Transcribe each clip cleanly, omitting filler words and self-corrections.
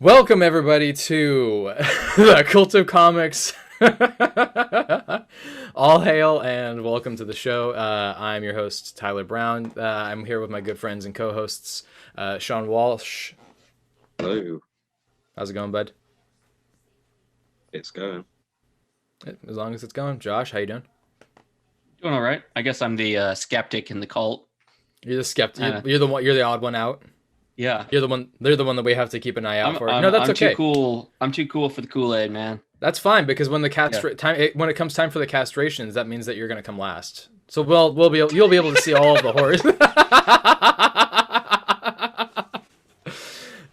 Welcome everybody to the Cult of Comics. All hail and welcome to the show. I'm your host Tyler Brown. I'm here with my good friends and co-hosts Sean Walsh. Hello. How's it going, bud? It's going. As long as it's going. Josh, how you doing? Doing all right. I guess I'm the skeptic in the cult. You're the skeptic. You're the one. You're the odd one out. Yeah. You're the one. They're the one that we have to keep an eye out for. No, that's I'm okay. Too cool. I'm too cool for the Kool-Aid, man. That's fine because when the when it comes time for the castrations, that means that you're gonna come last. So you'll be able to see all of the horrors. The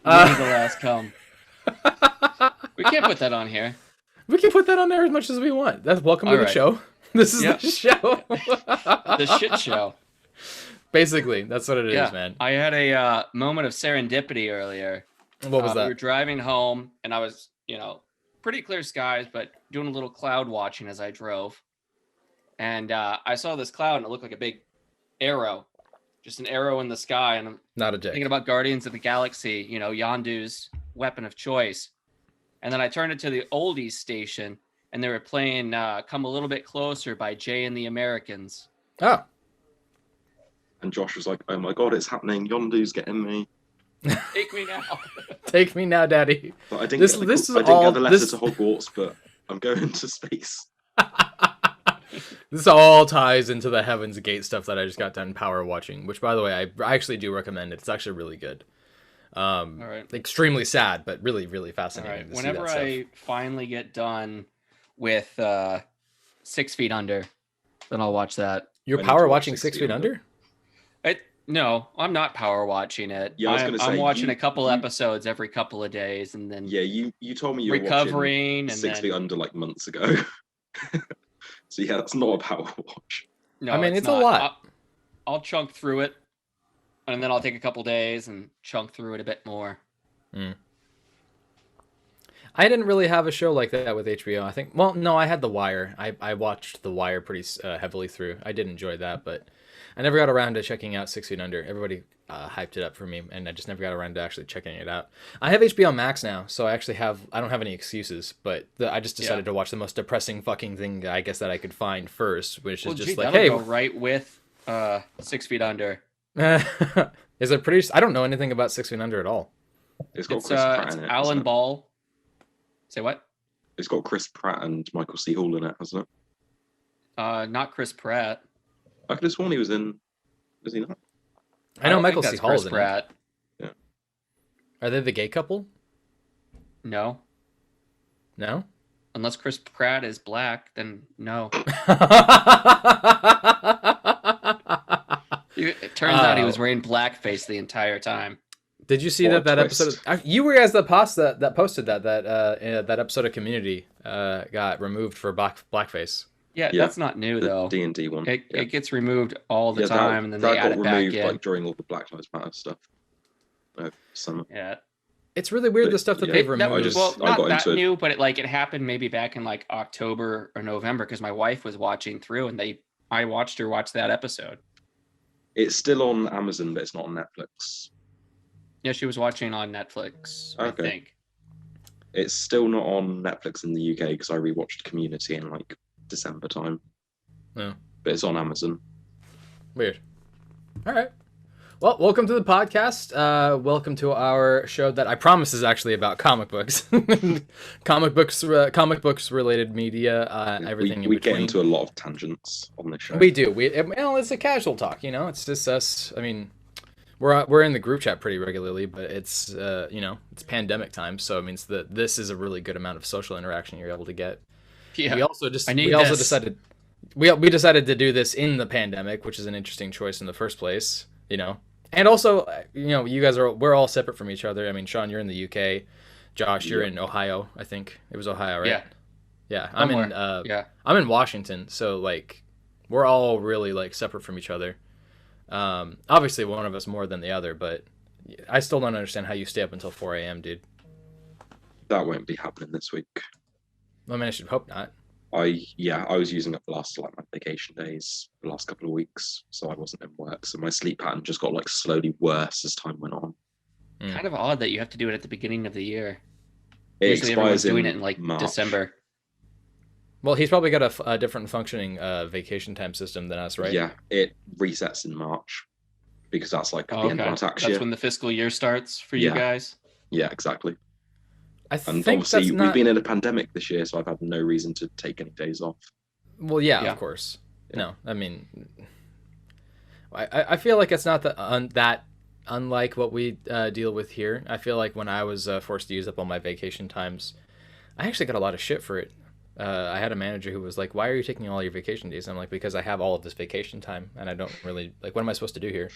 last come. We can't put that on here. We can put that on there as much as we want. That's welcome to the show. This is the show. The shit show. Basically, that's what it is, man. I had a moment of serendipity earlier. What was that? We were driving home, and I was, pretty clear skies, but doing a little cloud watching as I drove. And I saw this cloud, and it looked like a big arrow. Just an arrow in the sky, and I'm not a dick. Thinking about Guardians of the Galaxy, Yondu's weapon of choice. And then I turned it to the oldies station, and they were playing Come a Little Bit Closer by Jay and the Americans. Oh. And Josh was like, oh my god, it's happening. Yondu's getting me. Take me now. Take me now, daddy. But I didn't get the letter to Hogwarts, but I'm going to space. This all ties into the Heaven's Gate stuff that I just got done power watching, which, by the way, I actually do recommend it. It's actually really good. All right. Extremely sad, but really, really fascinating. All right. Whenever I finally get done with 6 Feet Under, then I'll watch that. You're power watching 6 Feet Under? No, I'm not power watching it. Yeah, I'm watching a couple episodes every couple of days, and then you told me you were recovering watching 6 Feet Under like months ago. So yeah, that's not a power watch. No, I mean it's not. A lot. I'll chunk through it, and then I'll take a couple days and chunk through it a bit more. I didn't really have a show like that with HBO. I think. Well, no, I had The Wire. I watched The Wire pretty heavily through. I did enjoy that, but I never got around to checking out 6 Feet Under. Everybody hyped it up for me, and I just never got around to actually checking it out. I have HBO Max now, so I don't have any excuses, but I just decided to watch the most depressing fucking thing I guess that I could find first, which is just like, hey, go right with 6 Feet Under. Is it pretty? I don't know anything about 6 Feet Under at all. It's got Chris Pratt in it. Alan Ball. Say what? It's got Chris Pratt and Michael C. Hall in it, hasn't it? Not Chris Pratt. I could have sworn he was in. Is he not? I know Michael C. Hall is in Pratt. Yeah. Are they the gay couple? No. No? Unless Chris Pratt is black, then no. It turns out he was wearing blackface the entire time. Did you see that episode? You were guys that posted that episode of Community got removed for blackface. Yeah, that's not new though. D&D one. It gets removed all the time, and then they add it back in. Like during all the Black Lives Matter stuff. Yeah. It's really weird the stuff that they've removed. Not that new, but it happened maybe back in like October or November because my wife was watching through, and I watched her watch that episode. It's still on Amazon, but it's not on Netflix. Yeah, she was watching on Netflix. Okay. I think it's still not on Netflix in the UK because I rewatched Community in like December time. Yeah. But it's on Amazon. Weird. All right. Well, welcome to the podcast. Welcome to our show that I promise is actually about comic books. comic books related media, everything in between. We get into a lot of tangents on this show. We do. It's a casual talk, It's just us. I mean, we're in the group chat pretty regularly, but it's it's pandemic time, so it means that this is a really good amount of social interaction you're able to get. Yeah. We decided to do this in the pandemic, which is an interesting choice in the first place, And also, you guys we're all separate from each other. I mean, Sean, you're in the UK. Josh, you're in Ohio. I think it was Ohio, right? Yeah. Yeah. I'm in Washington, so we're all really separate from each other. Obviously one of us more than the other, but I still don't understand how you stay up until 4 a.m., dude. That won't be happening this week. I mean, I should hope not. I was using up the last my vacation days the last couple of weeks, so I wasn't in work. So my sleep pattern just got slowly worse as time went on. Kind of odd that you have to do it at the beginning of the year. It Usually everyone's expires doing in it in like March. December. Well, he's probably got a different functioning vacation time system than us, right? Yeah, it resets in March because that's like the end of our tax That's year. when the fiscal year starts for you Yeah. guys. Yeah, exactly. I And think obviously, that's we've not. been in a pandemic this year, so I've had no reason to take any days off. Well, yeah, Yeah. of course. Yeah. No, I mean, I feel like it's not that unlike what we deal with here. I feel like when I was forced to use up all my vacation times, I actually got a lot of shit for it. I had a manager who was like, "Why are you taking all your vacation days?" And I'm like, "Because I have all of this vacation time, and I don't really like. What am I supposed to do here?"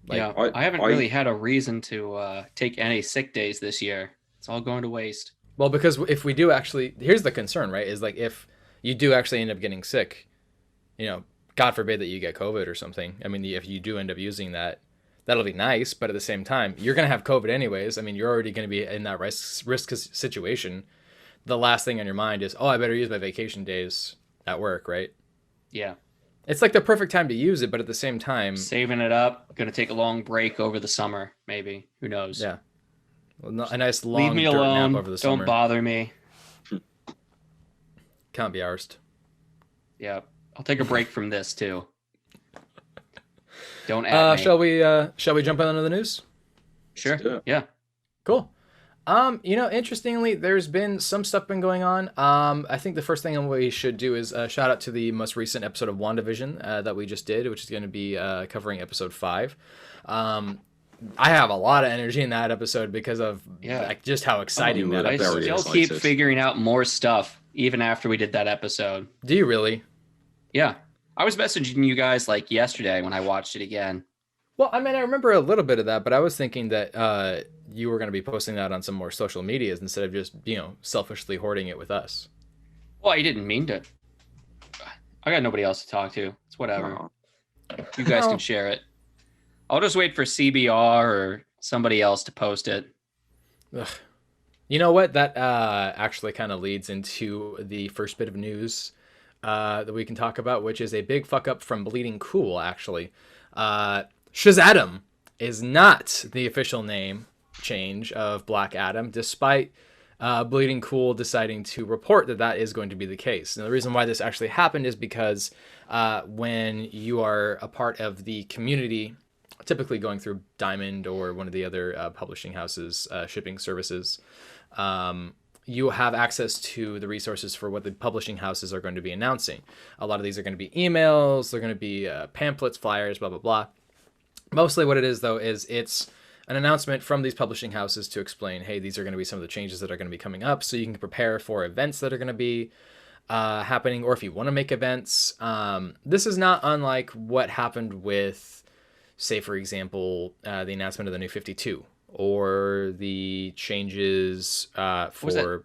Like, yeah, I haven't really had a reason to take any sick days this year. It's all going to waste. well, because if we do actually, here's the concern, right? Is like if you do actually end up getting sick, God forbid that you get COVID or something. I mean, if you do end up using that, that'll be nice. But at the same time, you're going to have COVID anyways. I mean, you're already going to be in that risk situation. The last thing on your mind is, oh, I better use my vacation days at work, right? Yeah. It's like the perfect time to use it, but at the same time, Saving it up. Going to take a long break over the summer, maybe. Who knows? yeah, a nice Leave long me dirt alone. nap over the Don't summer. bother me. Can't be arsed. Yeah. I'll take a break from this too. Don't at me. Shall we jump into the news? Sure. Let's do it. Yeah. Cool. Interestingly, there's been some stuff been going on. I think the first thing we should do is shout out to the most recent episode of WandaVision that we just did, which is going to be covering episode 5. I have a lot of energy in that episode because of just how exciting that I episode still is. keep figuring out more stuff even after we did that episode. Do you really? Yeah. I was messaging you guys like yesterday when I watched it again. Well, I mean, I remember a little bit of that, but I was thinking that you were going to be posting that on some more social medias instead of just, selfishly hoarding it with us. Well, I didn't mean to. I got nobody else to talk to. It's whatever. Oh, You guys can share it. I'll just wait for CBR or somebody else to post it. Ugh. You know what? That actually kind of leads into the first bit of news that we can talk about, which is a big fuck up from Bleeding Cool, actually. Shazadam is not the official name change of Black Adam, despite Bleeding Cool deciding to report that is going to be the case. And the reason why this actually happened is because when you are a part of the community, typically going through Diamond or one of the other publishing houses, shipping services, you have access to the resources for what the publishing houses are going to be announcing. A lot of these are going to be emails, they're going to be pamphlets, flyers, blah, blah, blah. Mostly what it is, though, is it's an announcement from these publishing houses to explain, hey, these are going to be some of the changes that are going to be coming up, so you can prepare for events that are going to be happening, or if you want to make events. This is not unlike what happened with, say, for example, the announcement of the New 52, or the changes for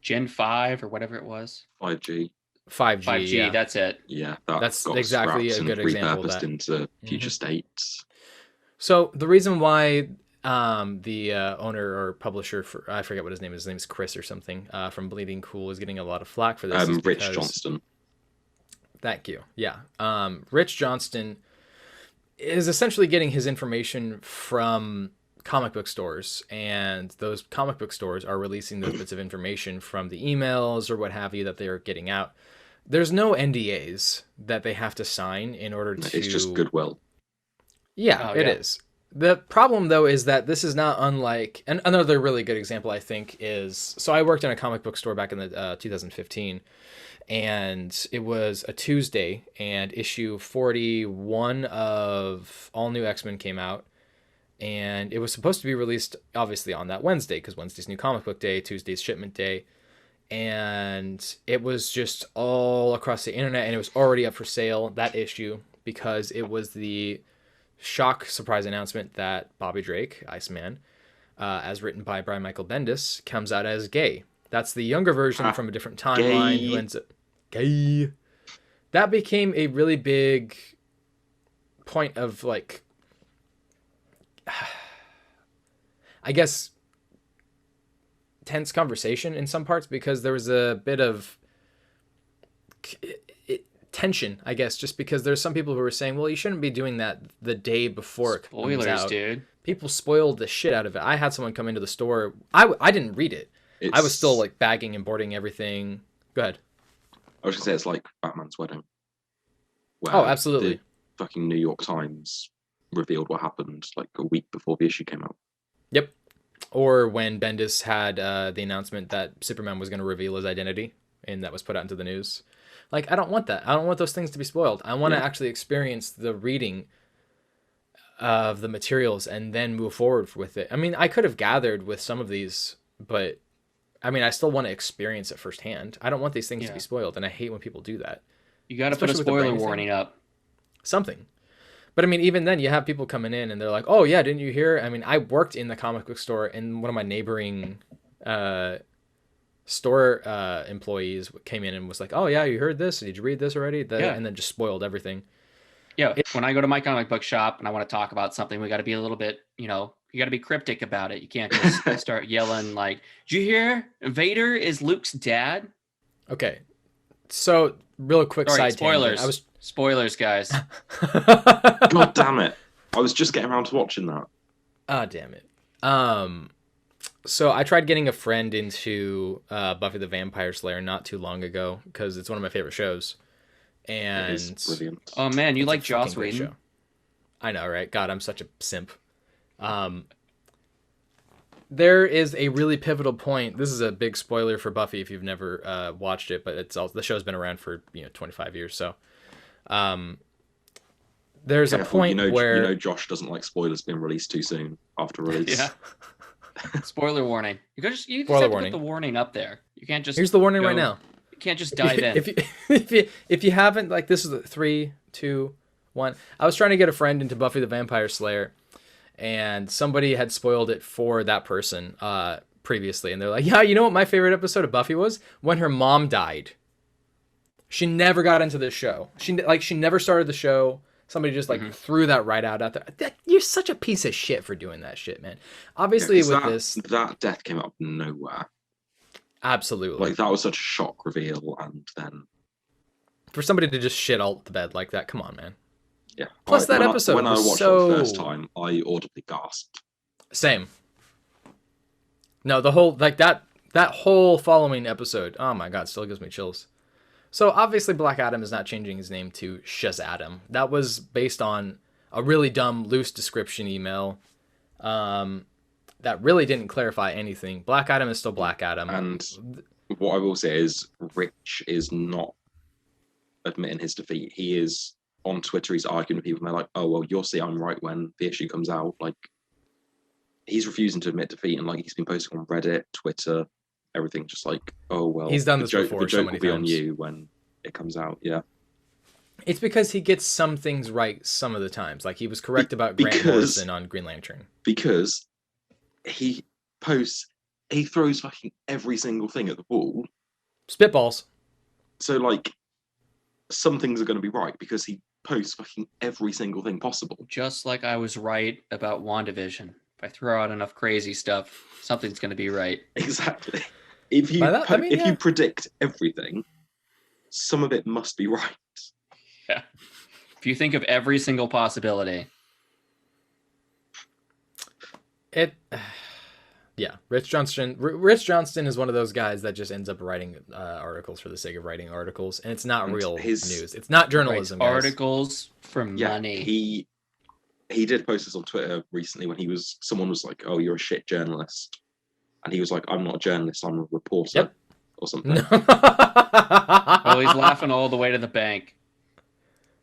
Gen 5 or whatever it was. 5G. 5G. Yeah. That's it. Yeah, That's got exactly scrapped a good and example of repurposed that. into future states. So the reason why the owner or publisher, I forget what his name is Chris or something, from Bleeding Cool is getting a lot of flack for this. Rich Johnston. Thank you. Yeah. Rich Johnston is essentially getting his information from comic book stores, and those comic book stores are releasing those bits of information from the emails or what have you that they are getting out. There's no NDAs that they have to sign in order to... It's just goodwill. Yeah, it is. The problem, though, is that this is not unlike... And another really good example, I think, is... So I worked in a comic book store back in the 2015, and it was a Tuesday, and issue 41 of All New X-Men came out, and it was supposed to be released, obviously, on that Wednesday, because Wednesday's New Comic Book Day, Tuesday's Shipment Day, and it was just all across the internet, and it was already up for sale, that issue, because it was the shock surprise announcement that Bobby Drake, Iceman, as written by Brian Michael Bendis, comes out as gay. That's the younger version from a different timeline who ends up gay. That became a really big point of, like, I guess, tense conversation in some parts, because there was a bit of tension, I guess, just because there's some people who were saying, well, you shouldn't be doing that the day before it comes Spoilers, out. dude. People spoiled the shit out of it. I had someone come into the store. I didn't read it. I was still like bagging and boarding everything. Go ahead. I was gonna say it's like Batman's wedding. Oh, absolutely. The fucking New York Times revealed what happened like a week before the issue came out. Yep. Or when Bendis had the announcement that Superman was going to reveal his identity, and that was put out into the news. Like, I don't want that. I don't want those things to be spoiled. I want to actually experience the reading of the materials and then move forward with it. I mean, I could have gathered with some of these, but I mean, I still want to experience it firsthand. I don't want these things to be spoiled, and I hate when people do that. You got to put a spoiler warning up. Something. But I mean, even then, you have people coming in and they're like, oh, yeah, didn't you hear? I mean, I worked in the comic book store, and one of my neighboring store employees came in and was like, oh, yeah, you heard this? Did you read this already? And then just spoiled everything. Yeah, when I go to my comic book shop and I want to talk about something, we got to be a little bit, you got to be cryptic about it. You can't just start yelling like, did you hear Vader is Luke's dad? Okay. So, real quick side spoilers. Spoilers, guys. God damn it. I was just getting around to watching that. Ah, damn it. So I tried getting a friend into Buffy the Vampire Slayer not too long ago because it's one of my favorite shows. And it is brilliant. Oh man, you like Joss Whedon? I know, right? God, I'm such a simp. There is a really pivotal point. This is a big spoiler for Buffy if you've never watched it, but the show's been around for 25 years. So there's a point where Josh doesn't like spoilers being released too soon after release. Yeah. Spoiler warning. You just have to put the warning up there. You can't just. Here's the warning right now. You can't just dive in. If you haven't, like, this is 3, 2, 1. I was trying to get a friend into Buffy the Vampire Slayer, and somebody had spoiled it for that person previously, and they're like, yeah, you know what my favorite episode of Buffy was? When her mom died. She never got into this show. She never started the show. Somebody just threw that right out there. You're such a piece of shit for doing that shit, man. Obviously, that death came out of nowhere. Absolutely. Like, that was such a shock reveal, and then for somebody to just shit all the bed like that, come on, man. Yeah. Plus, that episode when I watched it the first time, I audibly gasped. Same. No, the whole that whole following episode. Oh my god, still gives me chills. So obviously Black Adam is not changing his name to Shazadam. That was based on a really dumb, loose description email that really didn't clarify anything. Black Adam is still Black Adam. And what I will say is Rich is not admitting his defeat. He is on Twitter, he's arguing with people, and they're like, oh, well, you'll see I'm right when the issue comes out. Like, he's refusing to admit defeat, and like he's been posting on Reddit, Twitter, everything, just like, oh well, he's done this before. The joke so many will be times on you when it comes out. Yeah, it's because he gets some things right some of the times. Like, he was correct about Grant Morrison on Green Lantern. Because he throws fucking every single thing at the wall. Spitballs. So like, some things are going to be right because he posts fucking every single thing possible. Just like I was right about WandaVision. If I throw out enough crazy stuff, something's going to be right. Exactly. If you predict everything, some of it must be right. Yeah. If you think of every single possibility. Yeah. Rich Johnston is one of those guys that just ends up writing articles for the sake of writing articles, and it's not real news. It's not journalism. Articles for money. He did post this on Twitter recently when someone was like, oh, you're a shit journalist. And he was like, I'm not a journalist, I'm a reporter or something. Oh, he's laughing all the way to the bank.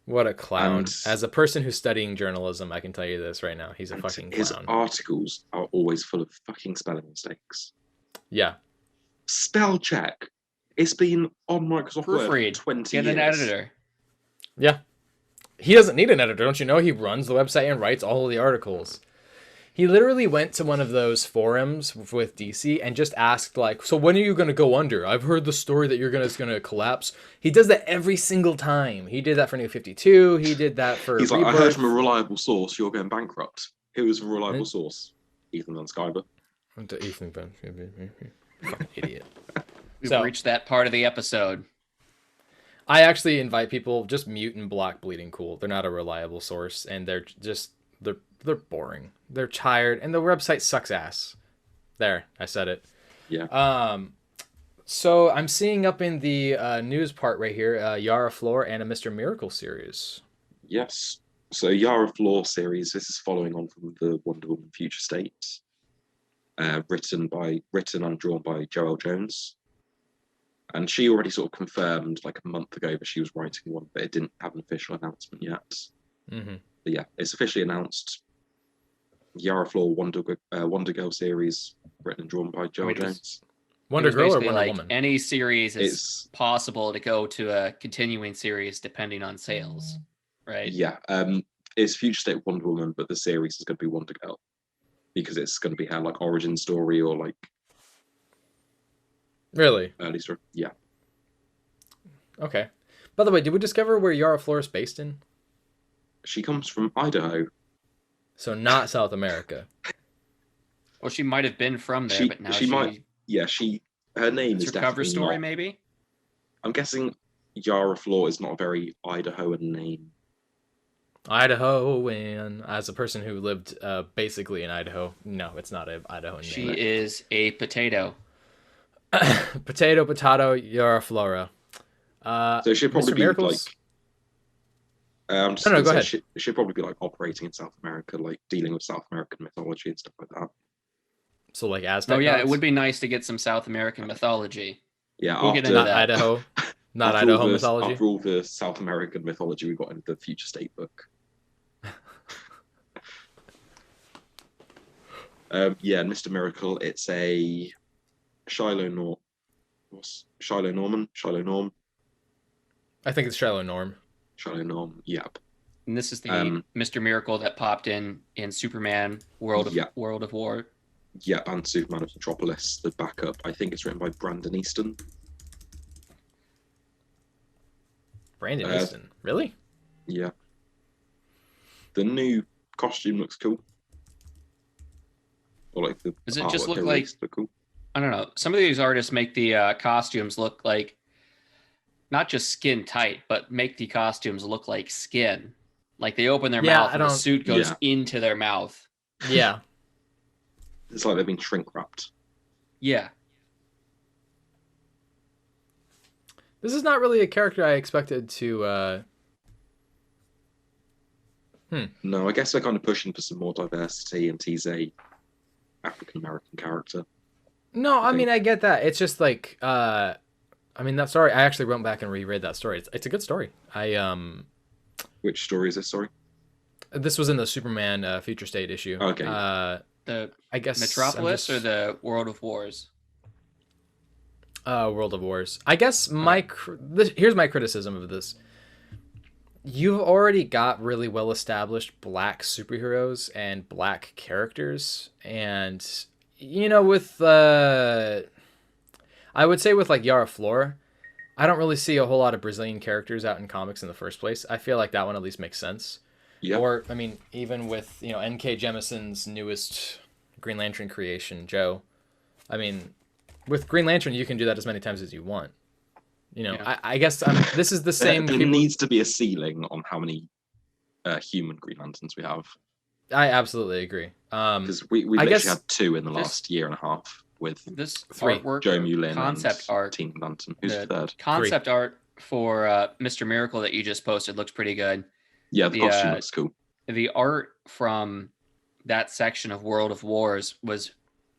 What a clown. As a person who's studying journalism, I can tell you this right now. He's a fucking clown. His articles are always full of fucking spelling mistakes. Yeah. Spell check. It's been on Microsoft Word for 20 years. Get an editor. Yeah. He doesn't need an editor, don't you know? He runs the website and writes all of the articles. He literally went to one of those forums with DC and just asked, like, so when are you going to go under? I've heard the story that it's going to collapse. He does that every single time. He did that for New 52. He did that for He's Rebirth. Like, I heard from a reliable source you're going bankrupt. It was a reliable source. Ethan Van Sciver. Ethan Van Sciver. Fucking idiot. We've reached that part of the episode. I actually invite people just mute and block Bleeding Cool. They're not a reliable source, and they're boring. They're tired, and the website sucks ass. There, I said it. Yeah. So I'm seeing up in the news part right here, Yara Flor and a Mr. Miracle series. Yes. So Yara Flor series. This is following on from the Wonder Woman Future State, written and drawn by Joelle Jones. And she already sort of confirmed like a month ago that she was writing one, but it didn't have an official announcement yet. Mm-hmm. But yeah, it's officially announced. Yara Flor Wonder Girl series, written and drawn by Joelle Jones. Wonder Girl or Wonder like Woman? Any series is possible to go to a continuing series depending on sales, right? Yeah. It's Future State Wonder Woman, but the series is going to be Wonder Girl because it's going to be her like origin story or like. Really? Early story. Yeah. Okay. By the way, did we discover where Yara Flor is based in? She comes from Idaho. So not South America. Well, she might have been from there, but now she might. Yeah, her name is her cover definitely story, not, maybe. I'm guessing Yara Flor is not a very Idahoan name. Idahoan. As a person who lived basically in Idaho, no, it's not an Idahoan name. She is a potato. Potato, Yara Flora. So she'll probably Mr. be Miracles? like. I'm just No, go ahead. She'll probably be like operating in South America, like dealing with South American mythology and stuff like that. So like Aztec. Oh yeah, gods? it would be nice to get some South American mythology. Yeah, We'll get into Not that. Idaho. Not Idaho mythology. After all the South American mythology we got in the Future State book. Yeah, Mr. Miracle. It's a Shiloh Norm. I think it's Shiloh Norm. Shiloh Norm. Yep. And this is the Mr. Miracle that popped in Superman World of War. Yeah, and Superman of Metropolis, the backup. I think it's written by Brandon Easton. Brandon Easton, really? Yeah. The new costume looks cool. Or like the does it just look like cool? I don't know. Some of these artists make the costumes look like not just skin tight, but make the costumes look like skin. Like they open their mouth and the suit goes into their mouth. Yeah. It's like they've been shrink wrapped. Yeah. This is not really a character I expected to. No, I guess they're kind of pushing for some more diversity and tease a African American character. No, I mean I get that. It's just like I mean that story. I actually went back and reread that story. It's a good story. Which story is this? Sorry. This was in the Superman Future State issue. Okay. I guess Metropolis or the World of Wars. World of Wars. I guess here's my criticism of this. You've already got really well established black superheroes and black characters, and with I would say with like Yara Flor, I don't really see a whole lot of Brazilian characters out in comics in the first place. I feel like that one at least makes sense. Yeah. Or I mean, even with N.K. Jemison's newest Green Lantern creation, Joe. I mean, with Green Lantern, you can do that as many times as you want. I guess this is the same. There needs to be a ceiling on how many human Green Lanterns we have. I absolutely agree. Because we literally had 2 in the last year and a half with this 3. artwork, Joe Mulin concept and art. Teen Lantern. Who's the third? Concept art for Mr. Miracle that you just posted looks pretty good. Yeah, the costume looks cool. The art from that section of World of Wars was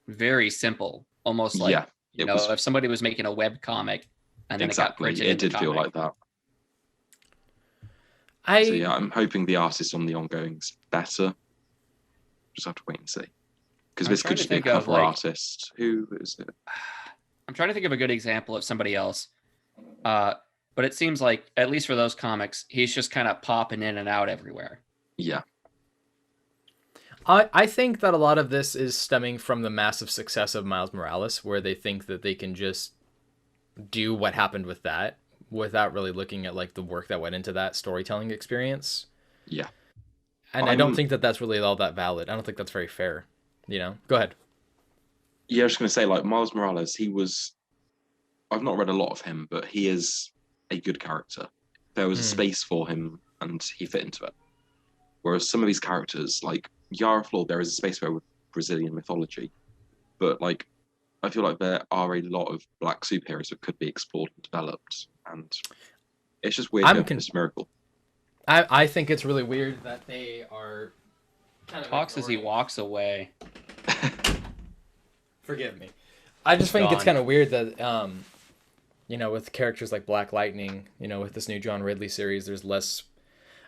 very simple, almost like if somebody was making a web comic and then it got printed. It did feel like that. So yeah, I'm hoping the artist on the ongoing's better. Just have to wait and see. Because this could just be a cover artist. Who is it? I'm trying to think of a good example of somebody else. But it seems like, at least for those comics, he's just kind of popping in and out everywhere. Yeah. I think that a lot of this is stemming from the massive success of Miles Morales, where they think that they can just do what happened with that without really looking at like the work that went into that storytelling experience. Yeah. And I don't think that that's really all that valid. I don't think that's very fair. Go ahead. Yeah, I was just going to say, like, Miles Morales, I've not read a lot of him, but he is a good character. There was a space for him, and he fit into it. Whereas some of these characters, like Yara Flor, there is a space for her with Brazilian mythology, but like I feel like there are a lot of black superheroes that could be explored and developed, and it's just weird. It's a miracle. I think it's really weird that they are kind of talks as he walks away. Forgive me. I just think it's kind of weird that with characters like Black Lightning, with this new John Ridley series, there's less.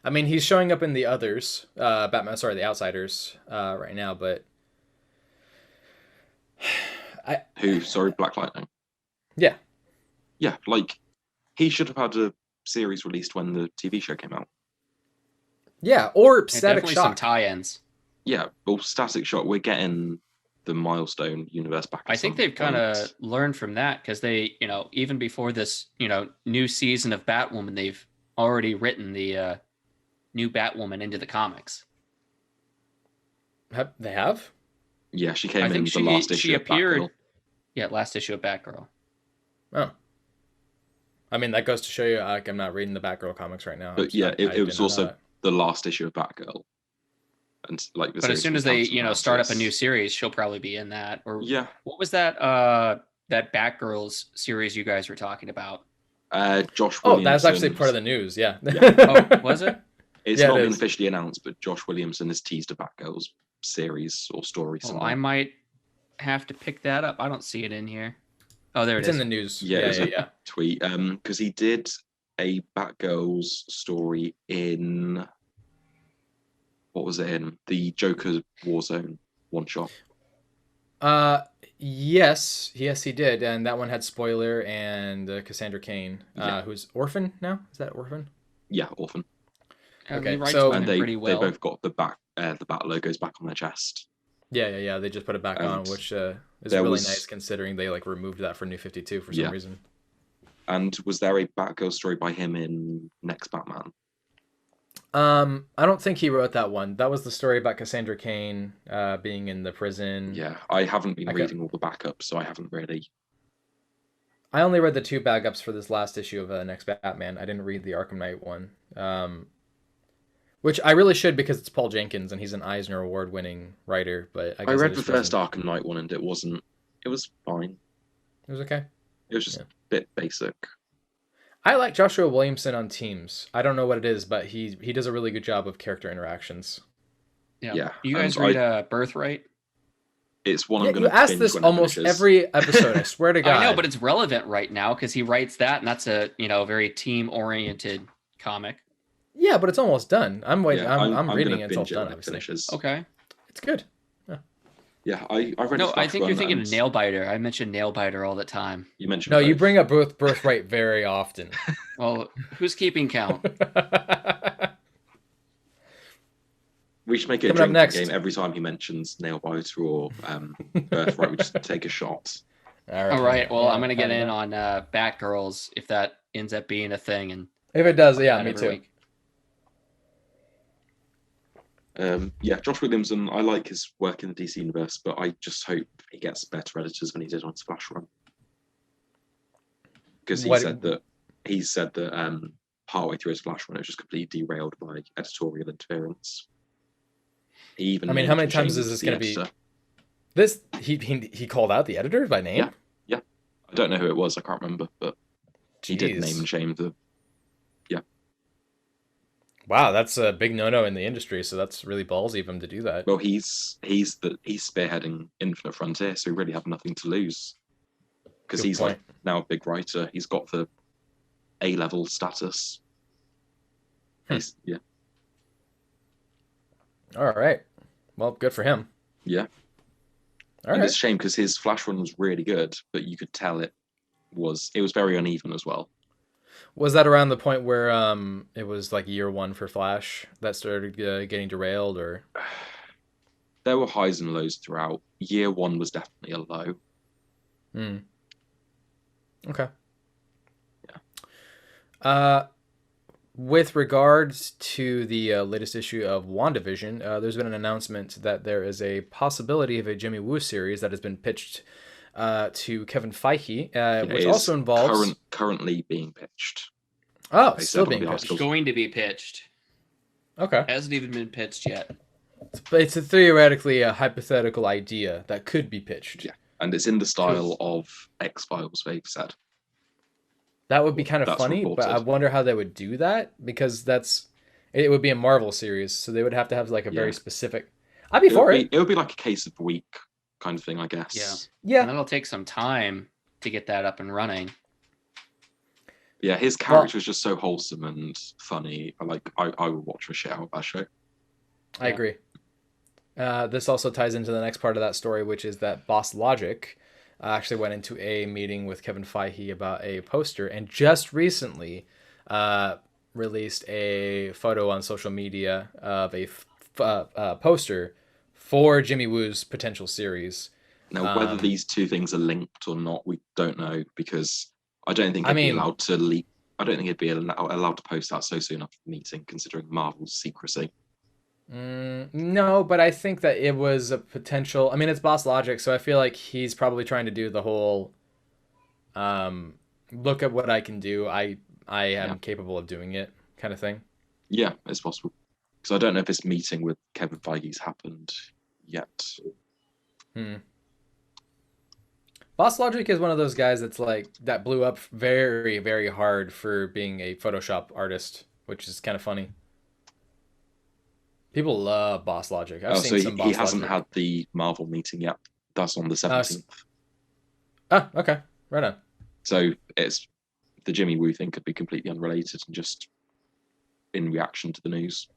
I mean, he's showing up in the others, the Outsiders, right now, but Black Lightning. Yeah. Yeah, like he should have had a series released when the TV show came out. Yeah, or Static definitely Shock. some tie-ins. Yeah, well, Static Shock, we're getting the Milestone universe back. I think they've kind of learned from that because they, even before this, new season of Batwoman, they've already written the new Batwoman into the comics. They have? Yeah, she came in the last issue. She appeared. Yeah, last issue of Batgirl. Oh. I mean, that goes to show you, I'm not reading the Batgirl comics right now. But it was also the last issue of Batgirl. And like, but as soon as they, start up a new series, she'll probably be in that. Or yeah, what was that? That Batgirls series you guys were talking about? Josh. Oh, that's actually part of the news. Yeah. Oh, was it? It's not been officially announced, but Josh Williamson has teased a Batgirls series or story. Oh, I might have to pick that up. I don't see it in here. Oh, there it is. It's in the news. Yeah. Tweet. Because he did a Batgirls story in. What was it in? The Joker Warzone one shot. Yes, he did, and that one had Spoiler and Cassandra Cain, who's Orphan now. Is that Orphan? Yeah, Orphan. Okay, so and they well. both got the bat logos back on their chest. Yeah. They just put it back on, which is really nice considering they removed that for New 52 for some reason. And was there a Batgirl story by him in Next Batman? I don't think he wrote that one. That was the story about Cassandra Cain being in the prison. Yeah, I haven't been reading all the backups, so I haven't really. I only read the 2 backups for this last issue of Next Batman. I didn't read the Arkham Knight one, which I really should because it's Paul Jenkins and he's an Eisner Award-winning writer. But I read the first Arkham Knight one and it was fine. It was okay. It was just a bit basic. I like Joshua Williamson on teams. I don't know what it is, but he does a really good job of character interactions. Yeah. You guys read Birthright? It's one I'm going to. You ask this almost every episode. I swear to God. I know, but it's relevant right now because he writes that, and that's a very team-oriented comic. Yeah, but it's almost done. I'm waiting. Yeah, I'm reading it until it's done. Obviously. Finishes. Okay. It's good. Yeah, I read. No, I think you're thinking of Nailbiter. I mention Nailbiter all the time. You mentioned. No, you bring up Birthright very often. Well, who's keeping count? We should make it a drinking game every time he mentions Nailbiter or Birthright. We just take a shot. All right. Well, I'm gonna get in on Batgirls if that ends up being a thing, and if it does, yeah, me too. Josh Williamson, I like his work in the DC universe, but I just hope he gets better editors than he did on his Flash run. Because he said that partway through his Flash run, it was just completely derailed by editorial interference. How many times is this going to be? This he called out the editor by name. Yeah. I don't know who it was. I can't remember, but he did name and shame the. Wow, that's a big no-no in the industry. So that's really ballsy of him to do that. Well, he's spearheading Infinite Frontier, so he really had nothing to lose. Because he's now a big writer. He's got the A-level status. Yeah. All right. Well, good for him. Yeah. It's a shame because his Flash run was really good, but you could tell it was very uneven as well. Was that around the point where it was year 1 for Flash that started getting derailed, or? There were highs and lows throughout. Year 1 was definitely a low. Okay. Yeah. With regards to the latest issue of WandaVision, there's been an announcement that there is a possibility of a Jimmy Woo series that has been pitched to Kevin Feige, which also involves currently being pitched. Oh, They still said on being the pitched. article. It's going to be pitched. Okay. Hasn't even been pitched yet. It's a theoretically a hypothetical idea that could be pitched. Yeah, and it's in the style of X-Files, they've said. That would be kind of That's funny, but I reported. wonder how they would do that because it would be a Marvel series, so they would have to have like a very Yeah. specific. I'd be for it. It would be like a case of the week kind of thing, I guess. Yeah. Yeah. And that'll take some time to get that up and running. Yeah, his character is just so wholesome and funny. I would watch the shit out of that show. I agree. This also ties into the next part of that story, which is that Boss Logic actually went into a meeting with Kevin Feige about a poster, and just recently released a photo on social media of a poster for Jimmy Woo's potential series. Now, whether these two things are linked or not, we don't know, because I don't think he'd be allowed to leak. I don't think he'd be allowed to post that so soon after the meeting, considering Marvel's secrecy. No, but I think that it was a potential. I mean, it's Boss Logic, so I feel like he's probably trying to do the whole look at what I can do. I am capable of doing it kind of thing. Yeah, it's possible. Because I don't know if this meeting with Kevin Feige's happened yet. Boss Logic is one of those guys that's like that blew up very, very hard for being a Photoshop artist, which is kind of funny. People love Boss Logic. I've seen some Boss he hasn't Logic. had the Marvel meeting yet. That's on the 17th. Okay. Right on. So it's the Jimmy Woo thing could be completely unrelated and just in reaction to the news.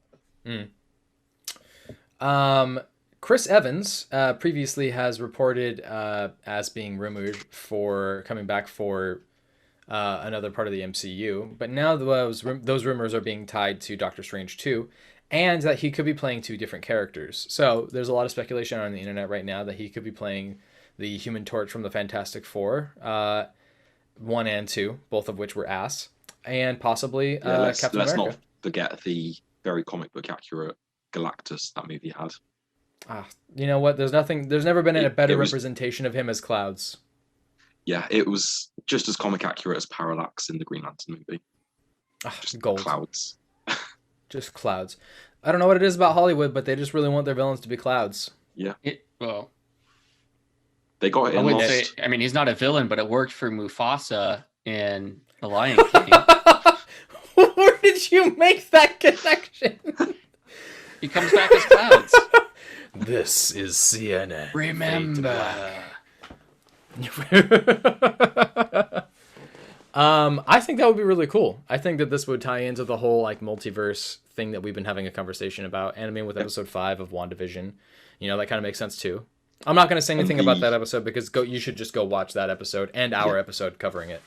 Chris Evans previously has reported as being rumored for coming back for another part of the MCU, but now those rumors are being tied to Doctor Strange 2, and that he could be playing two different characters. So there's a lot of speculation on the internet right now that he could be playing the Human Torch from the Fantastic Four, 1 and 2, both of which were ass, and possibly let's America. not forget the very comic book accurate Galactus that movie had. You know what? There's never been a better representation of him as Clouds. Yeah, it was just as comic accurate as Parallax in the Green Lantern movie. Just gold. Clouds. Just Clouds. I don't know what it is about Hollywood, but they just really want their villains to be Clouds. Yeah. Well, they got it in Lost. I mean, he's not a villain, but it worked for Mufasa in The Lion King. Where did you make that connection? He comes back as Clouds. This is CNN. Remember. I think that would be really cool. I think that this would tie into the whole like multiverse thing that we've been having a conversation about. And I mean, with episode 5 of WandaVision, that kind of makes sense too. I'm not going to say anything about that episode because you should just go watch that episode and our episode covering it.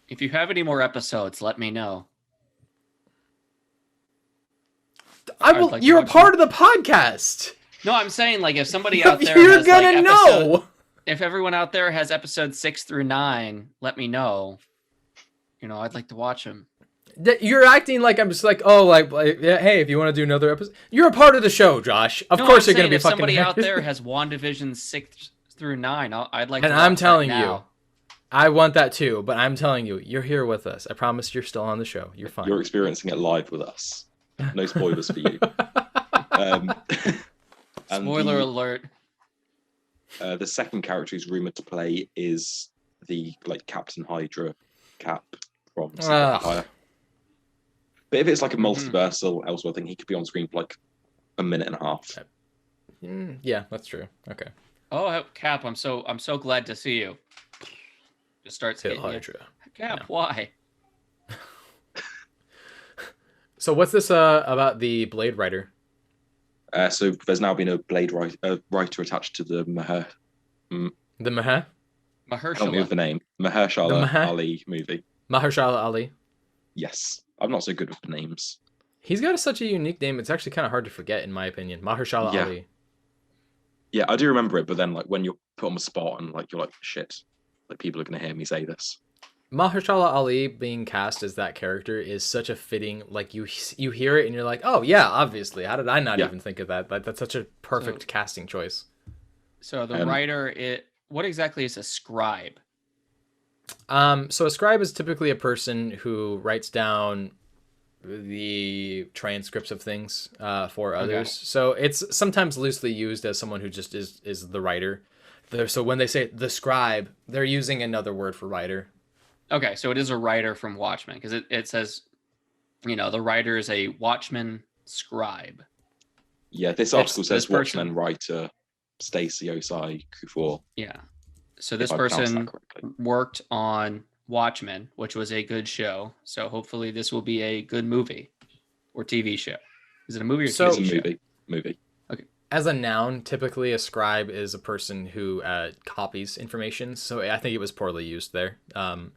If you have any more episodes, let me know. I will. You're a part of the podcast. No, I'm saying like if somebody out there you're has, gonna know. If everyone out there has episodes 6 through 9, let me know. I'd like to watch them. You're acting like I'm just like, hey, if you want to do another episode, you're a part of the show, Josh. Of course, you're gonna be if fucking. Somebody out there has WandaVision 6 through 9. I'd like. And to I'm telling that you, now. I want that too. But I'm telling you, you're here with us. I promise you're still on the show. You're fine. You're experiencing it live with us. No spoilers for you. Spoiler alert. The second character who's rumored to play is the Captain Hydra Cap from Empire. But if it's like a multiversal Elseworld thing, he could be on screen for like a minute and a half. Yeah, that's true. Okay. Oh, Cap, I'm so glad to see you. Just starts hitting Hydra. Cap, why? So what's this about the Blade writer? So there's now been a Blade writer attached to the Mahershala. Help me with the name. Mahershala Ali movie. Mahershala Ali. Yes. I'm not so good with the names. He's got such a unique name. It's actually kind of hard to forget, in my opinion. Mahershala Ali. Yeah, I do remember it, but then when you're put on the spot and you're like, shit, people are going to hear me say this. Mahershala Ali being cast as that character is such a fitting, you hear it and you're like, oh yeah, obviously. How did I not even think of that? That's such a perfect casting choice. So the writer, what exactly is a scribe? So a scribe is typically a person who writes down the transcripts of things for others. Okay. So it's sometimes loosely used as someone who just is the writer. So when they say the scribe, they're using another word for writer. Okay, so it is a writer from Watchmen because it says, the writer is a Watchman scribe. Yeah, this article says Watchmen writer Stacey Osai Kufor. Yeah. So this person worked on Watchmen, which was a good show. So hopefully this will be a good movie or TV show. Is it a movie or TV show? It's a movie. Okay. As a noun, typically a scribe is a person who copies information. So I think it was poorly used there. I've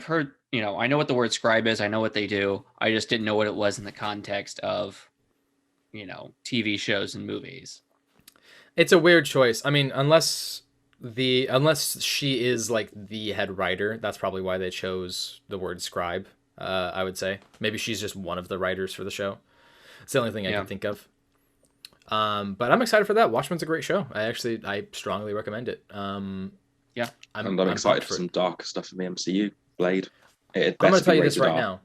heard, I know what the word scribe is. I know what they do. I just didn't know what it was in the context of, TV shows and movies. It's a weird choice. I mean, unless she is like the head writer, that's probably why they chose the word scribe. I would say maybe she's just one of the writers for the show. It's the only thing I can think of. But I'm excited for that. Watchmen's a great show. I strongly recommend it. I'm excited for some darker stuff in the MCU. Blade. I'm going to tell you this right now.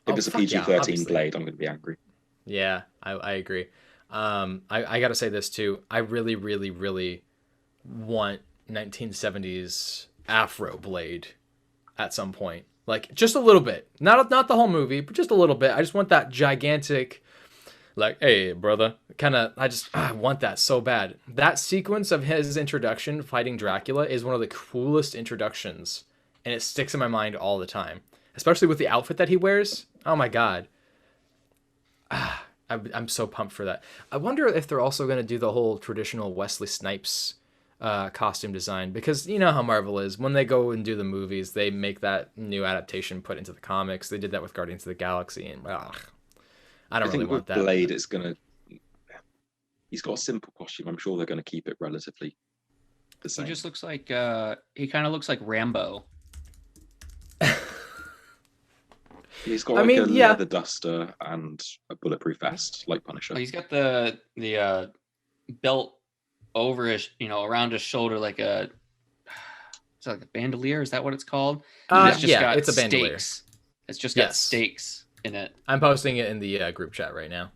If it's a PG-13 Blade, I'm going to be angry. Yeah, I agree. I got to say this too. I really, really, really want 1970s Afro Blade at some point. Like just a little bit. Not the whole movie, but just a little bit. I just want that gigantic, like, hey, brother, kind of. I want that so bad. That sequence of his introduction fighting Dracula is one of the coolest introductions, and it sticks in my mind all the time, especially with the outfit that he wears. Oh my god. I'm so pumped for that. I wonder if they're also going to do the whole traditional Wesley Snipes costume design, because you know how Marvel is. When they go and do the movies, they make that new adaptation put into the comics. They did that with Guardians of the Galaxy, and I don't really want that. Blade, he's got a simple costume. I'm sure they're going to keep it relatively the same. He just looks like he kind of looks like Rambo. He's got a leather duster and a bulletproof vest, like Punisher. He's got the belt over his, around his shoulder, like is that like a bandolier? Is that what it's called? It's a bandolier. Stakes. It's just got stakes in it. I'm posting it in the group chat right now.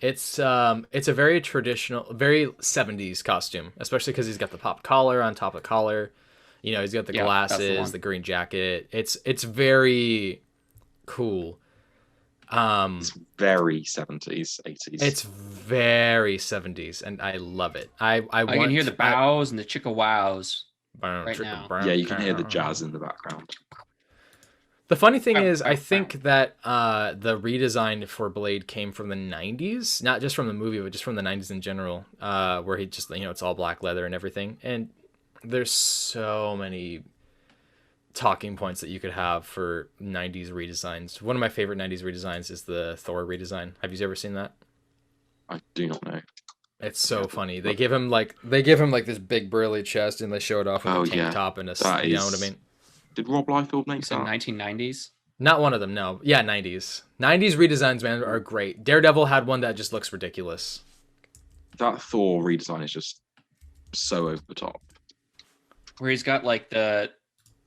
It's a very traditional, very 70s costume, especially because he's got the pop collar on top of the collar. He's got the glasses, the green jacket. It's very cool. It's very 70s, 80s. It's very 70s, and I love it. I can hear the bows and the chicka wows right now. Yeah, you can hear the jazz in the background. The funny thing is, I think that the redesign for Blade came from the 90s, not just from the movie, but just from the 90s in general, where he just, it's all black leather and everything. And there's so many talking points that you could have for 90s redesigns. One of my favorite 90s redesigns is the Thor redesign. Have you ever seen that? I do not know. It's so funny. They give him like this big burly chest, and they show it off with a tank top and you know what I mean? Did Rob Liefeld make that? 1990s? Not one of them, no. Yeah, 90s. 90s redesigns, man, are great. Daredevil had one that just looks ridiculous. That Thor redesign is just so over the top. Where he's got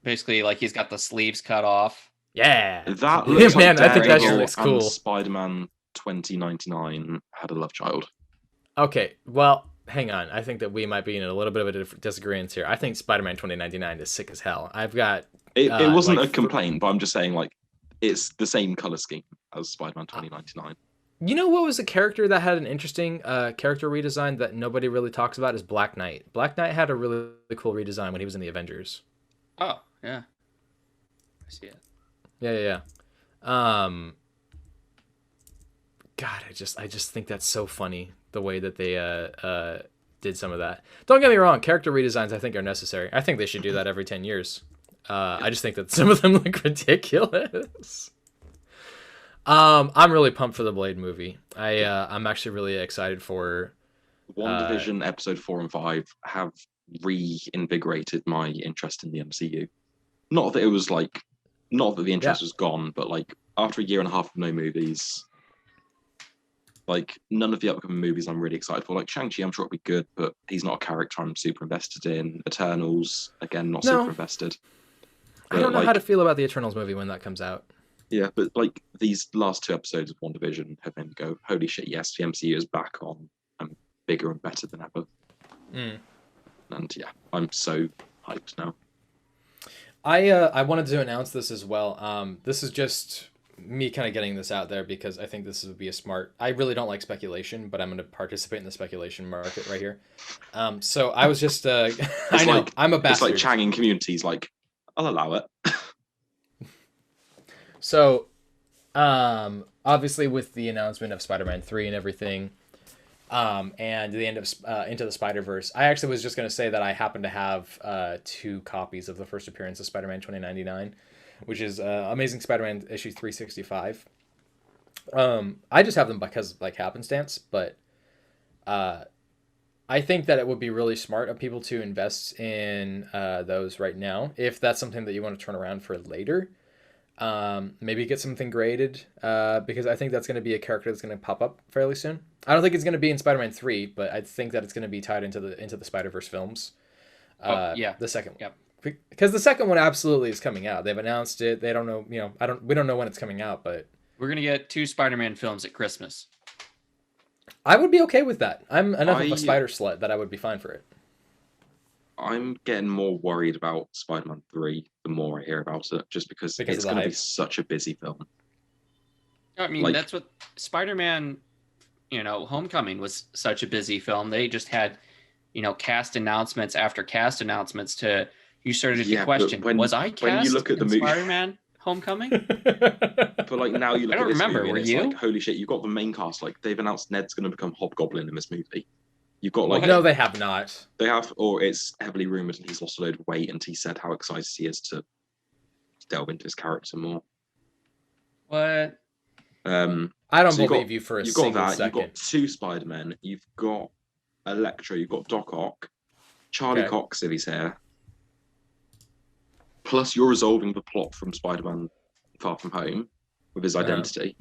basically he's got the sleeves cut off. Yeah. That looks man, like I think that looks cool. Spider-Man 2099 had a love child. Okay, well, hang on. I think that we might be in a little bit of a disagreement here. I think Spider-Man 2099 is sick as hell. I've got... It wasn't a complaint, but I'm just saying, it's the same color scheme as Spider-Man 2099. You know what was a character that had an interesting character redesign that nobody really talks about is Black Knight. Black Knight had a really cool redesign when he was in the Avengers. Oh, yeah. I see it. Yeah. God, I just think that's so funny, the way that they did some of that. Don't get me wrong, character redesigns I think are necessary. I think they should do that every 10 years. I just think that some of them look ridiculous. I'm really pumped for the Blade movie. I'm actually really excited for... WandaVision episode 4 and 5 have reinvigorated my interest in the MCU. Not that the interest was gone, but after a year and a half of no movies, Like, none of the upcoming movies I'm really excited for. Like, Shang-Chi, I'm sure it'll be good, but he's not a character I'm super invested in. Eternals, again, not super No, invested. I But, don't know how to like, feel about the Eternals movie when that comes out. yeah, but, like, these last 2 episodes of WandaVision have made me go, holy shit, yes, the MCU is back on and bigger and better than ever. Mm. And, yeah, I'm so hyped now. I wanted to announce this as well. This is just me kind of getting this out there because I think this would be a smart. I really don't like speculation, but I'm going to participate in the speculation market right here. So I was just. I know like, I'm a It's like bastard. Chang in Community's like, I'll allow it. So, obviously with the announcement of Spider-Man 3 and everything, and the end of Into the Spider-Verse, I actually was just going to say that I happen to have 2 copies of the first appearance of Spider-Man 2099, which is Amazing Spider-Man issue 365. I just have them because like happenstance, but I think that it would be really smart of people to invest in those right now if that's something that you want to turn around for later. Maybe get something graded because I think that's going to be a character that's going to pop up fairly soon. I don't think it's going to be in Spider-Man 3, but I think that it's going to be tied into the Spider-Verse films. Yeah. The second one. Yep. Because the second one absolutely is coming out. They've announced it. They don't know, we don't know when it's coming out, but We're gonna get 2 Spider-Man films at Christmas. I would be okay with that. I'm enough of I- a spider slut that I would be fine for it. I'm getting more worried about Spider-Man 3 the more I hear about it, just because Because of it's the going to be hype. such a busy film. I mean, Like- that's what Spider-Man, Homecoming was such a busy film. They just had, cast announcements after cast announcements you started Yeah, to but question, when- was I when cast you look at the in movie- Spider-Man Homecoming? But like now you look I don't at this remember, movie and were it's you? like, holy shit, you've got the main cast. Like they've announced Ned's going to become Hobgoblin in this movie. You've got like What? No, they have not. they have, or it's heavily rumored, and he's lost a load of weight, and he said how excited he is to delve into his character more. What? I don't So believe you for a you've got single that. second. You've got 2 Spider-Men. You've got Electro. You've got Doc Ock, Charlie Okay. Cox if he's here. Plus, you're resolving the plot from Spider-Man Far From Home with his Uh-huh. identity.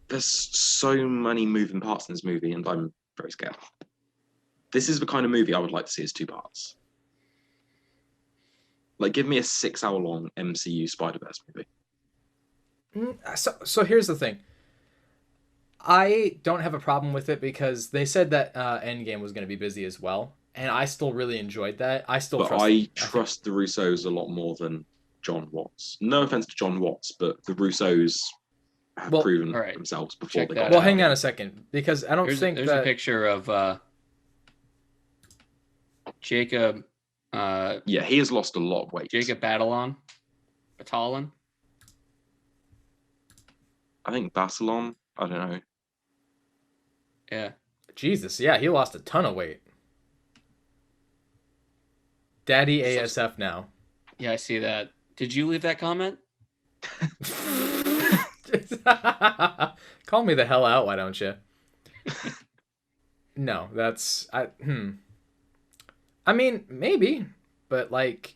There's so many moving parts in this movie, and I'm very scared. This is the kind of movie I would like to see as 2 parts. Like, give me a 6-hour-long MCU Spider-Verse movie. So here's the thing. I don't have a problem with it because they said that Endgame was going to be busy as well, and I still really enjoyed that. I still But trust. I trust the Russos a lot more than John Watts. No offense to John Watts, but the Russos have Well, proven all right. themselves before Check they that got Well, out. hang on a second because I don't think There's that. a picture of Jacob. Yeah, he has lost a lot of weight. Jacob Batalon. I think Basilon. I don't know. Yeah. Jesus, yeah, he lost a ton of weight. Daddy ASF now. Yeah, I see that. Did you leave that comment? Call me the hell out, why don't you? No, that's I mean, maybe, but like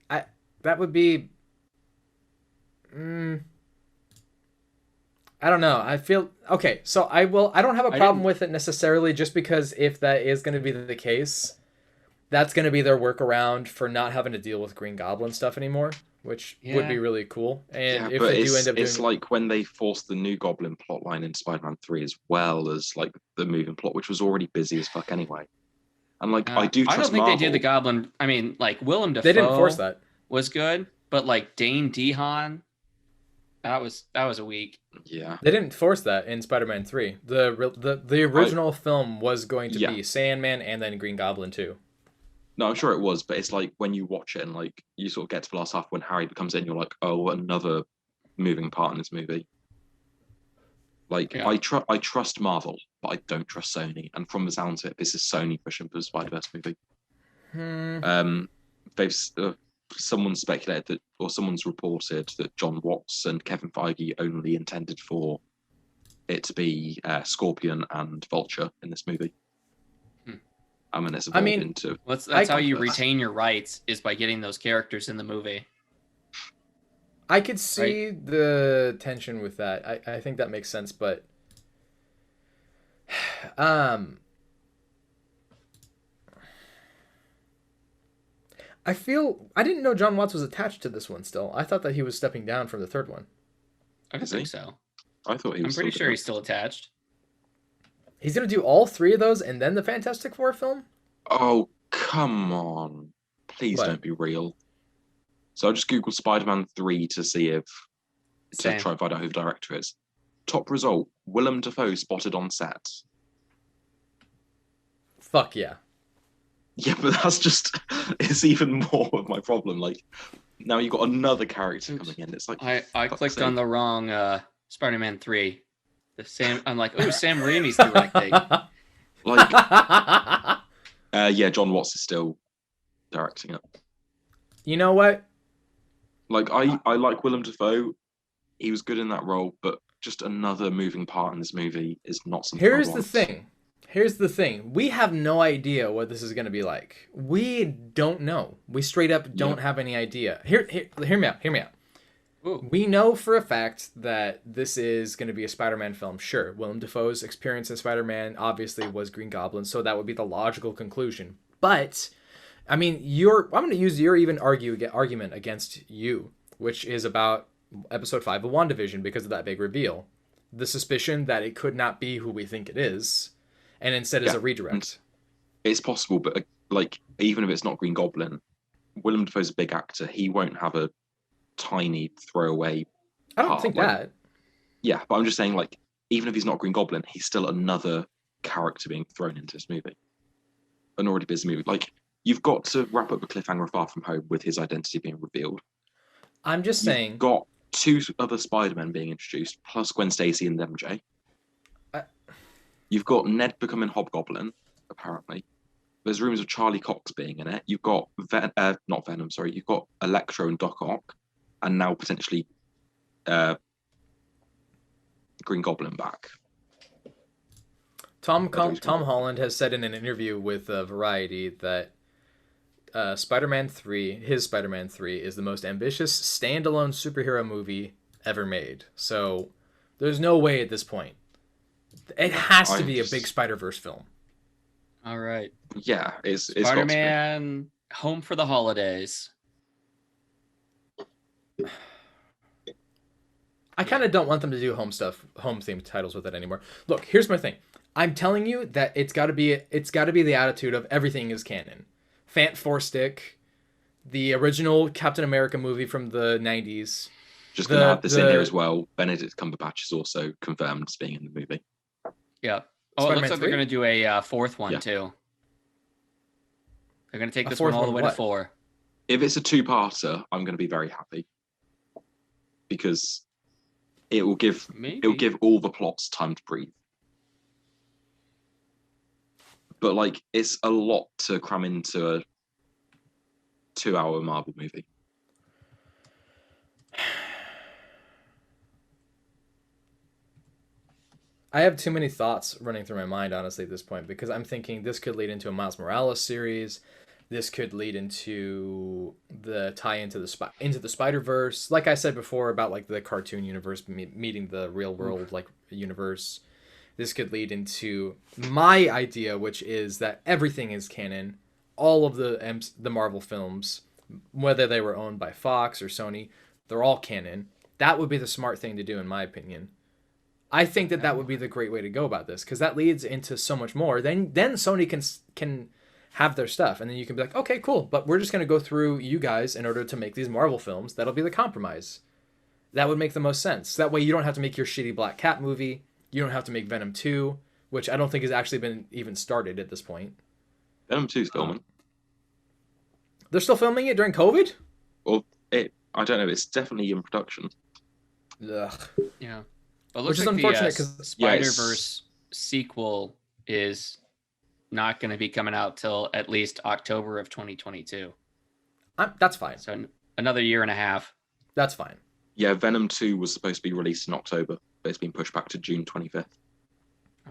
that would be I don't know. I feel okay, so I don't have a problem with it necessarily just because if that is going to be the case, that's going to be their workaround for not having to deal with Green Goblin stuff anymore, which would be really cool. And Yeah, if but they do end up it's doing like when they forced the new Goblin plotline in Spider-Man 3 as well as like the moving plot, which was already busy as fuck anyway. And like I do trust I don't think Marvel. they did the Goblin. I mean, like Willem Dafoe they didn't force that. was good, but like Dane DeHaan, that was a week. Yeah. They didn't force that in Spider-Man 3. The original film was going to be Sandman and then Green Goblin too. No, I'm sure it was, but it's like when you watch it and like you sort of get to the last half when Harry becomes in, you're like, oh, another moving part in this movie. Like I trust Marvel, but I don't trust Sony. And from the sounds of it, this is Sony pushing for the Spider-Verse movie. They've someone speculated that, or someone's reported that John Watts and Kevin Feige only intended for it to be Scorpion and Vulture in this movie. And then it's evolved into. That's how you retain your rights is by getting those characters in the movie. I could see the tension with that. I think that makes sense, but I didn't know John Watts was attached to this one still. I thought that he was stepping down from the third one. I don't think so. I thought he was. I'm pretty sure he's still attached. He's gonna do all three of those and then the Fantastic Four film? Oh, come on. Please What? don't be real. So I just Googled Spider-Man 3 to see if to Same. try and find out who the director is. Top result, Willem Dafoe spotted on set. Fuck yeah. Yeah, but that's just it's even more of my problem. Like now you've got another character coming in. It's like I clicked on the wrong Spider-Man 3. The same. I'm like, oh, Sam Raimi's directing. like yeah, John Watts is still directing it. You know what? Like I like Willem Dafoe. He was good in that role, but just another moving part in this movie is not something. Here's the thing. We have no idea what this is going to be like. We don't know. We straight up don't have any idea. Hear me out. Hear me out. Ooh. We know for a fact that this is going to be a Spider-Man film. Sure, Willem Dafoe's experience as Spider-Man obviously was Green Goblin, so that would be the logical conclusion. But I mean, I'm going to use your even argument against you, which is about episode 5 of WandaVision because of that big reveal. The suspicion that it could not be who we think it is, and instead is a redirect. It's possible, but like even if it's not Green Goblin, Willem Dafoe's a big actor. He won't have a tiny throwaway. I don't think that. Yeah, but I'm just saying, like, even if he's not Green Goblin, he's still another character being thrown into this movie. An already busy movie. Like, you've got to wrap up the cliffhanger of Far From Home with his identity being revealed. I'm just saying. You've got 2 other Spider-Men being introduced, plus Gwen Stacy and MJ. You've got Ned becoming Hobgoblin, apparently. There's rumors of Charlie Cox being in it. You've got not Venom, sorry. You've got Electro and Doc Ock, and now potentially Green Goblin back. Tom Holland has said in an interview with Variety that Spider-Man 3, his Spider-Man 3, is the most ambitious standalone superhero movie ever made. So there's no way at this point. It has to be a big Spider-Verse film. All right. Yeah, it's Spider-Man Home for the Holidays. I kind of don't want them to do home themed titles with it anymore. Look, here's my thing. I'm telling you that it's got to be the attitude of everything is canon. Fant Four Stick, the original Captain America movie from the 90s. Just gonna add this in here as well. Benedict Cumberbatch is also confirmed as being in the movie. Yeah. Oh, Spider-Man it looks like 3? they're going to do a fourth one too. They're going to take this one all the way to 4. If it's a 2-parter, I'm going to be very happy because it will give all the plots time to breathe. But like, it's a lot to cram into a 2-hour Marvel movie. I have too many thoughts running through my mind, honestly, at this point, because I'm thinking this could lead into a Miles Morales series. This could lead into the tie into the Spider-Verse. Like I said before about like the cartoon universe meeting the real world like universe. This could lead into my idea, which is that everything is canon. All of the Marvel films, whether they were owned by Fox or Sony, they're all canon. That would be the smart thing to do, in my opinion. I think that would be the great way to go about this, because that leads into so much more. Then Sony can have their stuff, and then you can be like, okay, cool, but we're just going to go through you guys in order to make these Marvel films. That'll be the compromise. That would make the most sense. That way you don't have to make your shitty Black Cat movie. You don't have to make Venom 2, which I don't think has actually been even started at this point. Venom 2's filming. They're still filming it during COVID? Well, I don't know. It's definitely in production. Ugh. Yeah. Well, it Which looks is like unfortunate the because Spider-Verse sequel is not going to be coming out till at least October of 2022. That's fine. So another year and a half. That's fine. Yeah, Venom 2 was supposed to be released in October, but it's been pushed back to June 25th.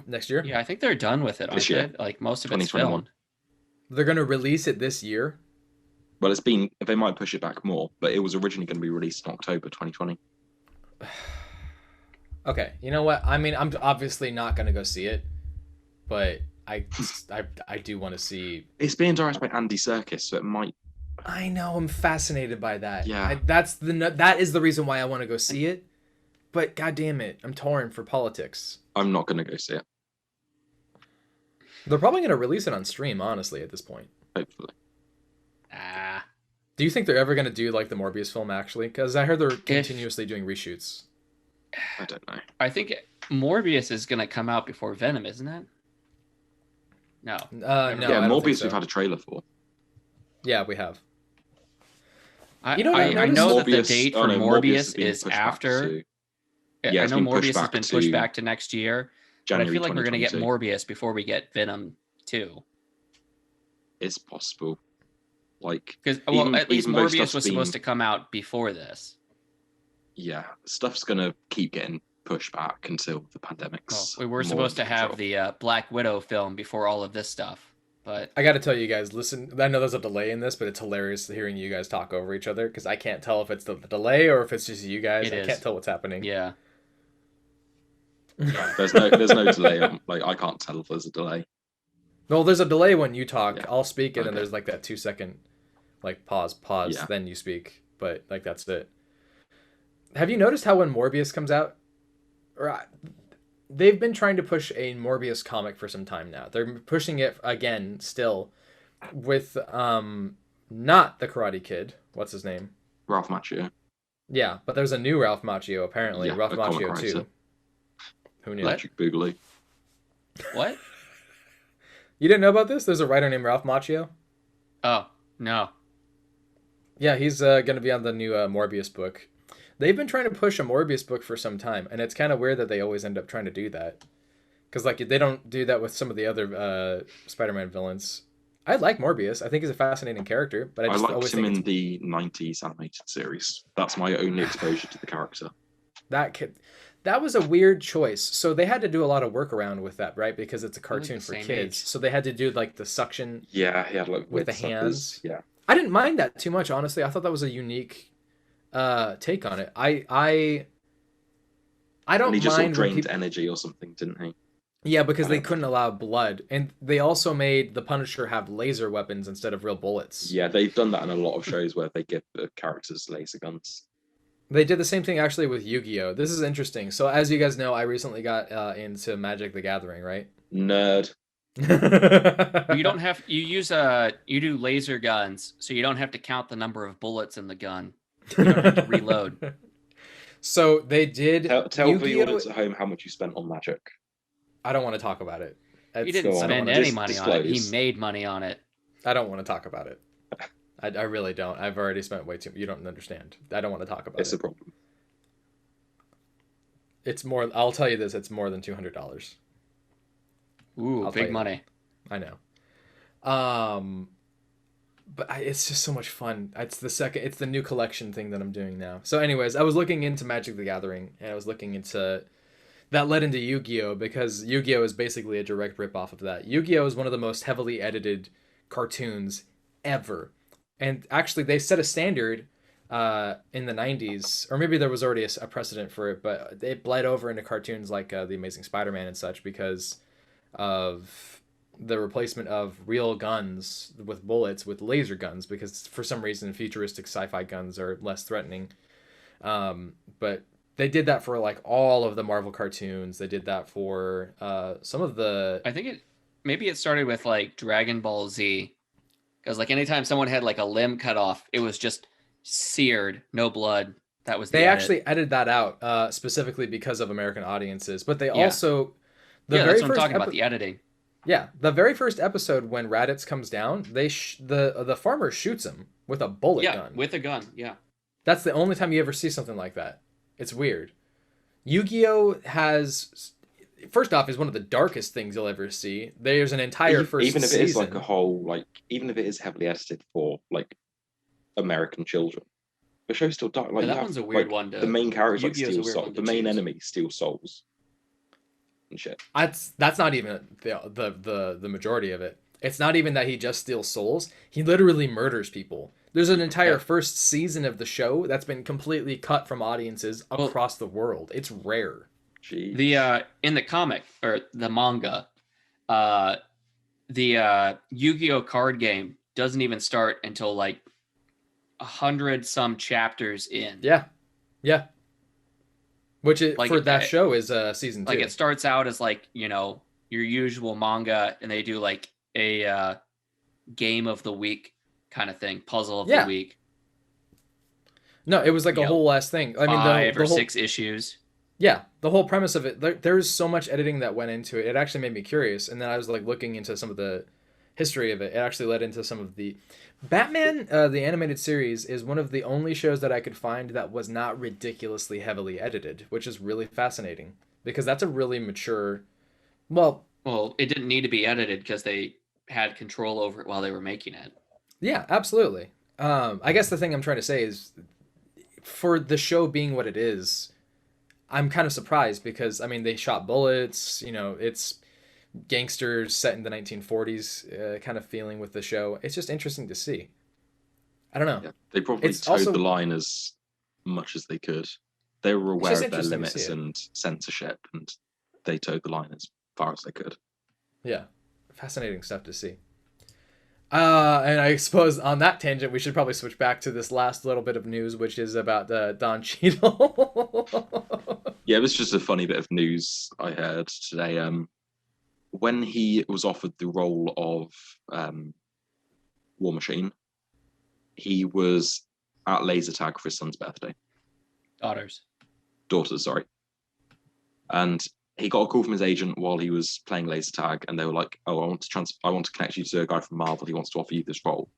Next year? Yeah, I think they're done with it. This year. Like most of it's 2021. filmed. They're going to release it this year? Well, it's been. They might push it back more, but it was originally going to be released in October 2020. Okay, you know what? I mean, I'm obviously not gonna go see it, but I do want to see. It's being directed by Andy Serkis, so it might. I know, I'm fascinated by that. Yeah. That is the reason why I want to go see it. But god damn it, I'm torn for politics. I'm not going to go see it. They're probably gonna release it on stream, honestly, at this point. Hopefully. Do you think they're ever gonna do like the Morbius film actually? Because I heard they're continuously doing reshoots. I don't know. I think Morbius is gonna come out before Venom, isn't it? No. No. Yeah, I don't Morbius think so. we've had a trailer for. Yeah, we have. I You know, I know that the Morbius- date oh, for no, Morbius has been is pushed back after. to I it's know been pushed Morbius has back been pushed to back to next year, but I January feel like we're gonna get 2022. Morbius before we get Venom 2. It's possible. Like, Because Even- at least even though Morbius stuff's was supposed to been- come out before this. yeah, stuff's going to keep getting pushed back until the Well, pandemic's we were more supposed to under have control. the Black Widow film before all of this stuff, but I got to tell you guys, listen, I know there's a delay in this, but it's hilarious hearing you guys talk over each other because I can't tell if it's the delay or if it's just you guys. It I is. can't tell what's happening. yeah. There's no delay. Like, I can't tell if there's a delay. Well, there's a delay when you talk. Yeah. I'll speak and then Okay. there's like that 2-second, like pause, Yeah. then you speak. But like that's it. Have you noticed how when Morbius comes out, they've been trying to push a Morbius comic for some time now. They're pushing it again still with not the Karate Kid. What's his name? Ralph Macchio. Yeah, but there's a new Ralph Macchio apparently. Yeah, Ralph a comic Macchio 2. writer. Who knew? Electric Boogaloo. What? You didn't know about this? There's a writer named Ralph Macchio. Oh no. Yeah, he's going to be on the new Morbius book. They've been trying to push a Morbius book for some time, and it's kind of weird that they always end up trying to do that. Because like they don't do that with some of the other Spider-Man villains. I like Morbius. I think he's a fascinating character, but I I just liked always him think in the 90s animated series. That's my only exposure to the character. that was a weird choice. So they had to do a lot of workaround with that, right? Because it's a like cartoon the for same kids. age. So they had to do like the suction. Yeah, he had like With weird the suckers. hands? Yeah. I didn't mind that too much, honestly. I thought that was a unique take on it. I don't And he just sort of mind when drained people... energy or something, didn't he? Yeah, because I they don't couldn't allow blood, and they also made the Punisher have laser weapons instead of real bullets. Yeah, they've done that in a lot of shows where they give the characters laser guns. They did the same thing actually with Yu-Gi-Oh! This is interesting. So as you guys know, I recently got into Magic the Gathering, right? Nerd. Well, you don't have you do laser guns, so you don't have to count the number of bullets in the gun. You don't have to reload. So they did. Tell the Yu-Gi-Oh! audience at home how much you spent on Magic. I don't want to talk about it. He It's- didn't go on. spend I don't any wanna- money on it. He disclose. made money on it. I don't want to talk about it. I really don't. I've already spent way too. You don't understand. I don't want to talk about It's it. a problem. It's more. I'll tell you this. It's more than $200. Ooh, I'll tell big you. money. I know. But it's just so much fun. It's the new collection thing that I'm doing now. So anyways, I was looking into Magic the Gathering, and I was looking into that led into Yu-Gi-Oh! Because Yu-Gi-Oh! Is basically a direct rip-off of that. Yu-Gi-Oh! Is one of the most heavily edited cartoons ever. And actually, they set a standard in the 90s, or maybe there was already a precedent for it, but it bled over into cartoons like The Amazing Spider-Man and such because of the replacement of real guns with bullets with laser guns, because for some reason futuristic sci-fi guns are less threatening. But they did that for like all of the Marvel cartoons. They did that for some of the... I think maybe it started with like Dragon Ball Z, because like anytime someone had like a limb cut off, it was just seared, no blood. That was the They edit. actually edited that out specifically because of American audiences, but they Yeah. also... That's what I'm talking about, the editing. Yeah, the very first episode when Raditz comes down, the farmer shoots him with a bullet gun. With a gun. Yeah. That's the only time you ever see something like that. It's weird. Yu-Gi-Oh! Has... First off, is one of the darkest things you'll ever see. There's an entire first Even if season. it is like a whole, like, even if it is heavily edited for like American children, the show's still dark. Like, Yeah, that you have, one's a weird like, one to- The main character like, Yu-Gi-Oh's a steals weird souls. one The to main choose. enemy steals souls and shit. That's not even the majority of it. It's not even that he just steals souls. He literally murders people. There's an entire Yeah. first season of the show that's been completely cut from audiences Well- across the world. It's rare. Jeez. The in the comic or the manga, the Yu-Gi-Oh card game doesn't even start until like 100 some chapters in. Yeah. Yeah. Which is, Like, for that show is season 2. Like it starts out as like, your usual manga, and they do like a game of the week kind of thing, puzzle of Yeah. the week. No, it was like a Yeah. whole last thing. I mean, Five the or whole, 6 issues. Yeah, the whole premise of it, there's so much editing that went into it. It actually made me curious, and then I was like looking into some of the history of it. It actually led into some of the Batman. The animated series is one of the only shows that I could find that was not ridiculously heavily edited, which is really fascinating because that's a really mature. Well, It didn't need to be edited because they had control over it while they were making it. yeah, absolutely. I guess the thing I'm trying to say is, for the show being what it is, I'm kind of surprised because, I mean, they shot bullets, it's gangsters set in the 1940s kind of feeling with the show. It's just interesting to see. I don't know. Yeah, they probably It's towed also- the line as much as they could. They were aware just of their interesting to limits see it. and censorship, and they towed the line as far as they could. Yeah. Fascinating stuff to see. And I suppose on that tangent, we should probably switch back to this last little bit of news, which is about Don Cheadle. Yeah, it was just a funny bit of news I heard today. When he was offered the role of War Machine, he was at laser tag for his son's birthday. Daughter, sorry. And he got a call from his agent while he was playing laser tag, and they were like, "Oh, I want to connect you to a guy from Marvel. He wants to offer you this role."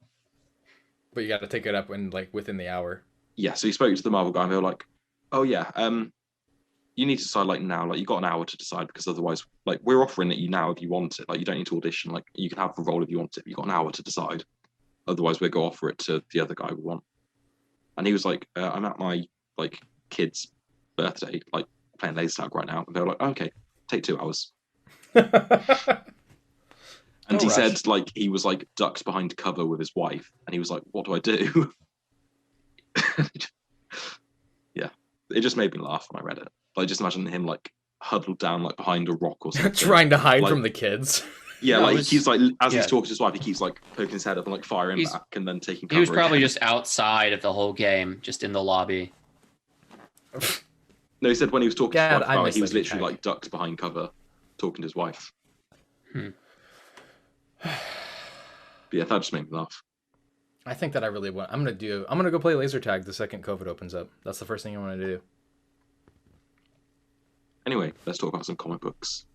But you got to take it up within the hour. Yeah, so he spoke to the Marvel guy, and they were like, "Oh yeah, you need to decide like now. Like you got an hour to decide because otherwise, like we're offering it you now if you want it. Like you don't need to audition. Like you can have the role if you want it. But you got an hour to decide. Otherwise, we'll go offer it to the other guy we want." And he was like, "I'm at my kid's birthday, like playing laser tag right now." And they were like, "Okay, take 2 hours." And No he rush. said he was ducked behind cover with his wife, and he was like, "What do I do?" Yeah, it just made me laugh when I read it. Just imagine him huddled down behind a rock or something, Trying to hide from the kids. Yeah, No, he it's- keeps as yeah. he's talking to his wife, he keeps poking his head up and firing He's- back and then taking cover. He was probably again. just outside of the whole game, just in the lobby. No, he said when he was talking God, to his wife I about it, miss he was laser literally tag. ducked behind cover, talking to his wife. Hmm. But yeah, that just made me laugh. I think that I really want. I'm gonna go play laser tag the second COVID opens up. That's the first thing I want to do. Anyway, let's talk about some comic books.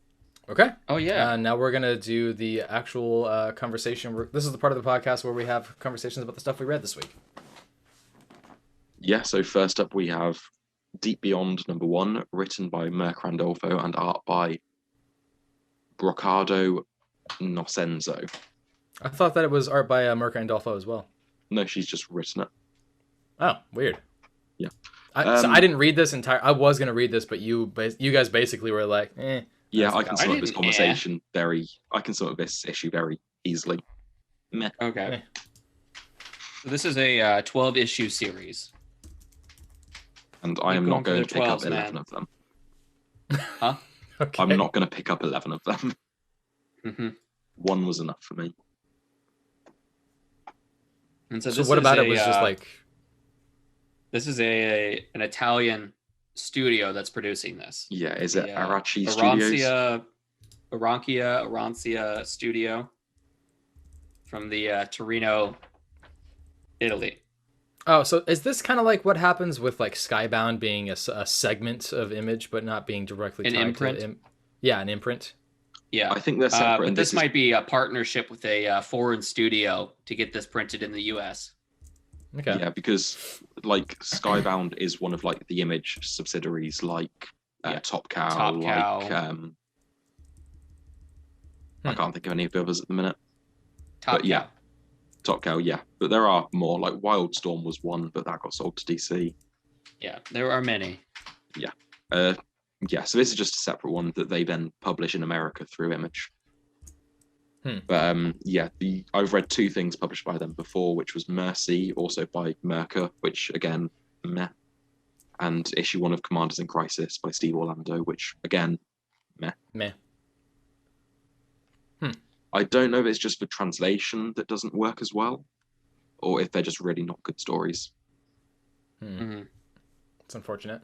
Okay. Oh yeah. Now we're gonna do the actual conversation. This is the part of the podcast where we have conversations about the stuff we read this week. Yeah, so first up we have Deep Beyond #1, written by Mirka Andolfo and art by Brocado Nocenzo. I thought that it was art by Mirka Andolfo as well. No, she's just written it. Oh, weird. Yeah. So I didn't read this entire. I was gonna read this, but you guys basically were like, eh. Yeah, That's I can the sum up this didn't- conversation I can sum up this issue very easily. Meh. Okay. So this is a 12-issue series. And I Keep am going not for going the to pick up 12s, 11 man. of them. Huh? Okay. I'm not going to pick up 11 of them. Mm-hmm. One was enough for me. And so, So this what is about it a, was just this is an Italian studio that's producing this. Yeah, is it The, Arachi Studios? Arancia studio from the Torino, Italy. Oh, so is this kind of like what happens with Skybound being a segment of Image, but not being directly An tied imprint? to yeah, an imprint. Yeah. I think they're separate. But and this is- might be a partnership with a foreign studio to get this printed in the U.S. Okay. Yeah, because Skybound is one of the Image subsidiaries, Yeah. Top Cow, Top Cow. I can't think of any of the others at the minute. Top But yeah. Cow. Top Cow, yeah, but there are more. Wildstorm was one, but that got sold to DC. Yeah, there are many. Yeah, so this is just a separate one that they then publish in America through Image. But yeah, I've read two things published by them before, which was Mercy, also by Mirka, which again, meh, and issue 1 of Commanders in Crisis by Steve Orlando, which again, meh. Meh. I don't know if it's just the translation that doesn't work as well, or if they're just really not good stories. It's unfortunate.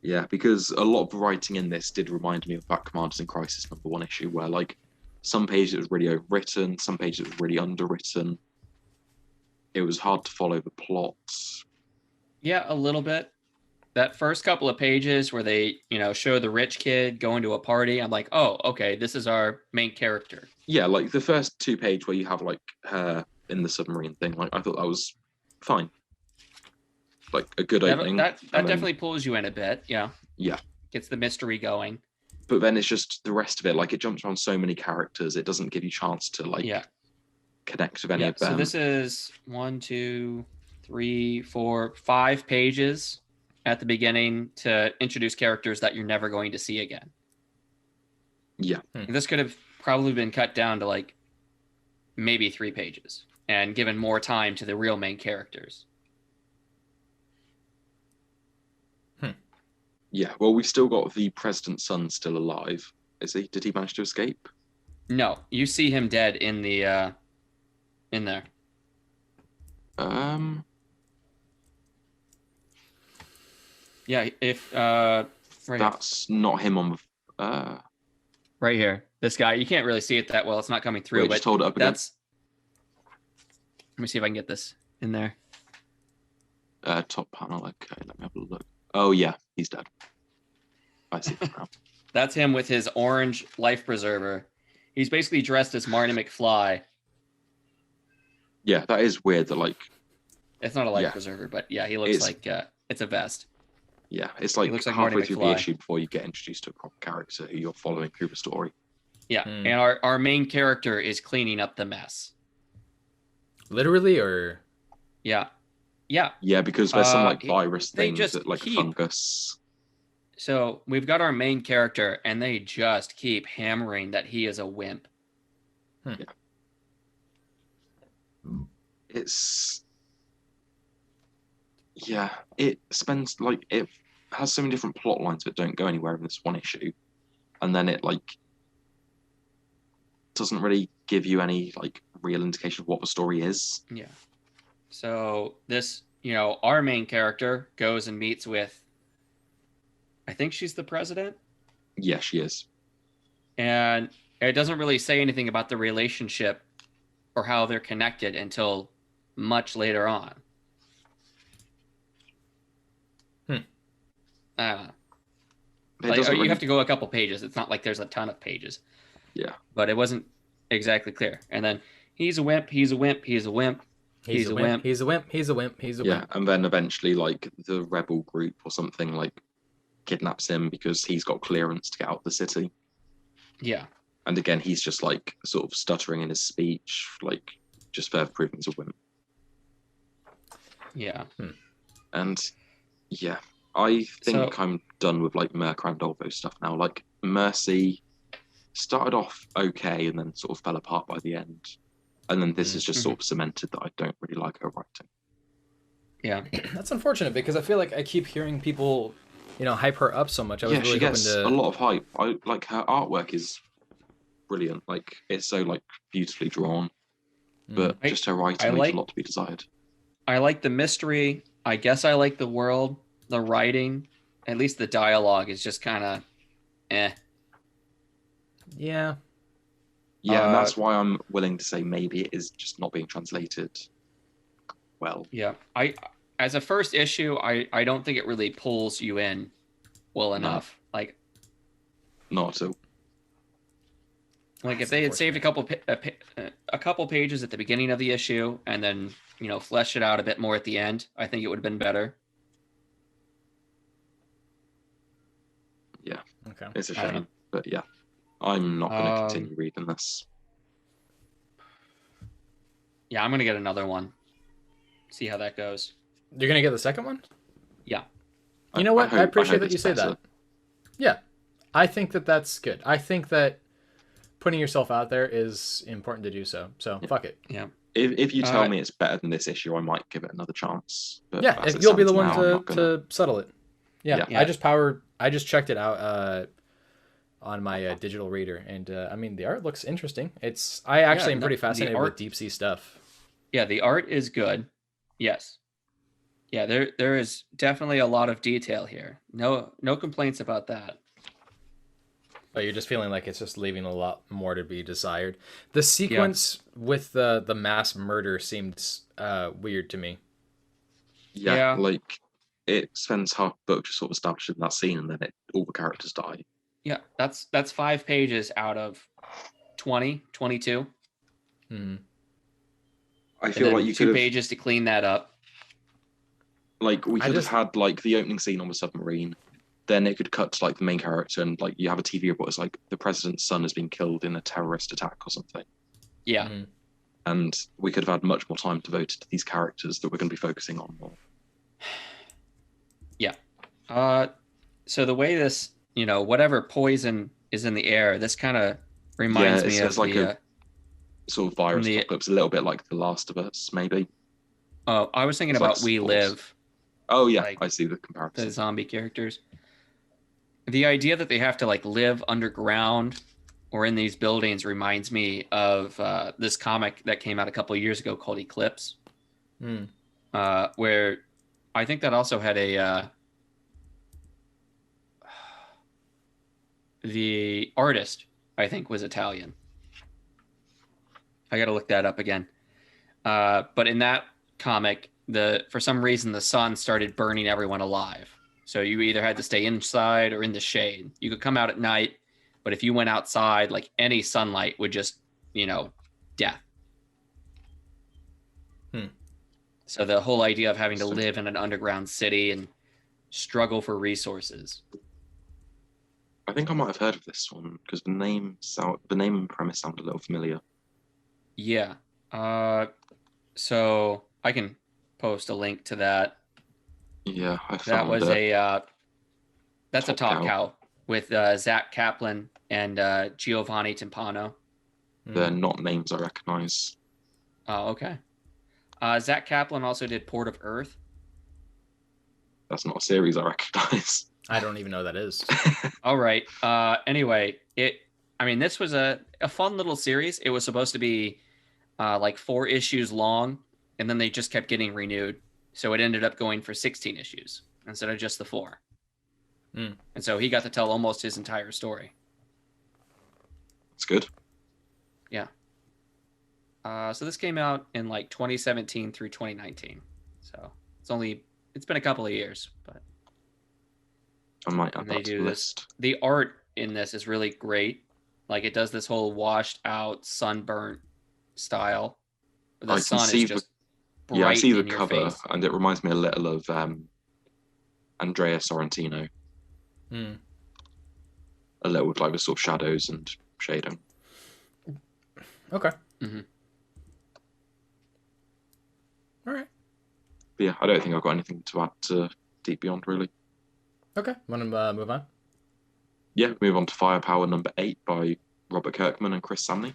Yeah, because a lot of the writing in this did remind me of that Commanders in Crisis #1 issue, where like some pages it was really overwritten, some pages it was really underwritten. It was hard to follow the plots. Yeah, a little bit. That first couple of pages where they, show the rich kid going to a party, I'm like, oh, okay, this is our main character. Yeah, like the first 2 page where you have like her in the submarine thing, like I thought that was fine. Like a good opening. That definitely pulls you in a bit, yeah. Yeah. Gets the mystery going. But then it's just the rest of it, like it jumps around so many characters, it doesn't give you a chance to like connect with any of them. So this is 1, 2, 3, 4, 5 pages at the beginning to introduce characters that you're never going to see again. Yeah. This could have probably been cut down to like maybe 3 pages and given more time to the real main characters. Yeah, well, we've still got the president's son still alive. Is he? Did he manage to escape? No, you see him dead in the in there. Yeah, if right that's not him on the right here. This guy, you can't really see it that well. It's not coming through. Wait, just hold it up again. Let me see if I can get this in there. Top panel. Okay, let me have a look. Oh yeah, he's dead. I see him now. That's him with his orange life preserver. He's basically dressed as Marty McFly. Yeah, that is weird. That like, it's not a life preserver, but yeah, he looks like it's a vest. Yeah, it's like, looks like halfway through the issue before you get introduced to a proper character who you're following through the story. Yeah, and our main character is cleaning up the mess. Literally, or yeah, because there's some like virus things that like keep... fungus. So we've got our main character, and they just keep hammering that he is a wimp. It spends like it has so many different plot lines that don't go anywhere in this one issue, and then it like doesn't really give you any like real indication of what the story is. Yeah. So this, our main character goes and meets with, I think she's the president. Yeah, she is. And it doesn't really say anything about the relationship or how they're connected until much later on. You have to go a couple pages. It's not like there's a ton of pages. Yeah. But it wasn't exactly clear. And then he's a wimp, he's a wimp, he's a wimp. He's a wimp. He's a wimp. He's a wimp. He's a wimp. Yeah, and then eventually, like the rebel group or something, like kidnaps him because he's got clearance to get out of the city. Yeah. And again, he's just like sort of stuttering in his speech, like just further proving he's a wimp. Yeah. And yeah, I think I'm done with like Mirka and Andolfo stuff now. Like Mercy started off okay and then sort of fell apart by the end. And then this is just sort of cemented that I don't really like her writing. Yeah. That's unfortunate because I feel like I keep hearing people, hype her up so much. I was really she gets hoping to... a lot of hype. I like her artwork is brilliant. Like it's so like beautifully drawn, but just her writing leaves a lot to be desired. I like the mystery. I guess I like the world, the writing. At least the dialogue is just kind of, Yeah. Yeah, and that's why I'm willing to say maybe it is just not being translated well. Yeah, as a first issue, I don't think it really pulls you in well enough. Like, not at all. Like if they had saved a couple pages at the beginning of the issue and then fleshed it out a bit more at the end, I think it would have been better. Yeah. Okay. It's a shame, but yeah. I'm not going to continue reading this. Yeah, I'm going to get another one. See how that goes. You're going to get the second one? Yeah. You know what? I appreciate that you say that. Yeah. I think that that's good. I think that putting yourself out there is important to do so. So fuck it. Yeah. If you tell me it's better than this issue, I might give it another chance. But Yeah, as it you'll be the stands one now, I'm to settle it. Yeah, Yeah. I just checked it out on my digital reader, and I mean the art looks interesting. I actually am pretty fascinated with deep sea stuff. Yeah, the art is good. Yes. Yeah, there is definitely a lot of detail here. No complaints about that. But you're just feeling like it's just leaving a lot more to be desired. The sequence with the mass murder seemed weird to me. Yeah, like it spends half the book just sort of establishing that scene, and then all the characters die. Yeah, that's 5 pages out of 20, 22. I feel like you could 2 have pages to clean that up. Like we could have had like the opening scene on the submarine. Then it could cut to like the main character, and like you have a TV report. It's like the president's son has been killed in a terrorist attack or something. Yeah. And we could have had much more time devoted to these characters that we're going to be focusing on more. Yeah. So the way this, whatever poison is in the air, this kind of reminds me of like a sort of virus apocalypse, a little bit like The Last of Us, maybe. Oh, I was thinking about like We Live. Oh yeah, I see the comparison. The zombie characters. The idea that they have to like live underground or in these buildings reminds me of this comic that came out a couple of years ago called Eclipse, where I think that also had the artist, I think, was Italian. I got to look that up again. But in that comic, for some reason, the sun started burning everyone alive. So you either had to stay inside or in the shade. You could come out at night, but if you went outside, like any sunlight would just, death. So the whole idea of having to live in an underground city and struggle for resources. I think I might have heard of this one because the name and premise sound a little familiar. Yeah. So I can post a link to that. Yeah, I found that was it. That's a Top Cow with Zach Kaplan and Giovanni Timpano. They're not names I recognize. Oh, okay. Zach Kaplan also did Port of Earth. That's not a series I recognize. I don't even know what that is. All right. Anyway, this was a fun little series. It was supposed to be like 4 issues long, and then they just kept getting renewed. So it ended up going for 16 issues instead of just the 4. And so he got to tell almost his entire story. That's good. Yeah. So this came out in like 2017 through 2019. So it's been a couple of years, but I might add that to the list. The art in this is really great. Like it does this whole washed out, sunburnt style. The sun is just bright. Yeah, I see the in your cover, face. and it reminds me a little of Andrea Sorrentino. A little with like the sort of shadows and shading. Okay. Mm-hmm. All right. But yeah, I don't think I've got anything to add to Deep Beyond, really. Okay. Want to move on? Yeah, move on to Firepower number 8 by Robert Kirkman and Chris Samnee.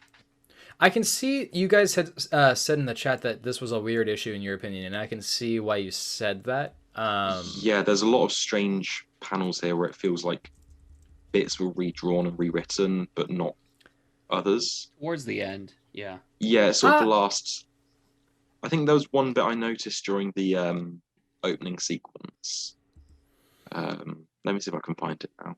I can see you guys had said in the chat that this was a weird issue in your opinion, and I can see why you said that. Yeah, there's a lot of strange panels here where it feels like bits were redrawn and rewritten, but not others. Towards the end, yeah. Yeah, sort of the last... I think there was one bit I noticed during the opening sequence. Let me see if I can find it now.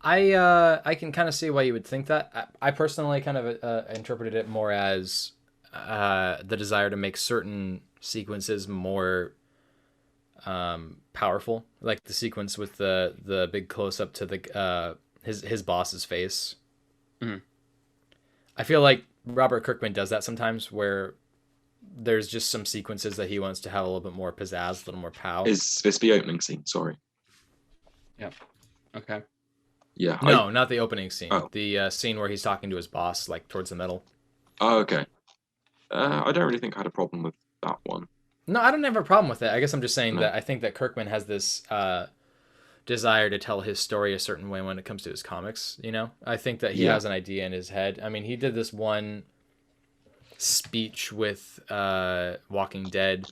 I can kind of see why you would think that. I personally kind of interpreted it more as the desire to make certain sequences more powerful, like the sequence with the big close up to the his boss's face. I feel like Robert Kirkman does that sometimes, where there's just some sequences that he wants to have a little bit more pizzazz, a little more pow. Is this the opening scene? Sorry. Yeah. Okay. Yeah. No, not the opening scene. Oh. The scene where he's talking to his boss, like towards the middle. Oh, okay. I don't really think I had a problem with that one. No, I don't have a problem with it. I guess I'm just saying that I think that Kirkman has this desire to tell his story a certain way when it comes to his comics. You know, I think that he has an idea in his head. I mean, he did this one speech with Walking Dead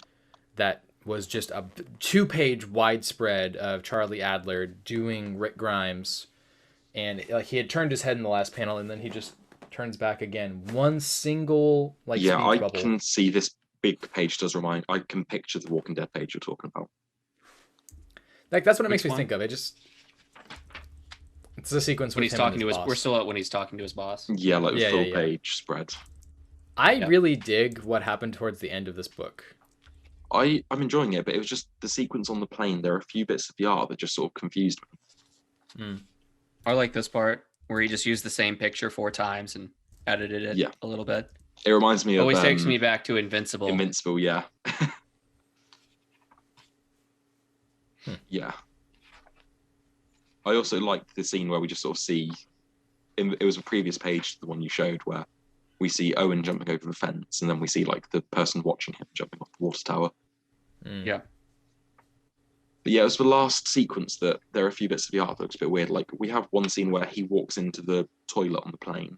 that was just a 2-page widespread of Charlie Adler doing Rick Grimes, and like he had turned his head in the last panel, and then he just turns back again. One single speech bubble. Can see this big page does remind. I can picture the Walking Dead page you're talking about. Like that's what it makes me think of. It's a sequence when with he's talking to his. boss. We're still at when he's talking to his boss. Yeah, like the full page spread. I really dig what happened towards the end of this book. I'm enjoying it, but it was just the sequence on the plane. There are a few bits of the art that just sort of confused me. I like this part where he just used the same picture 4 times and edited it a little bit. It reminds me of... Always takes me back to Invincible. Invincible, yeah. Yeah. I also liked the scene where we just sort of see... It was a previous page, the one you showed, where we see Owen jumping over the fence, and then we see like the person watching him jumping off the water tower. Yeah. But yeah, it was the last sequence that there are a few bits of the art that looks a bit weird. Like we have one scene where he walks into the toilet on the plane,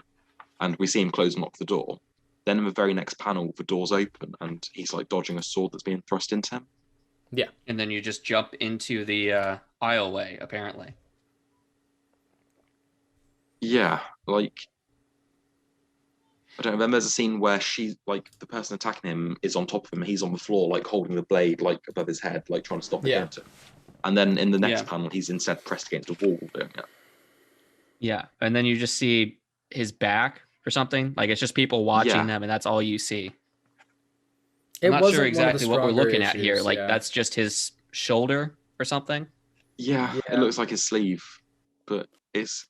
and we see him close and lock the door. Then in the very next panel, the door's open, and he's like dodging a sword that's being thrust into him. Yeah. And then you just jump into the aisleway, apparently. Yeah, like... I don't know, then there's a scene where she, like, the person attacking him is on top of him, he's on the floor, like, holding the blade, like, above his head, like, trying to stop it getting to him. And then in the next panel, he's instead pressed against a wall doing it. Yeah, and then you just see his back or something. Like, it's just people watching them, and that's all you see. I'm not sure exactly what we're looking at here. Like, that's just his shoulder or something? Yeah, it looks like his sleeve. But it's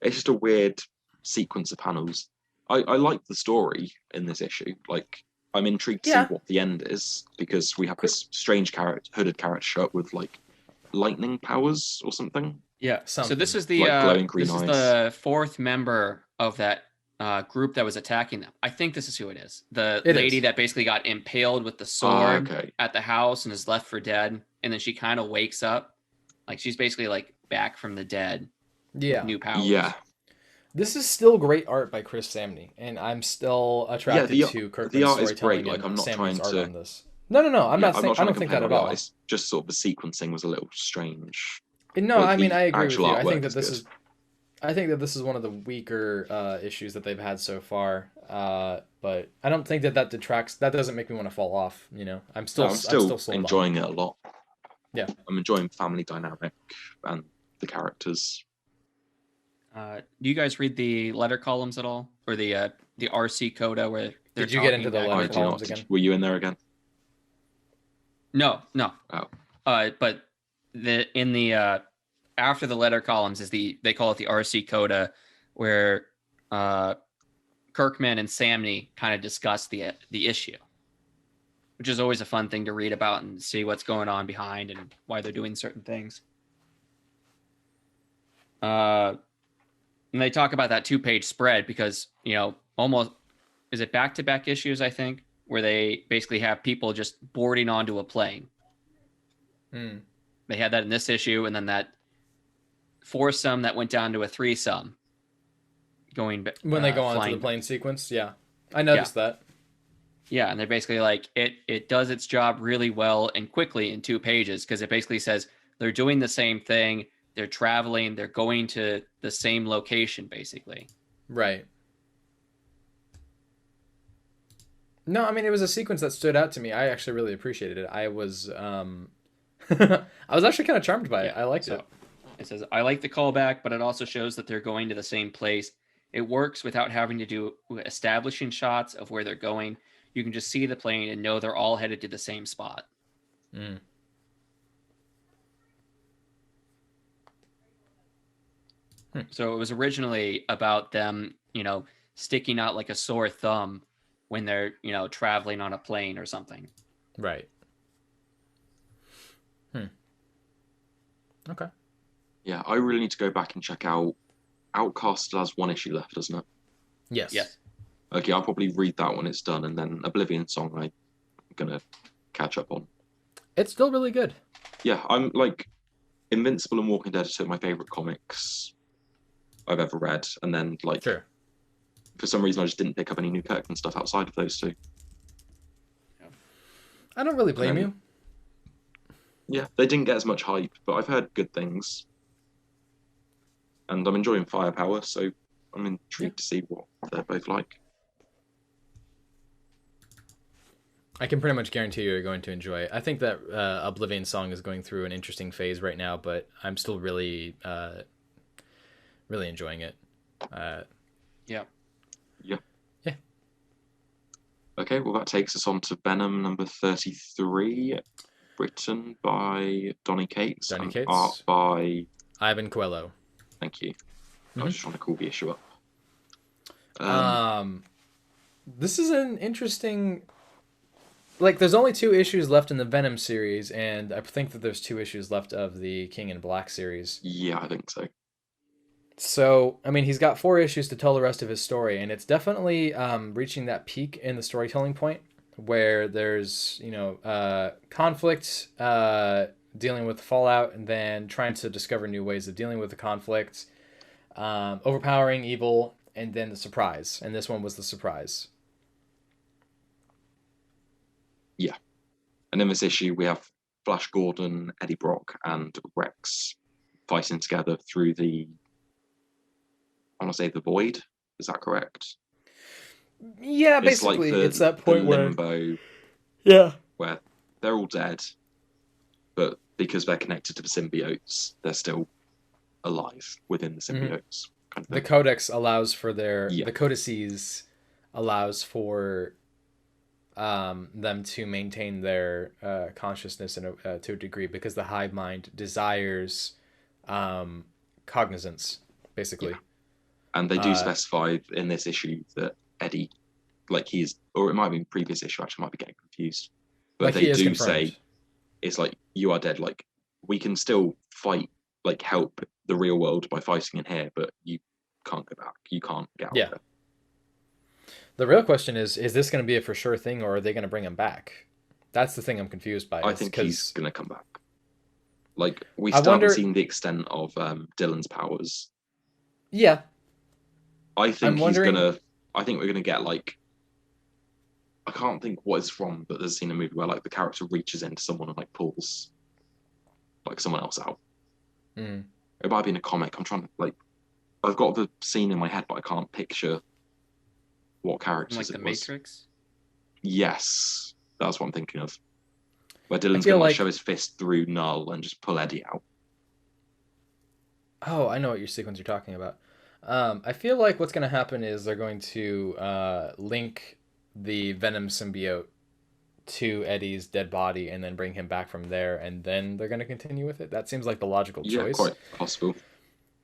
just a weird sequence of panels. I like the story in this issue. Like, I'm intrigued to see what the end is, because we have this strange hooded character show up with like lightning powers or something. Yeah. So this is the glowing green this eyes. Is the 4th member of that group that was attacking them. I think this is who it is. The lady that basically got impaled with the sword at the house and is left for dead, and then she kind of wakes up, like she's basically like back from the dead. Yeah. New powers. Yeah. This is still great art by Chris Samnee, and I'm still attracted to Kirkman's the art is storytelling. great. Like, I'm not Samnee's trying to. On this. No. I'm not saying. I don't think that at all. It's just sort of the sequencing was a little strange. No, I mean I agree with you. I think that this is one of the weaker issues that they've had so far. But I don't think that detracts. That doesn't make me want to fall off. You know, I'm still enjoying it a lot. Yeah, I'm enjoying family dynamic and the characters. Do you guys read the letter columns at all, or the RC coda where? Did you get into the letter columns again? Were you in there again? No. Oh. But after the letter columns is they call it the RC coda, where Kirkman and Samnee kind of discuss the issue, which is always a fun thing to read about and see what's going on behind and why they're doing certain things. And they talk about that 2-page spread because, you know, almost, is it back-to-back issues, I think, where they basically have people just boarding onto a plane. They had that in this issue, and then that foursome that went down to a threesome. When they go on to the plane sequence, I noticed that. Yeah, and they're basically like, it does its job really well and quickly in 2 pages, because it basically says they're doing the same thing, they're traveling, they're going to the same location, basically. Right. No, I mean, it was a sequence that stood out to me. I actually really appreciated it. I was I was actually kind of charmed by it. I liked it. It says, I like the callback, but it also shows that they're going to the same place. It works without having to do establishing shots of where they're going. You can just see the plane and know they're all headed to the same spot. So it was originally about them, you know, sticking out like a sore thumb when they're, you know, traveling on a plane or something. Right. Okay. Yeah, I really need to go back and check out. Outcast still has 1 issue left, doesn't it? Yes. Okay, I'll probably read that when it's done, and then Oblivion Song I'm gonna catch up on. It's still really good. Yeah, I'm like, Invincible and Walking Dead are two of my favorite comics I've ever read, and then like Sure. for some reason I just didn't pick up any new Kirkman stuff outside of those two. I don't really blame And you. Yeah, they didn't get as much hype, but I've heard good things, and I'm enjoying Firepower, so I'm intrigued to see what they're both like. I can pretty much guarantee you're going to enjoy it. I think that Oblivion Song is going through an interesting phase right now, but I'm still really, really enjoying it. Yeah. Yeah. Yeah. Okay, well that takes us on to Venom number 33, written by Donny Cates Donny and Cates. art by Iban Coello. Thank you. I Mhm. was just trying to call the issue up. This is an interesting. Like, there's only 2 issues left in the Venom series, and I think that there's 2 issues left of the King in Black series. Yeah, I think so. So, I mean, he's got 4 issues to tell the rest of his story, and it's definitely reaching that peak in the storytelling point where there's, conflict, dealing with the fallout, and then trying to discover new ways of dealing with the conflict, overpowering evil, and then the surprise. And this one was the surprise. Yeah. And in this issue, we have Flash Gordon, Eddie Brock, and Rex fighting together through I want to say the void. Is that correct? Yeah, It's like basically, the, it's that the point where limbo yeah, where they're all dead, but because they're connected to the symbiotes, they're still alive within the symbiotes. Kind of the thing. codex allows for Yeah. the codices allows for them to maintain their consciousness to a degree because the hive mind desires cognizance, basically. Yeah. And they do specify in this issue that Eddie, like or it might be in previous issue, actually, I might be getting confused. But Like, they he is do confirmed. say, it's like, you are dead. Like, we can still fight, like, help the real world by fighting in here, but you can't go back. You can't get out Yeah. of it. The real question is this going to be a for sure thing, or are they going to bring him back? That's the thing I'm confused by. I think he's going to come back. Like, we I still wonder- haven't seen the extent of Dylan's powers. Yeah. I think I'm wondering- I think we're gonna get like, I can't think what it's from, but there's a scene in a movie where like the character reaches into someone and like pulls like someone else out. Mm. It might be in a comic. I'm trying to like, I've got the scene in my head, but I can't picture what characters Like it the was. Matrix. Yes, that's what I'm thinking of. Where Dylan's feel gonna like like- show his fist through Null and just pull Eddie out. Oh, I know what your sequence you're talking about. I feel like what's going to happen is they're going to link the Venom symbiote to Eddie's dead body and then bring him back from there, and then they're going to continue with it. That seems like the logical Yeah, choice. quite possible.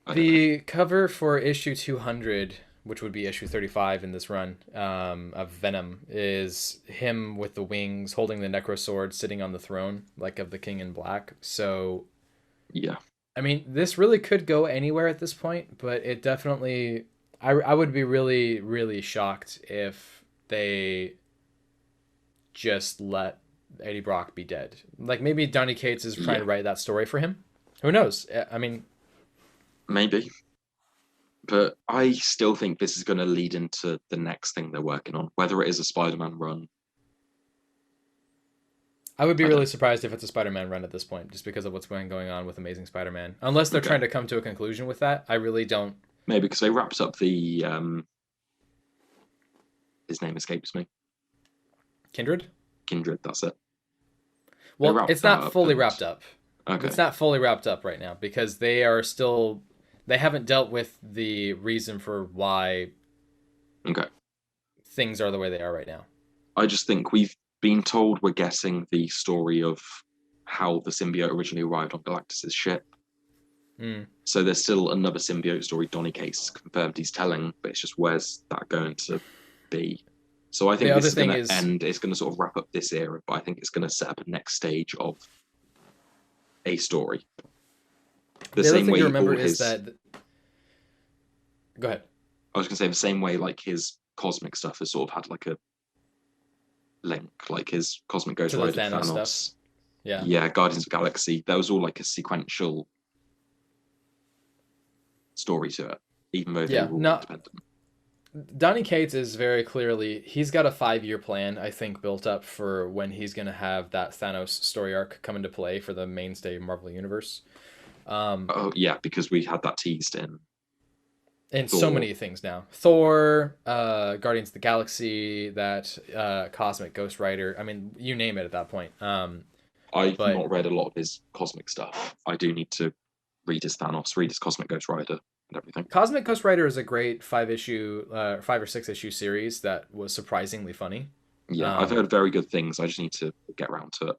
I don't know. The cover for issue 200, which would be issue 35 in this run of Venom, is him with the wings holding the Necro Sword sitting on the throne, like of the King in Black. So, Yeah. I mean, this really could go anywhere at this point, but it definitely... I would be really, really shocked if they just let Eddie Brock be dead. Like, maybe Donny Cates is trying to write that story for him. Who knows? I mean... Maybe. But I still think this is going to lead into the next thing they're working on, whether it is a Spider-Man run. I would be I really don't- surprised if it's a Spider-Man run at this point, just because of what's going on with Amazing Spider-Man. Unless they're Okay. trying to come to a conclusion with that, I really don't. Maybe because they wrapped up the... his name escapes me. Kindred? Kindred, that's it. Well, wrapped it's that not up fully and- wrapped up. Okay. It's not fully wrapped up right now because they are still... They haven't dealt with the reason for why Okay. things are the way they are right now. I just think we've been told we're guessing the story of how the symbiote originally arrived on Galactus's ship. Mm. So there's still another symbiote story Donny Cates confirmed he's telling, but it's just where's that going to be? So I think The this other is going thing to is- end, it's going to sort of wrap up this era, but I think it's going to set up a next stage of a story. The other same thing way to remember all is his, that... Go ahead. I was going to say the same way like his cosmic stuff has sort of had like a link, like his Cosmic Ghost To the Rider Thanos Thanos. stuff. Yeah. Yeah, Guardians of the Galaxy. That was all like a sequential story to it, even though they Yeah, were all no, independent. Donny Cates is very clearly, he's got a 5-year plan, I think, built up for when he's going to have that Thanos story arc come into play for the mainstay Marvel Universe. Oh yeah, because we had that teased in And so Thor. many things now. Thor, Guardians of the Galaxy, that Cosmic Ghost Rider. I mean, you name it at that point. I've But not read a lot of his cosmic stuff. I do need to read his Thanos, read his Cosmic Ghost Rider, and everything. Cosmic Ghost Rider is a great 5 or 6 issue series that was surprisingly funny. Yeah, I've heard very good things. I just need to get around to it.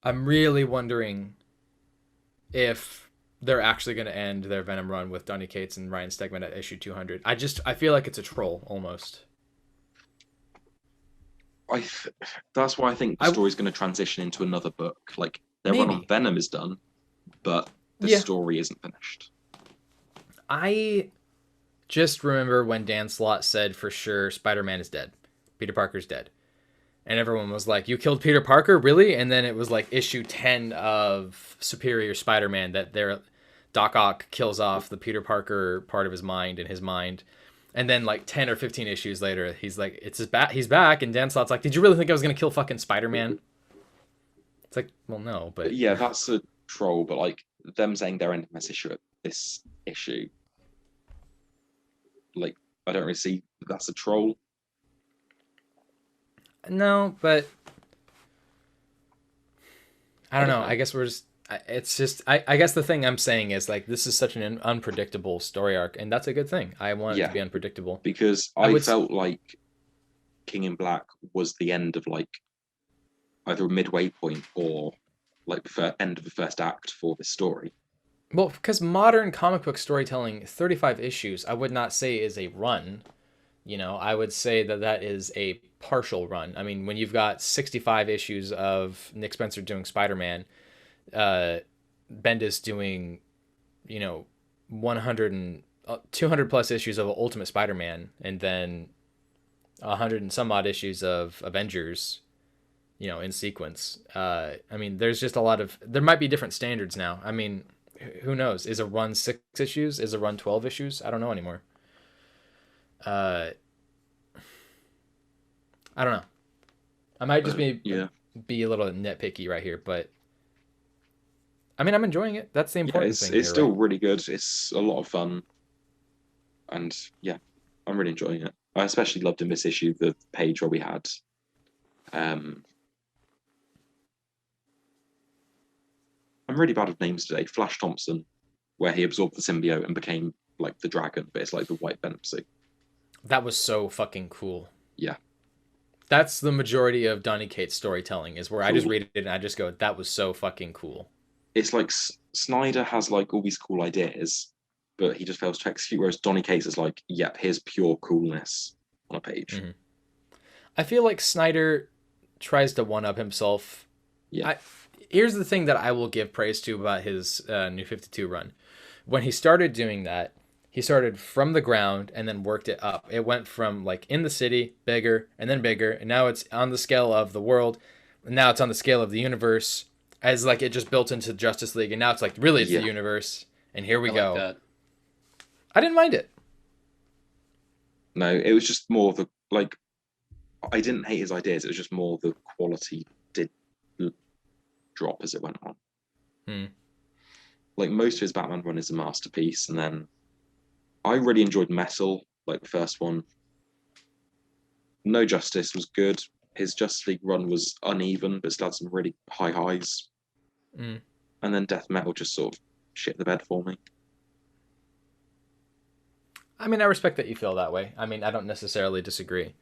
I'm really wondering if they're actually going to end their Venom run with Donny Cates and Ryan Stegman at issue 200. I feel like it's a troll almost. That's why I think the story's going to transition into another book. Like their run on Venom is done, but the story isn't finished. I just remember when Dan Slott said for sure Spider-Man is dead. Peter Parker's dead. And everyone was like, you killed Peter Parker? Really? And then it was like issue 10 of Superior Spider-Man that Doc Ock kills off the Peter Parker part of his mind in his mind. And then like 10 or 15 issues later, he's like, he's back. And Dan Slott's like, did you really think I was going to kill fucking Spider-Man? It's like, well, no, but... Yeah, that's a troll, but like them saying they're ending this issue at this issue, like, I don't really see that's a troll. No, but I don't know. I guess I guess the thing I'm saying is like this is such an unpredictable story arc, and that's a good thing. I want it to be unpredictable because I felt like King in Black was the end of like either a midway point or like the end of the first act for this story. Well, because modern comic book storytelling, 35 issues, I would not say is a run. You know, I would say that is a partial run. I mean, when you've got 65 issues of Nick Spencer doing Spider-Man, Bendis doing, 200 plus issues of Ultimate Spider-Man, and then 100 and some odd issues of Avengers, in sequence. I mean, there's just there might be different standards now. I mean, who knows? Is a run 6 issues? Is a run 12 issues? I don't know anymore. I don't know. I might just be a little nitpicky right here, but I mean, I'm enjoying it. That's the important thing. It's still really good. It's a lot of fun, and yeah, I'm really enjoying it. I especially loved in this issue the page where we had, I'm really bad with names today. Flash Thompson, where he absorbed the symbiote and became like the dragon, but it's like the white Venom suit. That was so fucking cool. Yeah. That's the majority of Donny Cates storytelling, is where I just read it and I just go, that was so fucking cool. It's like Snyder has like all these cool ideas, but he just fails to execute, whereas Donny Cates is like, yep, here's pure coolness on a page. Mm-hmm. I feel like Snyder tries to one-up himself. Yeah. Here's the thing that I will give praise to about his New 52 run. When he started doing that, he started from the ground and then worked it up. It went from like in the city, bigger, and then bigger, and now it's on the scale of the world, and now it's on the scale of the universe, as like it just built into Justice League, and now it's like really it's the universe, and here we go. Like I didn't mind it. No, it was just more the like. I didn't hate his ideas. It was just more the quality did drop as it went on. Like most of his Batman run is a masterpiece, and then I really enjoyed Metal, like the first one. No Justice was good. His Justice League run was uneven, but still had some really high highs. And then Death Metal just sort of shit the bed for me. I mean, I respect that you feel that way. I mean, I don't necessarily disagree.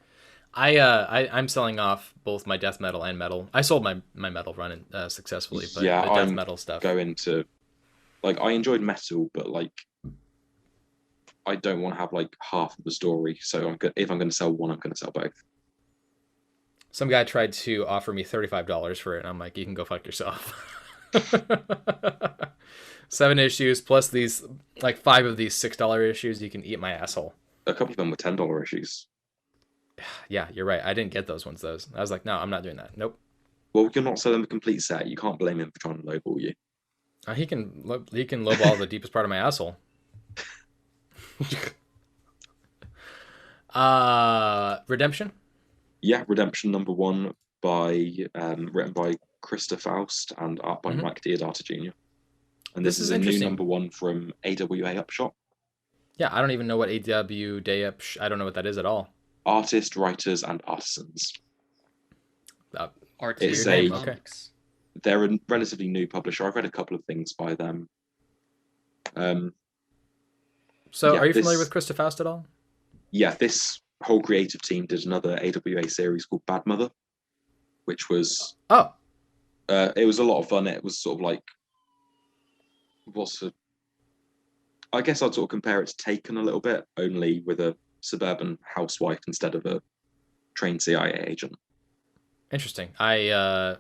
I'm selling off both my Death Metal and Metal. I sold my Metal run successfully, but the Death Metal stuff. Going to, like, I enjoyed Metal, but like, I don't want to have like half of the story. So if I'm going to sell one, I'm going to sell both. Some guy tried to offer me $35 for it, and I'm like, you can go fuck yourself. 7 issues plus these, like 5 of these $6 issues. You can eat my asshole. A couple of them were $10 issues. Yeah, you're right. I didn't get those ones. I was like, no, I'm not doing that. Nope. Well, you're not selling the complete set. You can't blame him for trying to lowball you. He can lowball the deepest part of my asshole. Redemption. Yeah, Redemption #1 by written by Christa Faust and art by Mike Deodata Jr. And this is a new #1 from AWA Upshot. Yeah, I don't even know what AW Day Up. I don't know what that is at all. Artists, writers, and artisans. Artists. Okay. They're a relatively new publisher. I've read a couple of things by them. So, are you familiar with Christa Faust at all? Yeah, this whole creative team did another AWA series called Bad Mother, which was it was a lot of fun. It was sort of like I guess I'd sort of compare it to Taken a little bit, only with a suburban housewife instead of a trained CIA agent. Interesting. I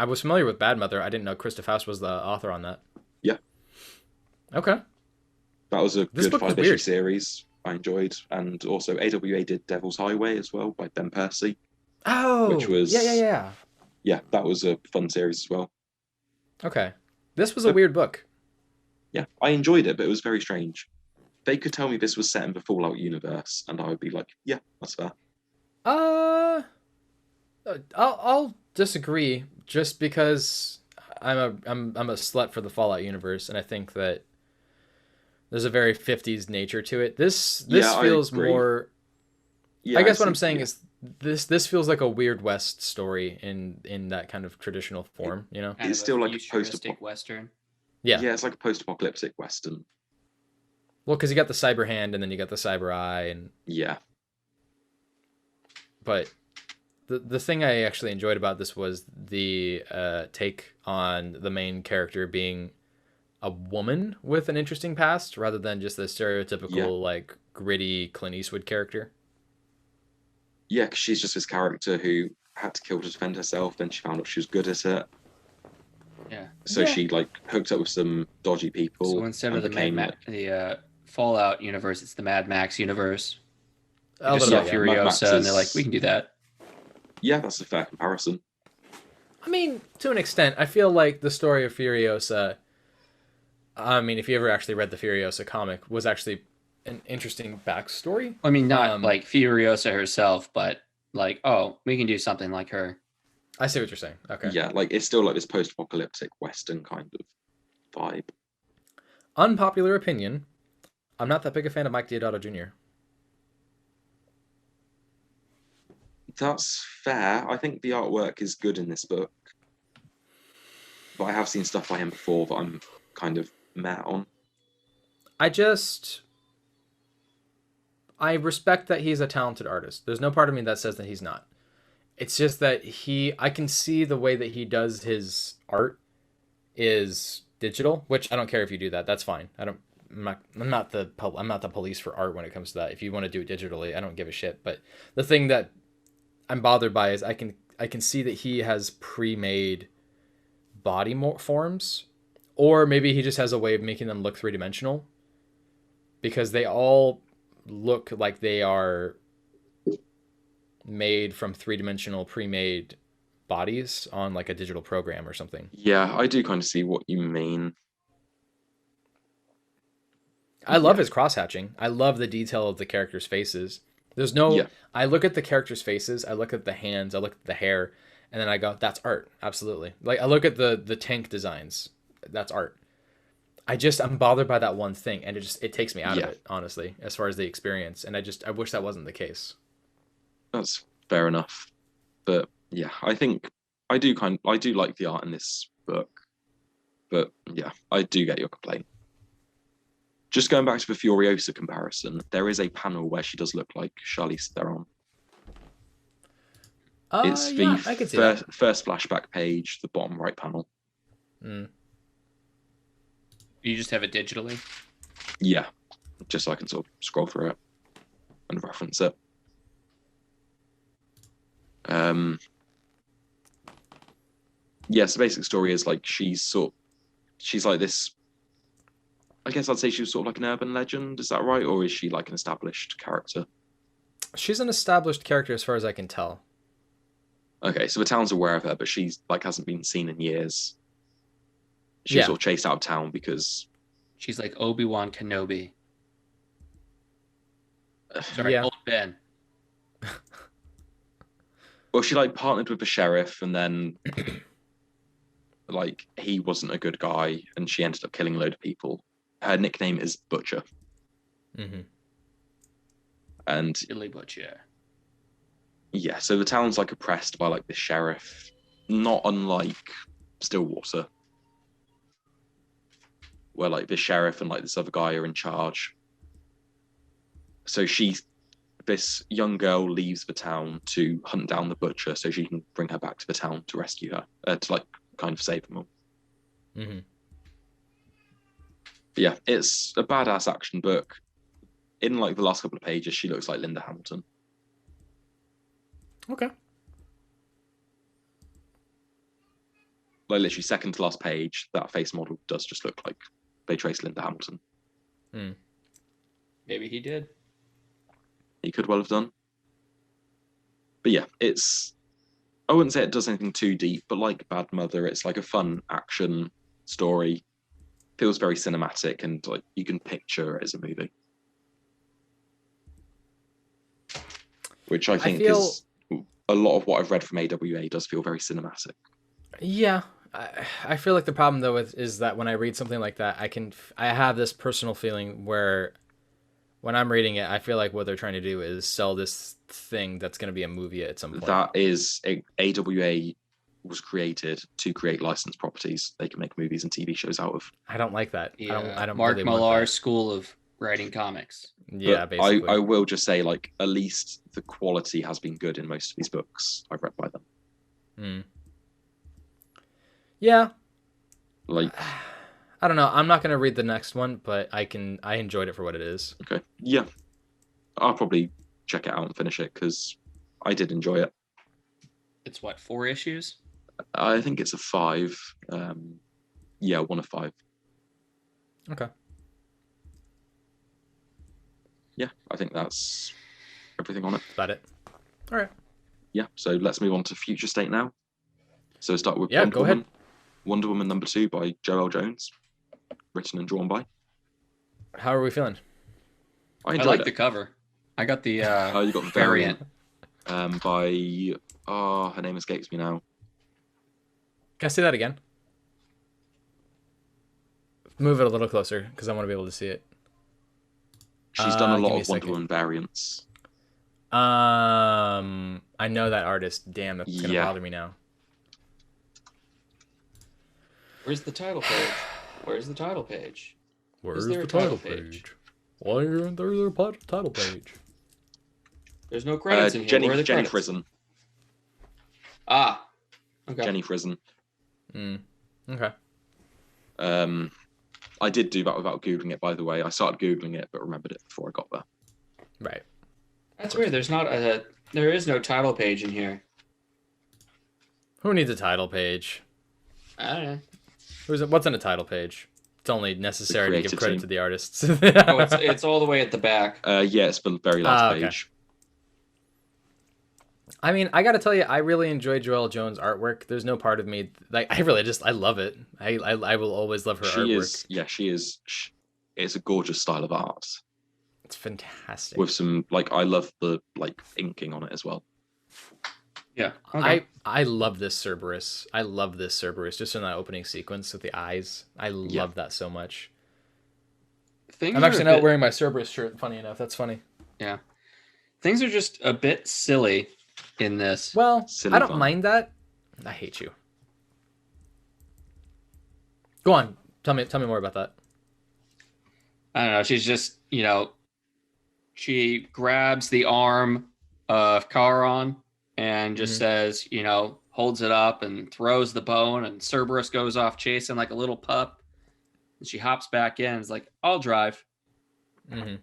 was familiar with Bad Mother. I didn't know Christa Faust was the author on that. Yeah. Okay. That was a good 5-issue series I enjoyed. And also AWA did Devil's Highway as well by Ben Percy. Oh, which was yeah. Yeah, that was a fun series as well. Okay. This was a weird book. Yeah, I enjoyed it, but it was very strange. They could tell me this was set in the Fallout universe, and I would be like, yeah, that's fair. I'll disagree just because I'm a slut for the Fallout universe, and I think that there's a very 50s nature to it. This feels more. Yeah, I guess what I'm saying is this feels like a Weird West story in that kind of traditional form. You know, it's still like a post-apocalyptic western. Yeah, it's like a post-apocalyptic western. Well, because you got the cyber hand, and then you got the cyber eye, and yeah. But the thing I actually enjoyed about this was the take on the main character being a woman with an interesting past, rather than just the stereotypical like gritty Clint Eastwood character. Yeah, because she's just this character who had to kill to defend herself. Then she found out she was good at it. Yeah. So she like hooked up with some dodgy people. So instead of the Fallout universe, it's the Mad Max universe. They just saw Furiosa, and they're like, we can do that. Yeah, that's a fair comparison. I mean, to an extent, I feel like the story of Furiosa. I mean, if you ever actually read the Furiosa comic, was actually an interesting backstory. I mean, not like Furiosa herself, but like, oh, we can do something like her. I see what you're saying. Okay. Yeah, like it's still like this post-apocalyptic Western kind of vibe. Unpopular opinion. I'm not that big a fan of Mike Deodato Jr. That's fair. I think the artwork is good in this book. But I have seen stuff by him before that I'm kind of mad on. I respect that he's a talented artist. There's no part of me that says that he's not. It's just that I can see the way that he does his art is digital, which I don't care if you do that. That's fine. I'm not the police for art when it comes to that. If you want to do it digitally, I don't give a shit. But the thing that I'm bothered by is I can see that he has pre-made body forms, or maybe he just has a way of making them look three-dimensional, because they all look like they are made from three-dimensional pre-made bodies on like a digital program or something. Yeah, I do kind of see what you mean. I love his cross-hatching. I love the detail of the characters' faces. There's no... I look at the characters' faces, I look at the hands, I look at the hair, and then I go, that's art. Absolutely. Like, I look at the tank designs. That's art. I'm bothered by that one thing, and it takes me out of it, honestly, as far as the experience. And I wish that wasn't the case. That's fair enough. But yeah, I think I do like the art in this book. But yeah, I do get your complaint. Just going back to the Furiosa comparison, there is a panel where she does look like Charlize Theron. It's the first flashback page, the bottom right panel. Mm. You just have it digitally? Yeah, just so I can sort of scroll through it and reference it. Yeah, so the basic story is like she's like this. I guess I'd say she was sort of like an urban legend. Is that right, or is she like an established character? She's an established character as far as I can tell. Okay, so the town's aware of her, but she's like hasn't been seen in years. She was Yeah. sort of chased out of town because She's like Obi-Wan Kenobi. Sorry, Yeah. Old Ben. well, she like partnered with the sheriff, and then like he wasn't a good guy, and she ended up killing a load of people. Her nickname is Butcher, Mm-hmm. and Billy Butcher. yeah, so the town's like oppressed by like the sheriff, not unlike Stillwater, where like the sheriff and like this other guy are in charge. So this young girl leaves the town to hunt down the butcher so she can bring her back to the town to rescue her, to like kind of save them all. Mm-hmm. But yeah, it's a badass action book. In like the last couple of pages, she looks like Linda Hamilton. Okay. Like literally second to last page, that face model does just look like they traced Linda Hamilton. Mm. Maybe he did. He could well have done. But yeah, I wouldn't say it does anything too deep, but like Bad Mother, it's like a fun action story. Feels very cinematic, and like you can picture it as a movie. Which I think is a lot of what I've read from AWA does feel very cinematic. Yeah. I feel like the problem though is that when I read something like that, I have this personal feeling where when I'm reading it, I feel like what they're trying to do is sell this thing that's going to be a movie at some point. That is, AWA was created to create licensed properties they can make movies and TV shows out of. I don't like that. Yeah. I don't Mark really want Millar's that. school of writing comics. Yeah, But basically. I will just say, like, at least the quality has been good in most of these books I've read by them. Mm. Yeah. Like, I don't know. I'm not going to read the next one, but I enjoyed it for what it is. okay, yeah, I'll probably check it out and finish it because I did enjoy it. It's what, 4 issues? I think it's a 5. Yeah, 1 of 5. Okay. Yeah, I think that's everything on it. About it. All right. Yeah, so let's move on to Future State now. So start with Yeah, go ahead. Wonder Woman #2 by Joelle Jones, written and drawn by. How are we feeling? I I enjoyed like it. the cover. I got the You got the variant. by her name escapes me now. Can I say that again? Move it a little closer because I want to be able to see it. She's done a give lot me a of Wonder second. Woman variants. I know that artist. Damn, that's gonna Yeah. bother me now. Where's the title page? Where's the title page? Where's there the a title title page? page? Why isn't there a title page? There's no credits in here. Jenny Where are the Jenny credits? Frison. Ah. Okay. Jenny Frison. Okay. I did do that without Googling it, by the way. I started Googling it, but remembered it before I got there. Right. That's weird. There is no title page in here. Who needs a title page? I don't know. What's in a title page? It's only necessary to give creative credit team. to the artists. Oh, it's all the way at the back. Yeah, it's the very last Okay. page. I mean, I gotta tell you, I really enjoy Joelle Jones' artwork. There's no part of me like I love it. I will always love her artwork. She is. It's a gorgeous style of art It's fantastic. with some I love the inking on it as well. Yeah. Okay. I love this Cerberus. I love this Cerberus just in that opening sequence with the eyes. I love that so much. Things I'm are actually a not bit- wearing my Cerberus shirt. Funny enough, that's funny. Yeah. Things are just a bit silly in this. Well, Silly I don't fun. mind that. I hate you. Go on. Tell me more about that. I don't know. She's just, she grabs the arm of Charon and just says, holds it up and throws the bone, and Cerberus goes off chasing like a little pup. And she hops back in and is like, I'll drive. Mm-hmm.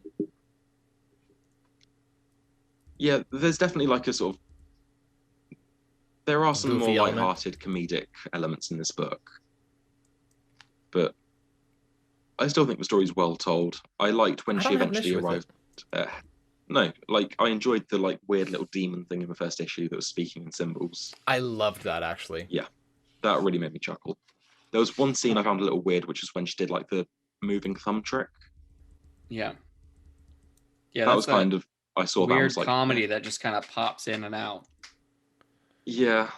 Yeah, there's definitely a sort of. There are some Goofy more element. light-hearted comedic elements in this book, but I still think the story's well told. I liked when I she don't have an eventually issue with arrived. No, like I enjoyed the like weird little demon thing in the first issue that was speaking in symbols. I loved that actually. Yeah, that really made me chuckle. There was one scene I found a little weird, which is when she did like the moving thumb trick. Yeah. Yeah, That that's was that kind of I saw that and weird was like, comedy that just kind of pops in and out. yeah.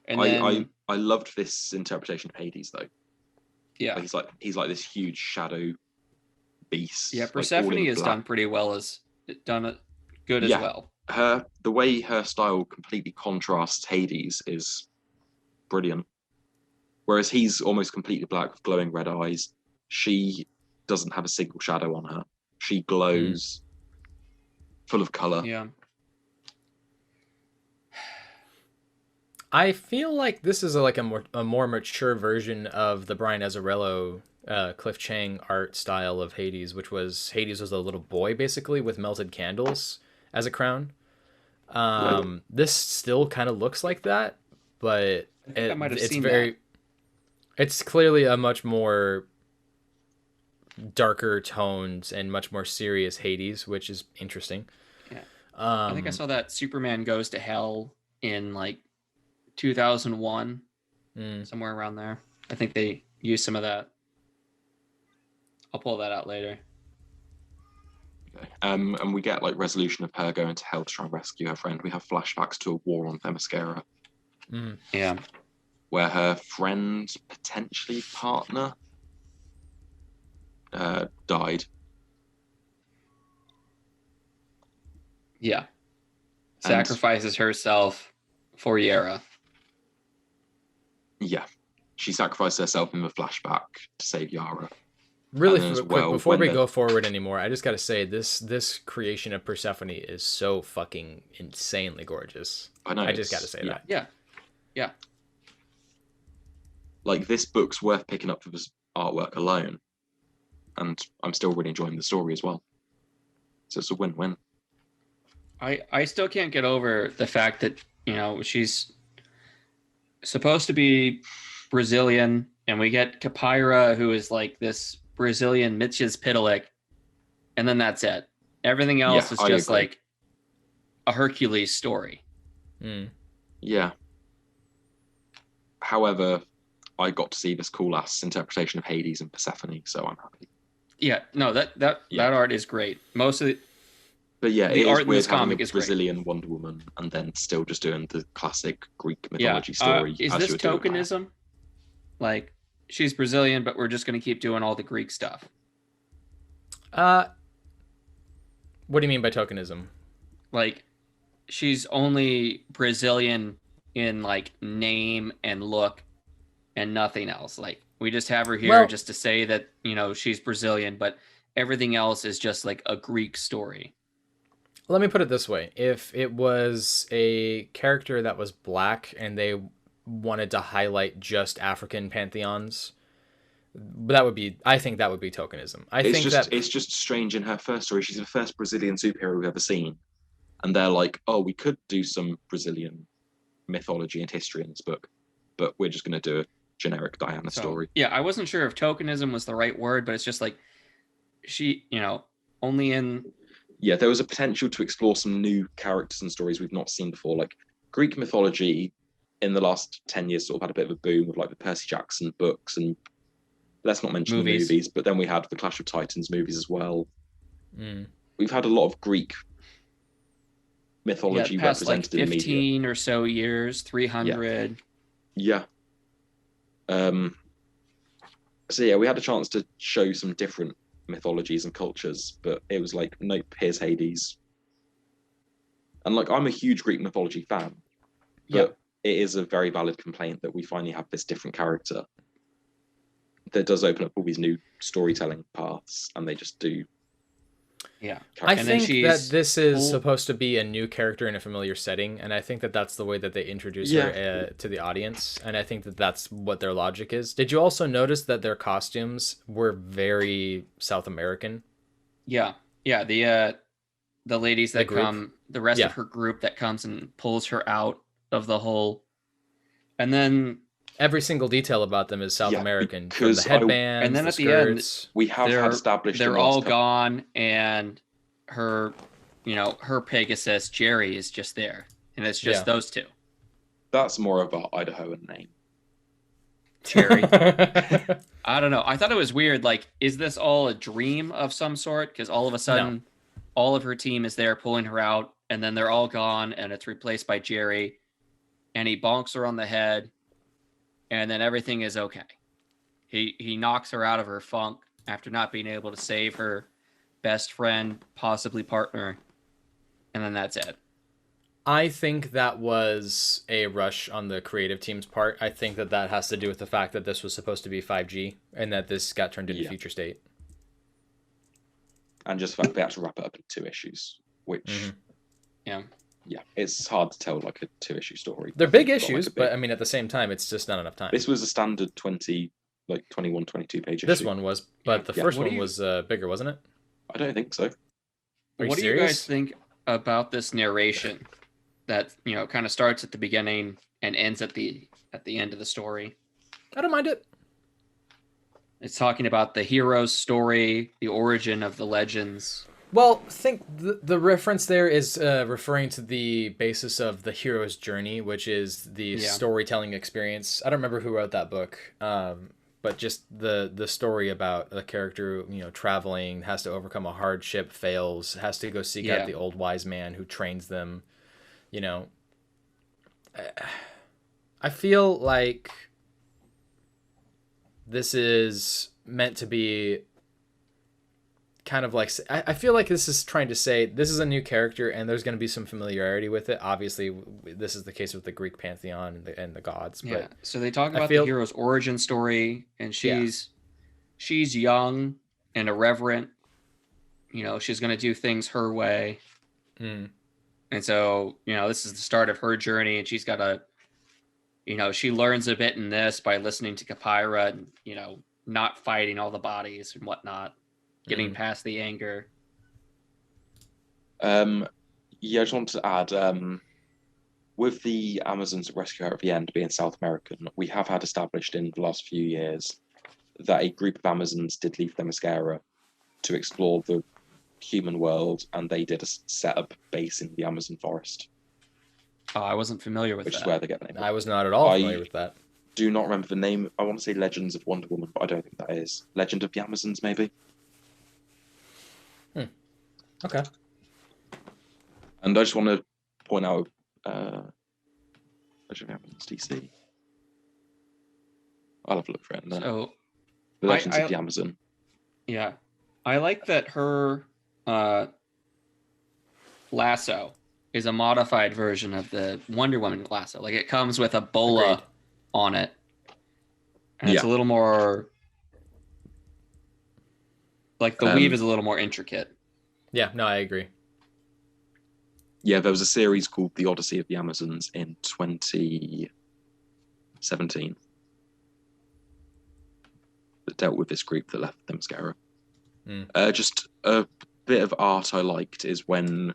And then I loved this interpretation of Hades though. yeah. Like he's like this huge shadow beast. Yeah, like, all Persephone in has black. done pretty well good as Yeah. well. The way her style completely contrasts Hades is brilliant. Whereas he's almost completely black with glowing red eyes. She doesn't have a single shadow on her. She glows, full of color. Yeah. I feel like this is a more mature version of the Brian Azzarello, Cliff Chang art style of Hades, which was Hades was a little boy basically with melted candles as a crown. This still kind of looks like that, but I might have it's seen very. that. It's clearly a much more darker tones and much more serious Hades, which is interesting. Yeah. I think I saw that Superman Goes to Hell in like 2001, somewhere around there. I think they used some of that. I'll pull that out later. Okay. And we get like resolution of her going to hell to try and rescue her friend. We have flashbacks to a war on Themyscira. Yeah. Where her friend, potentially partner, died. Yeah. Sacrifices herself for Yara. Yeah. She sacrificed herself in the flashback to save Yara. Really And as quick, well, before when we the- go forward anymore, I just got to say this creation of Persephone is so fucking insanely gorgeous. I know. I just got to say that. Yeah. Yeah. Like this book's worth picking up for this artwork alone. And I'm still really enjoying the story as well. So it's a win-win. I still can't get over the fact that, you know, she's supposed to be Brazilian, and we get Capyra, who is like this Brazilian Mitches Pitalik, and then that's it. Everything else is I just agree. like a Hercules story. Yeah. However, I got to see this cool-ass interpretation of Hades and Persephone, so I'm happy. Yeah, no, that art is great. Most of it, But yeah, The it art is in weird this having comic a is great. Brazilian Wonder Woman and then still just doing the classic Greek mythology yeah. story. Is as this you would do with that. tokenism? Like, she's Brazilian, but we're just going to keep doing all the Greek stuff. What do you mean by tokenism? Like, she's only Brazilian in like name and look and nothing else. Like, we just have her here just to say that, you know, she's Brazilian, but everything else is just like a Greek story. Let me put it this way. If it was a character that was black and they wanted to highlight just African pantheons, I think that would be tokenism. It's just strange in her first story. She's the first Brazilian superhero we've ever seen. And they're like, oh, we could do some Brazilian mythology and history in this book, but we're just going to do a generic Diana story. Yeah, I wasn't sure if tokenism was the right word, but it's just like she, you know, only in... Yeah, there was a potential to explore some new characters and stories we've not seen before. Like Greek mythology in the last 10 years sort of had a bit of a boom with like the Percy Jackson books, and let's not mention the movies, but then we had the Clash of Titans movies as well. We've had a lot of Greek mythology past represented like in the media. 15 or so years, 300. Yeah. So yeah, we had a chance to show some different mythologies and cultures, but it was like, nope, here's Hades. And like, I'm a huge Greek mythology fan, but it is a very valid complaint that we finally have this different character that does open up all these new storytelling paths, and they just do. Yeah, I think that this is supposed to be a new character in a familiar setting, and I think that that's the way that they introduce her to the audience, and I think that that's what their logic is. Did you also notice that their costumes were very South American? Yeah, the ladies that come, the rest of her group that comes and pulls her out of the hole, and then every single detail about them is South American, from the headbands, and then the at skirts. the end, we have had established they're all gone, and her her Pegasus, Jerry, is just there. And it's just Yeah. those two. That's more of a Idahoan name. Jerry. I don't know. I thought it was weird. Like, is this all a dream of some sort? Because all of a sudden, all of her team is there pulling her out, and then they're all gone, and it's replaced by Jerry, and he bonks her on the head, and then everything is okay. He knocks her out of her funk after not being able to save her best friend, possibly partner, and then that's it. I think that was a rush on the creative team's part. I think that has to do with the fact that this was supposed to be 5G and that this got turned into future state. And just the fact they had to wrap it up in 2 issues, which, yeah, it's hard to tell like a 2-issue story. They're big issues, but I mean, at the same time, it's just not enough time. This was a standard 21, 22 page issue. This one was, but the first one was bigger, wasn't it? I don't think so. What do you guys think about this narration that kind of starts at the beginning and ends at the end of the story? I don't mind it. It's talking about the hero's story, the origin of the legends. Well, I think the reference there is referring to the basis of the hero's journey, which is the storytelling experience. I don't remember who wrote that book, but just the story about a character, traveling, has to overcome a hardship, fails, has to go seek out the old wise man who trains them. I feel like this is meant to be kind of like, I feel like this is trying to say this is a new character and there's going to be some familiarity with it. Obviously, this is the case with the Greek pantheon and the gods. But so they talk about the hero's origin story, and she's young and irreverent. She's going to do things her way. And so, this is the start of her journey, and she's got to, she learns a bit in this by listening to Kapira and, not fighting all the bodies and whatnot, getting past the anger. I just wanted to add, with the Amazons that rescue her at the end being South American, we have had established in the last few years that a group of Amazons did leave Themyscira to explore the human world, and they did set up base in the Amazon forest. Oh, I wasn't familiar with that. Which is where they get the name. I was not at all familiar with that. Do not remember the name. I want to say Legends of Wonder Woman, but I don't think that is. Legend of the Amazons, maybe? Okay. And I just want to point out Legend of the Amazons DC. I'll have a look for it. So, the Legends of the Amazon. Yeah. I like that her lasso is a modified version of the Wonder Woman lasso. Like, it comes with a bola on it. And it's a little more... Like, the weave is a little more intricate. Yeah, no, I agree. Yeah, there was a series called The Odyssey of the Amazons in 2017 that dealt with this group that left Themyscira. Just a bit of art I liked is when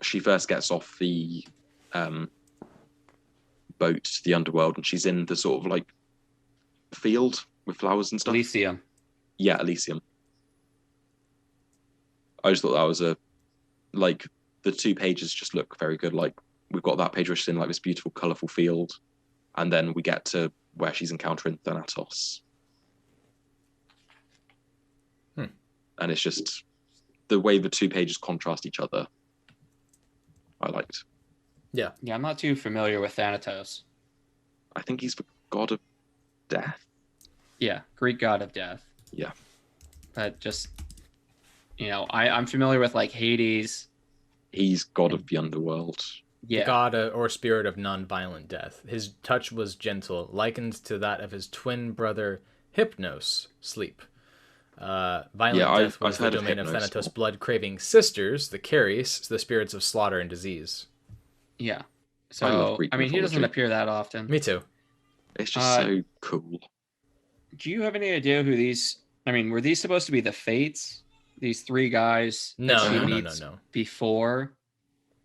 she first gets off the boat to the underworld, and she's in the sort of like field with flowers and stuff. Elysium. Yeah, Elysium. I just thought that was the 2 pages just look very good. Like, we've got that page where she's in like this beautiful, colourful field, and then we get to where she's encountering Thanatos. And it's just the way the 2 pages contrast each other. I liked. Yeah, I'm not too familiar with Thanatos. I think he's the god of death. Yeah, Greek god of death. Yeah. But just, I'm familiar with like Hades. He's god of the underworld. Yeah. God or spirit of non-violent death. His touch was gentle, likened to that of his twin brother Hypnos, sleep. Violent death was the domain of Thanatos' blood-craving sisters, the Caries, the spirits of slaughter and disease. Yeah. So, I mean, he doesn't appear that often. Me too. It's just so cool. Do you have any idea who these... I mean, were these supposed to be the Fates? These 3 guys? No. Before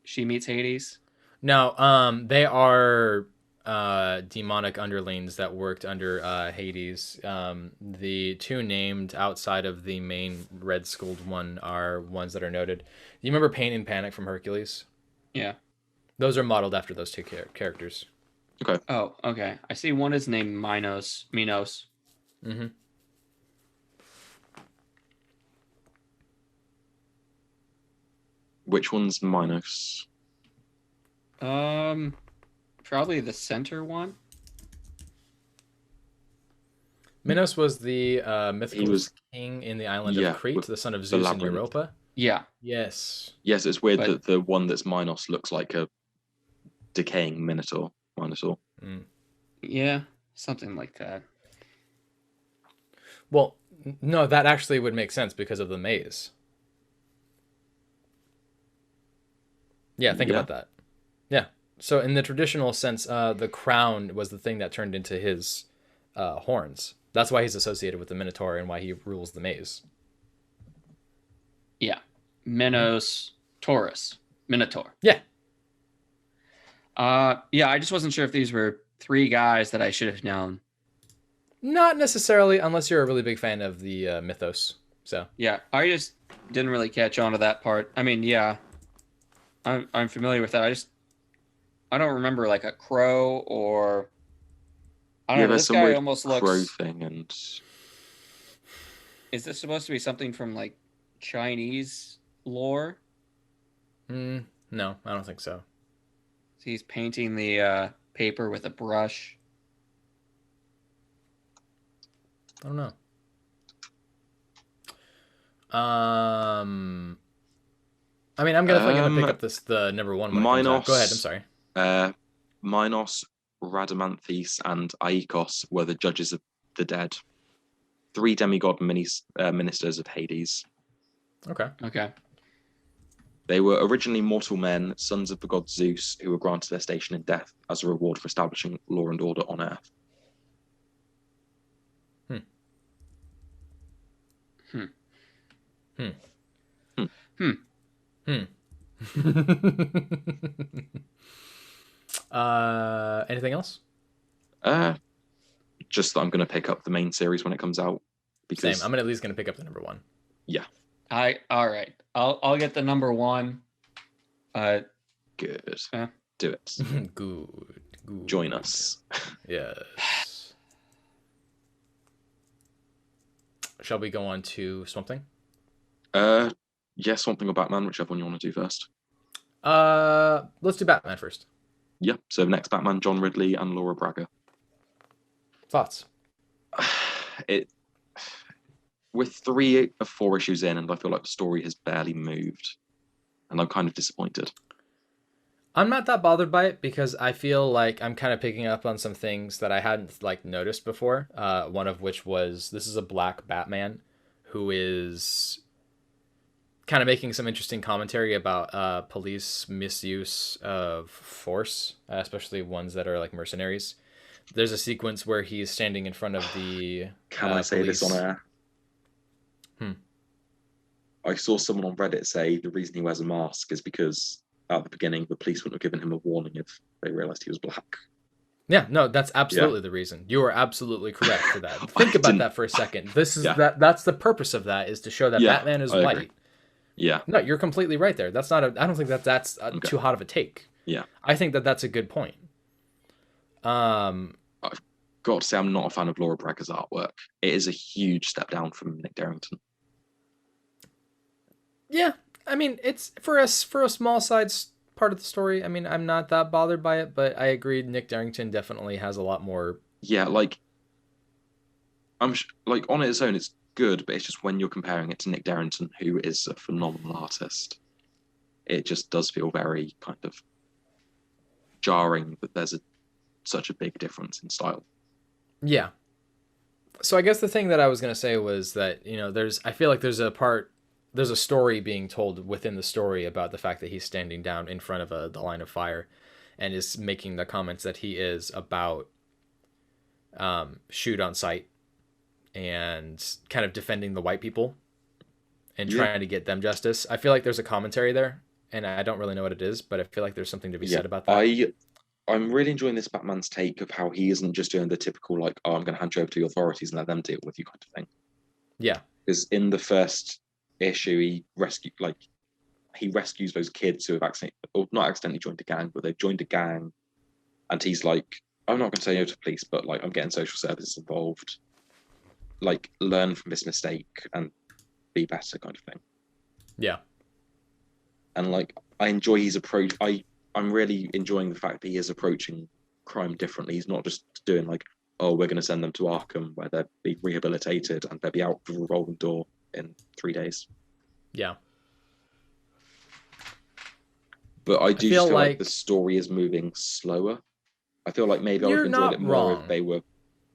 she meets Hades? No, they are demonic underlings that worked under Hades. The two named outside of the main red skulled one are ones that are noted. Do you remember Pain and Panic from Hercules? Yeah. Those are modeled after those two characters. Okay. Oh, okay. I see one is named Minos. Mm-hmm. Which one's Minos? Probably the center one. Minos was the mythical was- king in the island yeah, of Crete, with the son of Zeus and labyrinth. Europa. Yeah. Yes. Yes, it's weird But- that the one that's Minos looks like a decaying Minotaur. Yeah. Something like that. Well, no, that actually would make sense because of the maze. Yeah, think Yeah. about that. Yeah. So in the traditional sense, the crown was the thing that turned into his horns. That's why he's associated with the Minotaur and why he rules the maze. Yeah. Minos, Taurus, Minotaur. Yeah. Yeah, I just wasn't sure if these were three guys that I should have known. Not necessarily, unless you're a really big fan of the mythos. So Yeah, I just didn't really catch on to that part. I mean, yeah, I'm familiar with that. I don't remember like a crow or I don't know. there's This some guy weird almost crow looks. thing, and Is this supposed to be something from like Chinese lore? no, I don't think so. He's painting the paper with a brush. I don't know. I mean, I'm definitely gonna pick up the number one when it comes out. Go ahead. I'm sorry. Minos, Rhadamanthys, and Aikos were the judges of the dead. 3 demigod ministers of Hades. Okay. Okay. They were originally mortal men, sons of the god Zeus, who were granted their station in death as a reward for establishing law and order on Earth. Anything else? Just that I'm going to pick up the main series when it comes out. Because Same. I'm at least gonna pick up the number one. All right. I'll get the number one. good. Yeah. Do it. Good. Join us. Yes. Shall we go on to Swamp Thing? Something or Batman, whichever one you want to do first. Let's do Batman first. Yeah, so next Batman, John Ridley and Laura Braga. Thoughts? With 3 of 4 issues in, and I feel like the story has barely moved, and I'm kind of disappointed. I'm not that bothered by it because I feel like I'm kind of picking up on some things that I hadn't like noticed before. One of which was this is a black Batman who is kind of making some interesting commentary about police misuse of force, especially ones that are like mercenaries. There's a sequence where he's standing in front of the Can I say this on air? I saw someone on Reddit say the reason he wears a mask is because at the beginning the police wouldn't have given him a warning if they realised he was black. Yeah, no, that's absolutely the reason. You are absolutely correct for that. Think about that for a second. This is that's the purpose of that, is to show that Batman is white. Agree. Yeah. No, you're completely right there. That's not I don't think that's too hot of a take. Yeah. I think that's a good point. I've got to say I'm not a fan of Laura Braga's artwork. It is a huge step down from Nick Darrington. Yeah, I mean, it's for a small side part of the story. I mean, I'm not that bothered by it, but I agree. Nick Darrington definitely has a lot more. Yeah, like like on its own, it's good, but it's just when you're comparing it to Nick Darrington, who is a phenomenal artist, it just does feel very kind of jarring that there's such a big difference in style. Yeah. So I guess the thing that I was gonna say was that I feel like there's a story being told within the story about the fact that he's standing down in front of the line of fire and is making the comments that he is about shoot on sight and kind of defending the white people and trying to get them justice. I feel like there's a commentary there, and I don't really know what it is, but I feel like there's something to be said about that. I'm really enjoying this Batman's take of how he isn't just doing the typical like, oh, I'm going to hand you over to the authorities and let them deal with you kind of thing. Yeah. Because in the first issue, he rescues those kids who have not accidentally joined a gang, but they've joined a gang, and he's like, I'm not going to say no to police, but like I'm getting social services involved. Like, learn from this mistake and be better, kind of thing. Yeah. And like, I enjoy his approach. I'm really enjoying the fact that he is approaching crime differently. He's not just doing like, oh, we're going to send them to Arkham where they'll be rehabilitated and they'll be out of a revolving door in 3 days. Yeah. But I do feel like like the story is moving slower. I feel like maybe I would you're have enjoyed not it more if wrong. they were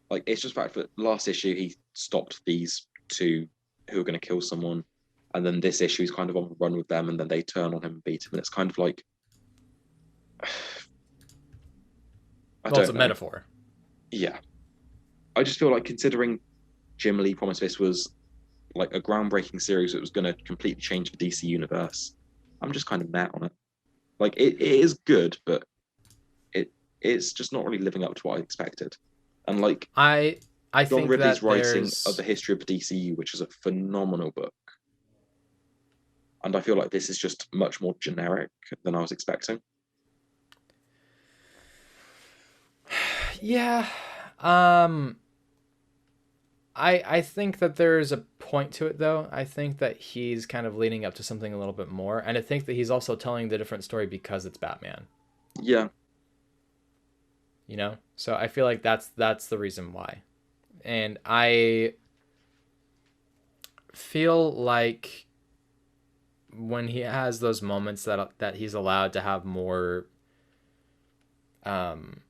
like, it's just the fact that last issue he stopped these two who are going to kill someone, and then this issue is kind of on the run with them, and then they turn on him and beat him, and it's kind of like, Well, it's a metaphor. Yeah, I just feel like considering Jim Lee promised this was like a groundbreaking series that was going to completely change the DC universe, I'm just kind of mad on it. Like it is good, but it's just not really living up to what I expected. And like I John think Ridley's that writing of the history of the DCU, which is a phenomenal book. And I feel like this is just much more generic than I was expecting. Yeah. I think that there's a point to it though. I think that he's kind of leading up to something a little bit more, and I think that he's also telling the different story because it's Batman. Yeah. You know? So I feel like that's the reason why. And I feel like when he has those moments that he's allowed to have more time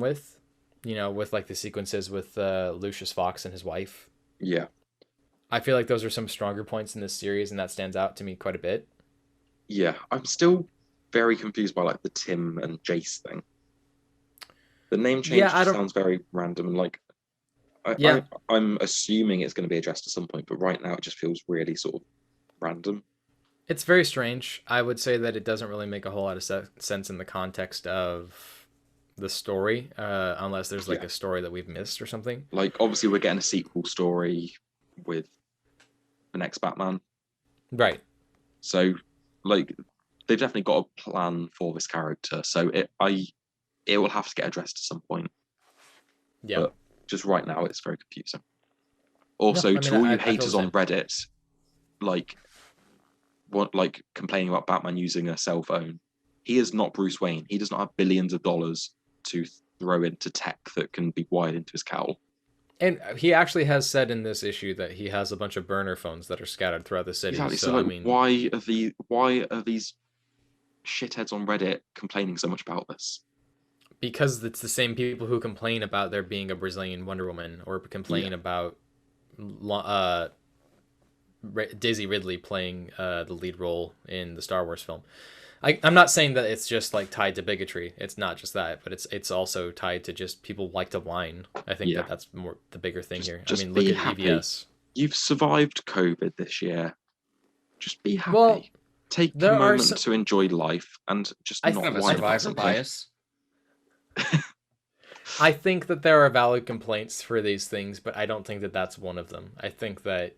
with, you know, with like the sequences with Lucius Fox and his wife. Yeah. I feel like those are some stronger points in this series, and that stands out to me quite a bit. Yeah. I'm still very confused by like the Tim and Jace thing. The name change Yeah, I just don't. sounds very random, and like Yeah, I'm assuming it's going to be addressed at some point, but right now it just feels really sort of random. it's very strange. I would say that it doesn't really make a whole lot of sense in the context of the story, unless there's like Yeah. a story that we've missed or something. Like obviously we're getting a sequel story with the next Batman. Right. So like they've definitely got a plan for this character. So it will have to get addressed at some point. Yeah. But just right now it's very confusing. Also, No, I mean, to all you I feel the haters on same. Reddit, like complaining about Batman using a cell phone, he is not Bruce Wayne. He does not have billions of dollars to throw into tech that can be wired into his cowl. And he actually has said in this issue that he has a bunch of burner phones that are scattered throughout the city. Exactly. So, So I like, mean, why are these shitheads on Reddit complaining so much about this? because it's the same people who complain about there being a Brazilian Wonder Woman or complain Yeah. about Daisy Ridley playing the lead role in the Star Wars film. I'm not saying that it's just like tied to bigotry. It's not just that, but it's also tied to just people like to whine. I think Yeah. that's more the bigger thing here. Just I mean, be look at happy. EVS. You've survived COVID this year. Just be happy. Well, Take there a are moment to enjoy life and just I not Kind of a whine about survivor something. bias. I think that there are valid complaints for these things, but I don't think that that's one of them. I think that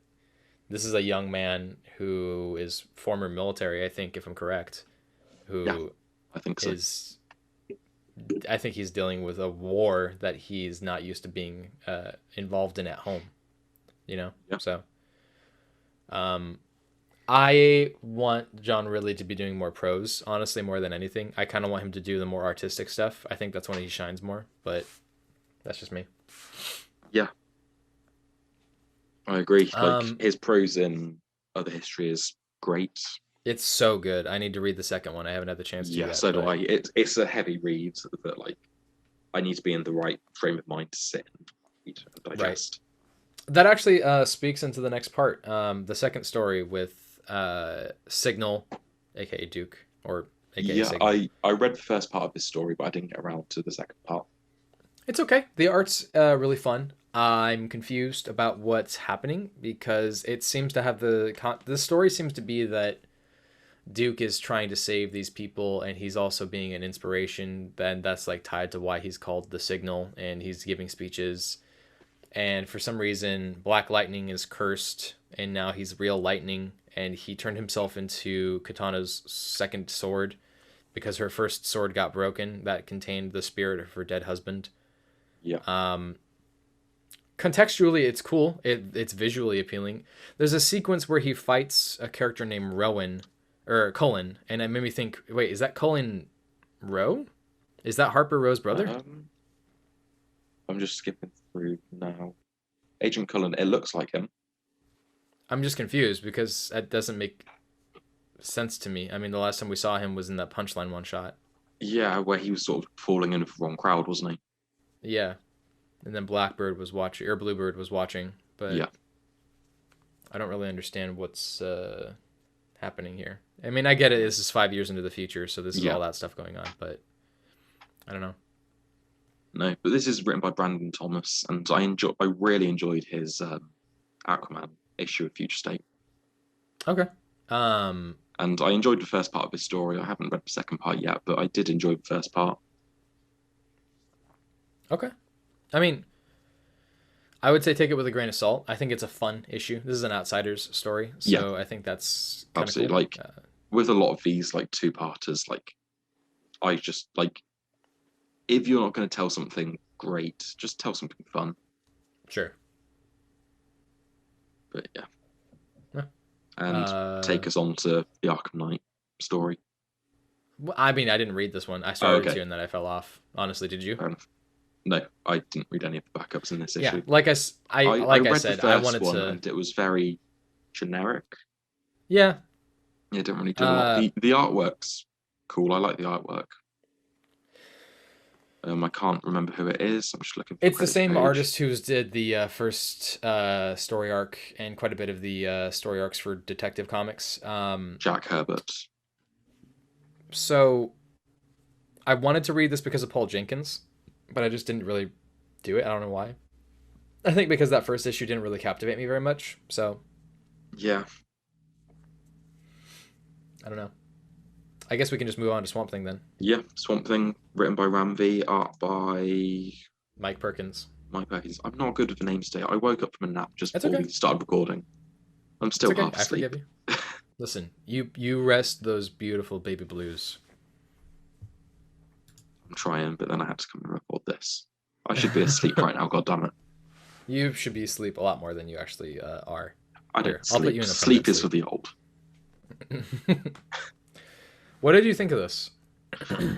this is a young man who is former military, I think, if I'm correct, who Yeah, I think so. I think he's dealing with a war that he's not used to being involved in at home, you know? Yeah. So I want John Ridley to be doing more prose, honestly, more than anything. I kind of want him to do the more artistic stuff. I think that's when he shines more, but that's just me. Yeah, I agree. Like Um, his prose in Other History is great. It's so good. I need to read the second one. I haven't had the chance to Yeah, yet. so do but I. It's a heavy read that like I need to be in the right frame of mind to sit and read and digest. That actually speaks into the next part. The second story with Signal, aka Duke, or aka Yeah, Signal. I read the first part of this story, but I didn't get around to the second part. It's okay. The art's really fun. I'm confused about what's happening because it seems to have the story seems to be that Duke is trying to save these people, and he's also being an inspiration. Then that's like tied to why he's called the Signal, and he's giving speeches. And for some reason, Black Lightning is cursed, and now he's real lightning. And he turned himself into Katana's second sword because her first sword got broken that contained the spirit of her dead husband. Yeah. Contextually, it's cool. It's visually appealing. There's a sequence where he fights a character named Rowan, or Cullen, and it made me think, wait, is that Cullen Rowe? Is that Harper Rowe's brother? I'm just skipping through now. Agent Cullen, it looks like him. I'm just confused because that doesn't make sense to me. I mean, the last time we saw him was in that Punchline one shot. Yeah, where he was sort of falling in with the wrong crowd, wasn't he? Yeah. And then Blackbird was watching, or Bluebird was watching, but yeah. I don't really understand what's happening here. I mean, I get it. This is 5 years into the future, so this is all that stuff going on, but I don't know. No, but this is written by Brandon Thomas, and I really enjoyed his Aquaman issue of Future State. Okay. And I enjoyed the first part of his story. I haven't read the second part yet, but I did enjoy the first part. Okay. I mean, I would say take it with a grain of salt. I think it's a fun issue. This is an outsider's story, so I think that's absolutely cool. like with a lot of these like two-parters. Like, I just like if you're not going to tell something great, just tell something fun. Sure. But yeah. And take us on to the Arkham Knight story. Well, I mean, I didn't read this one. I started to, and then I fell off. Honestly, did you? No, I didn't read any of the backups in this issue. Yeah, like I said, I wanted one, to. And it was very generic. Yeah. Yeah, it didn't really do a lot. The artwork's cool. I like the artwork. I can't remember who it is. I'm just looking for it's the same artist who did the first story arc and quite a bit of the story arcs for Detective Comics. Jack Herbert. So I wanted to read this because of Paul Jenkins, but I just didn't really do it. I don't know why. I think because that first issue didn't really captivate me very much. So yeah, I don't know. I guess we can just move on to Swamp Thing then. Yeah, Swamp Thing, written by Ram V, art by Mike Perkins. Mike Perkins. I'm not good with the names today. I woke up from a nap just before we started recording. I'm still half asleep. I forgive you. Listen, you rest those beautiful baby blues. I'm trying, but then I had to come and record this. I should be asleep right now, God damn it. You should be asleep a lot more than you actually are. I don't sleep. I'll put you in a sleep is for the old. What did you think of this?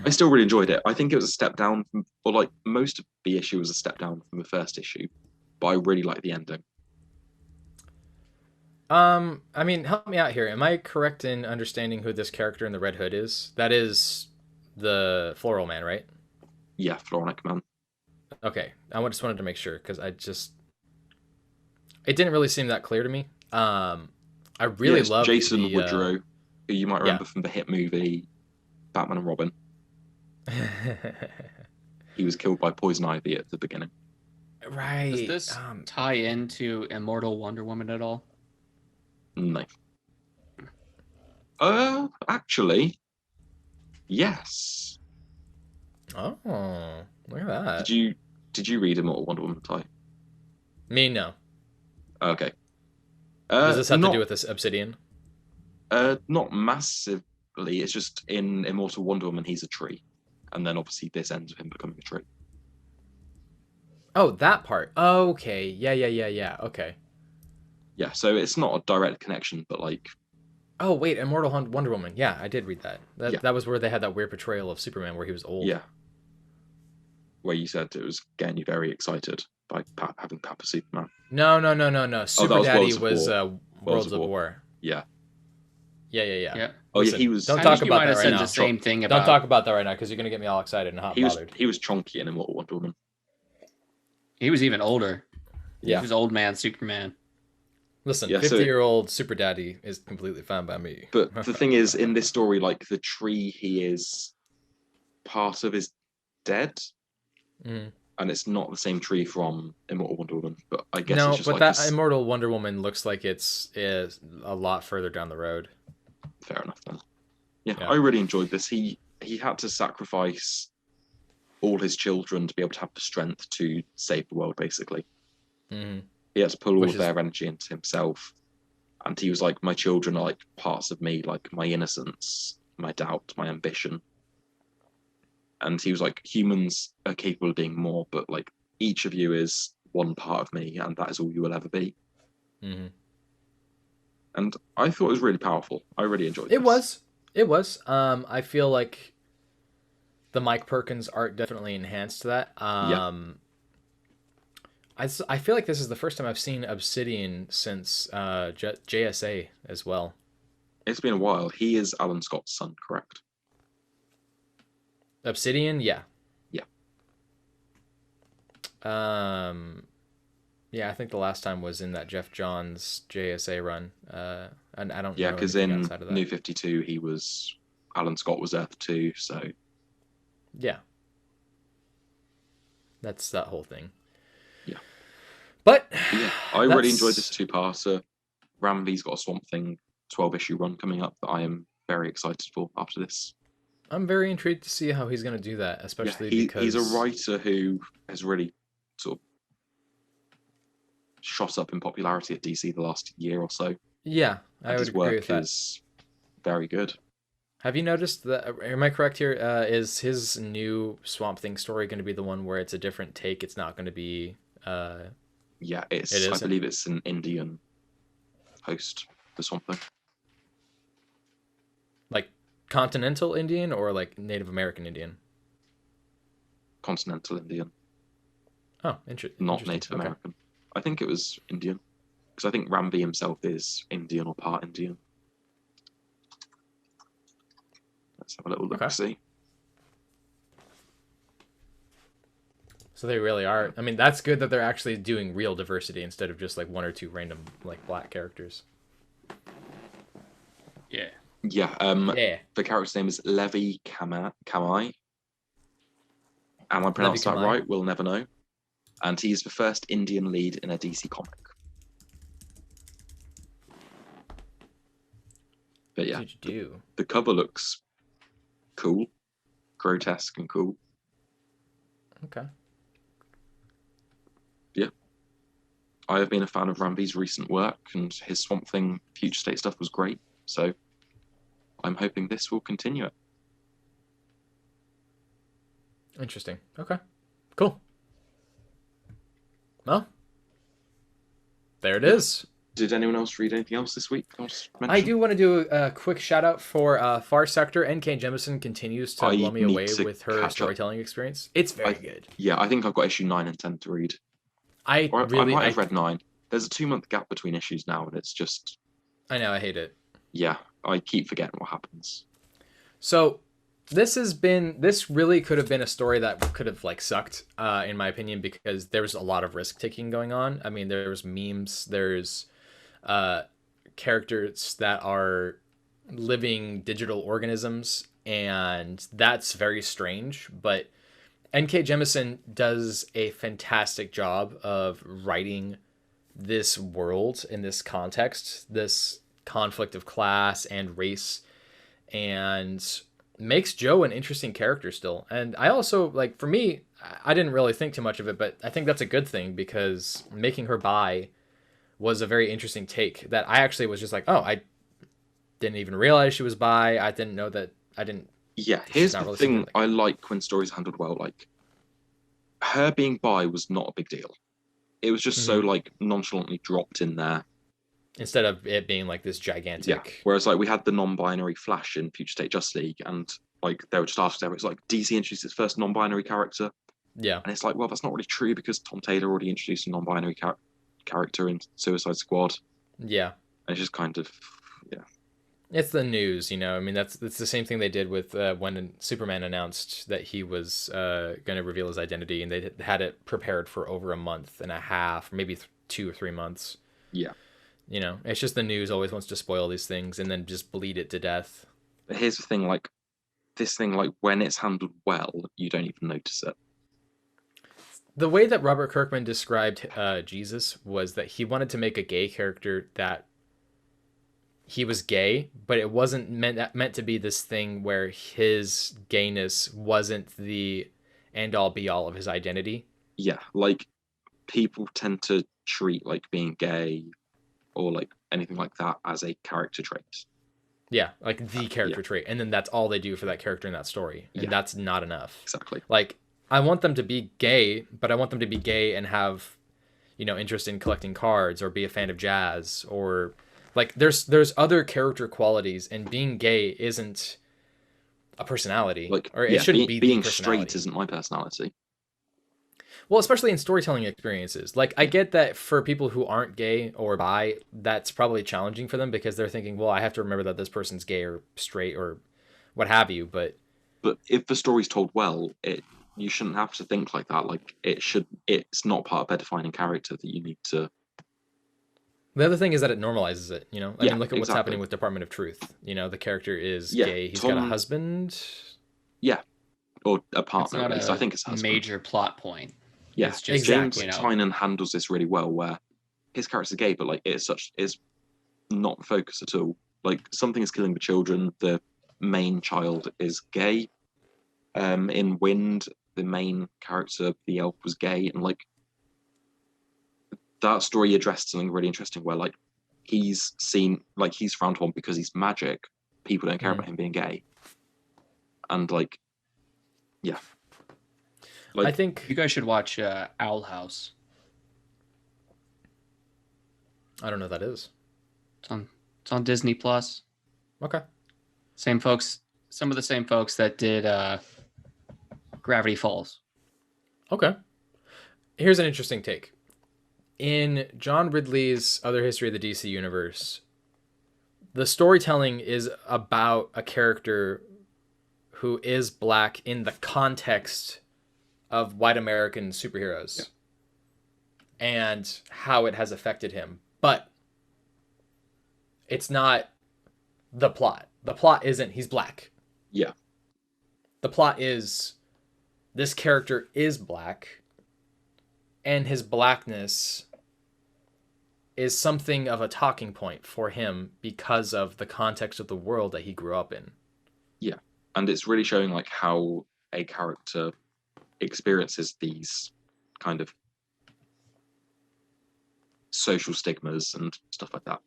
I still really enjoyed it. I think it was a step down from, or like most of the issue was a step down from the first issue, but I really like the ending. I mean, help me out here. Am I correct in understanding who this character in the Red Hood is? That is the Floral Man, right? Yeah, Floronic Man. Okay, I just wanted to make sure because it didn't really seem that clear to me. I really love Jason Woodrow, who you might remember from the hit movie Batman and Robin. He was killed by Poison Ivy at the beginning. Right. Does this tie into Immortal Wonder Woman at all? No. Actually, yes. Oh, look at that. Did you read Immortal Wonder Woman, Ty? Me, no. Okay. Does this have to do with this Obsidian? Not massively. It's just in Immortal Wonder Woman, he's a tree, and then obviously this ends with him becoming a tree. Oh, that part. Okay. Yeah. Okay. Yeah. So it's not a direct connection, but like. Oh wait, Immortal Wonder Woman. Yeah, I did read that. That was where they had that weird portrayal of Superman where he was old. Yeah. Where you said it was getting you very excited by having Papa Superman. No. Super Daddy was Worlds of War. Yeah. Oh, listen, yeah, he was. Don't talk about that right now. The same thing about... Don't talk about that right now because you're gonna get me all excited and hot bothered. He was chonky in Immortal Wonder Woman. He was even older. Yeah. He was old man Superman. Listen, 50-year-old Super Daddy is completely fine by me. But the thing is, in this story, like the tree he is part of is dead. Mm. And it's not the same tree from Immortal Wonder Woman, but I guess no, it's just but like that Immortal Wonder Woman looks like it's a lot further down the road. Fair enough then. Yeah, Yeah. I really enjoyed this. He had to sacrifice all his children to be able to have the strength to save the world, basically. Hmm. He had to pull all Which of is their energy into himself. And he was like, my children are like parts of me, like my innocence, my doubt, my ambition. And he was like, humans are capable of being more, but like each of you is one part of me, and that is all you will ever be. Hmm. And I thought it was really powerful. I really enjoyed It this. was. It was. I feel like the Mike Perkins art definitely enhanced that. Yeah, I feel like this is the first time I've seen Obsidian since JSA as well. it's been a while. He is Alan Scott's son, correct? Obsidian, yeah. Yeah. Yeah, I think the last time was in that Jeff Johns JSA run. And I don't Yeah, know because anything in outside of that. New 52, Alan Scott was Earth 2, so Yeah. That's that whole thing. yeah. But Yeah, I really that's- enjoyed this two-parter. Ramvy's got a Swamp Thing 12-issue run coming up that I am very excited for after this. I'm very intrigued to see how he's going to do that, especially because he's a writer who has really sort of shot up in popularity at DC the last year or so. Yeah, I And would his agree work with that. is very good. Have you noticed that? Am I correct here? Is his new Swamp Thing story going to be the one where it's a different take? It's not going to be. Yeah, It I isn't? believe it's an Indian host for Swamp Thing. Like continental Indian or like Native American Indian? Continental Indian, Oh, not interesting. Native Okay. American. I think it was Indian. Because I think Ramvy himself is Indian or part Indian. Let's have a little look Okay. see. So they really are. I mean, that's good that they're actually doing real diversity instead of just like one or two random like black characters. Yeah. Yeah, Yeah. the character's name is Levi Kamai. Am I pronounced that Kamai. right? We'll never know. And he's the first Indian lead in a DC comic. But yeah, What did you do? the cover looks cool, grotesque and cool. Okay. I have been a fan of Ramvy's recent work, and his Swamp Thing Future State stuff was great. So I'm hoping this will continue it. Interesting. Okay. Cool. Well, there it is. Did anyone else read anything else this week? I do want to do a quick shout out for Far Sector. N.K. Jemisin continues to I blow me need away to with her catch up. storytelling experience. It's very good. Yeah, I think I've got issue 9 and 10 to read. I might have read 9. There's a 2-month gap between issues now, and it's just, I know, I hate it. yeah, I keep forgetting what happens. So this really could have been a story that could have like sucked, in my opinion, because there was a lot of risk taking going on. I mean, there's memes, there's characters that are living digital organisms, and that's very strange. But N.K. Jemisin does a fantastic job of writing this world in this context, this conflict of class and race, and makes Joe an interesting character still. And I also, like, for me, I didn't really think too much of it, but I think that's a good thing, because making her bi was a very interesting take that I actually was just like, oh, I didn't even realize she was bi. I didn't know that. Yeah, here's not the really thing something I like when stories are handled well. Like, her being bi was not a big deal. It was just so, like, nonchalantly dropped in there. Instead of it being like this gigantic. Yeah. Whereas, like, we had the non-binary Flash in Future State Justice League, and, like, they were just asked there, it's like, DC introduced its first non-binary character. Yeah. And it's like, well, that's not really true, because Tom Taylor already introduced a non-binary character in Suicide Squad. Yeah. And it's just kind of, yeah. It's the news, you know. I mean, that's the same thing they did with when Superman announced that he was going to reveal his identity, and they had it prepared for over a month and a half, maybe 2 or 3 months. Yeah. You know, it's just the news always wants to spoil these things and then just bleed it to death. But here's the thing, like, this thing, like, when it's handled well, you don't even notice it. The way that Robert Kirkman described Jesus was that he wanted to make a gay character that he was gay, but it wasn't meant to be this thing where his gayness wasn't the end all be all of his identity. Yeah, like people tend to treat like being gay or like anything like that as a character trait. Yeah, like the character trait, and then that's all they do for that character in that story, and that's not enough. Exactly. Like, I want them to be gay, but I want them to be gay and have, interest in collecting cards or be a fan of jazz, or like there's other character qualities, and being gay isn't a personality, Like, or it shouldn't be being the straight isn't my personality. Well, especially in storytelling experiences. Like, I get that for people who aren't gay or bi, that's probably challenging for them because they're thinking, well, I have to remember that this person's gay or straight or what have you. But if the story's told well, you shouldn't have to think like that. Like, it's not part of their defining character that you need to. The other thing is that it normalizes it, I mean, look at what's exactly. happening with Department of Truth. The character is gay. He's got a husband. Yeah. Or a partner, at least. I think it's a husband. Major plot point. Yeah, it's just James Tynan handles this really well, where his character's gay, but like it's not the focus at all. Like, something is killing the children. The main child is gay. In Wind, the main character, the elf, was gay, and like that story addressed something really interesting, where like he's frowned upon because he's magic. People don't care about him being gay, and like, yeah. Like, I think you guys should watch Owl House. I don't know what that is. It's on Disney Plus. Okay. Some of the same folks that did Gravity Falls. Okay. Here's an interesting take. In John Ridley's Other History of the DC Universe, the storytelling is about a character who is black in the context of white American superheroes and how it has affected him. But it's not the plot. The plot isn't he's black. Yeah. The plot is this character is black, and his blackness is something of a talking point for him because of the context of the world that he grew up in. Yeah. And it's really showing like how a character experiences these kind of social stigmas and stuff like that.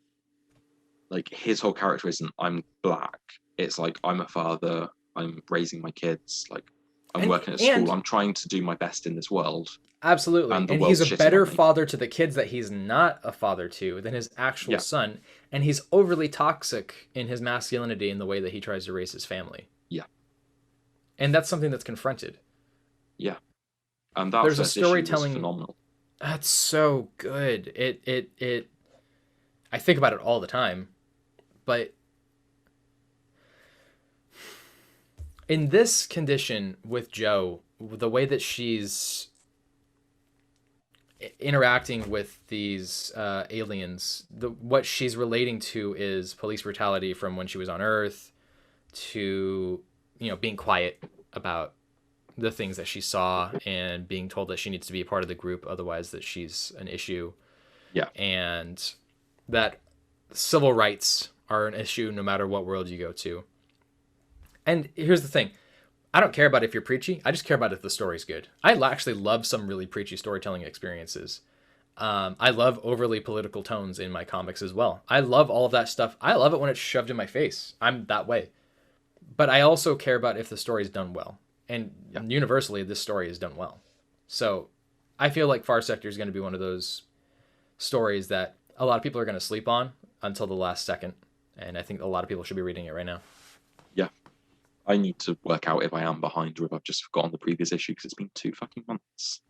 Like, his whole character isn't I'm black. It's like I'm a father, I'm raising my kids, like I'm working at school, I'm trying to do my best in this world. Absolutely. And he's a better father to the kids that he's not a father to than his actual son. And he's overly toxic in his masculinity in the way that he tries to raise his family. Yeah. And that's something that's confronted. Yeah. And that's there's a storytelling phenomenal. That's so good. It I think about it all the time. But in this condition with Jo, the way that she's interacting with these aliens, what she's relating to is police brutality from when she was on Earth to, being quiet about the things that she saw and being told that she needs to be a part of the group, otherwise that she's an issue. Yeah. And that civil rights are an issue no matter what world you go to. And here's the thing. I don't care about if you're preachy. I just care about if the story's good. I actually love some really preachy storytelling experiences. I love overly political tones in my comics as well. I love all of that stuff. I love it when it's shoved in my face. I'm that way. But I also care about if the story's done well. And universally, this story is done well. So I feel like Far Sector is going to be one of those stories that a lot of people are going to sleep on until the last second. And I think a lot of people should be reading it right now. Yeah. I need to work out if I am behind or if I've just forgotten the previous issue because it's been 2 fucking months.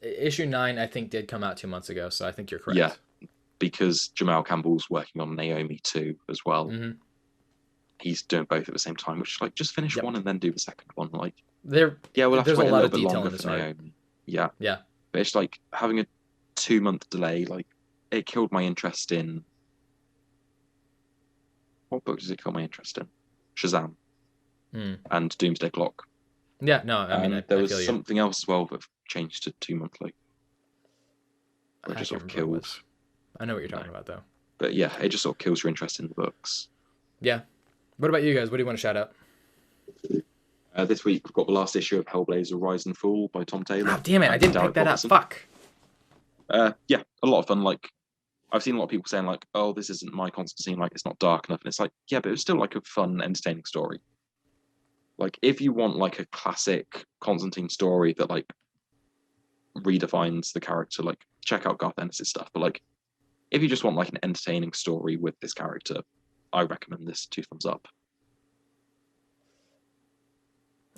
Issue 9, I think, did come out 2 months ago, so I think you're correct. Yeah, because Jamal Campbell's working on Naomi 2 as well. Mm-hmm. He's doing both at the same time, which is like, just finish one and then do the second one. Like, we'll have to wait a lot little of bit detail longer in this for art. Naomi. Yeah. Yeah. But it's like having a 2-month delay, like, it killed my interest in... What book does it kill my interest in? Shazam. And Doomsday Clock. Yeah, no, I mean, there was something else as well that changed to 2 monthly. Which is sort of killed. I know what you're talking about, though. But yeah, it just sort of kills your interest in the books. Yeah. What about you guys? What do you want to shout out? This week we've got the last issue of Hellblazer: Rise and Fall by Tom Taylor. Oh, damn it! I didn't pick that up. Fuck. Yeah, a lot of fun. Like, I've seen a lot of people saying like, "Oh, this isn't my Constantine. Like, it's not dark enough." And it's like, yeah, but it was still like a fun, entertaining story. Like, if you want like a classic Constantine story that like redefines the character, like check out Garth Ennis' stuff. But like, if you just want like an entertaining story with this character, I recommend this. 2 thumbs up.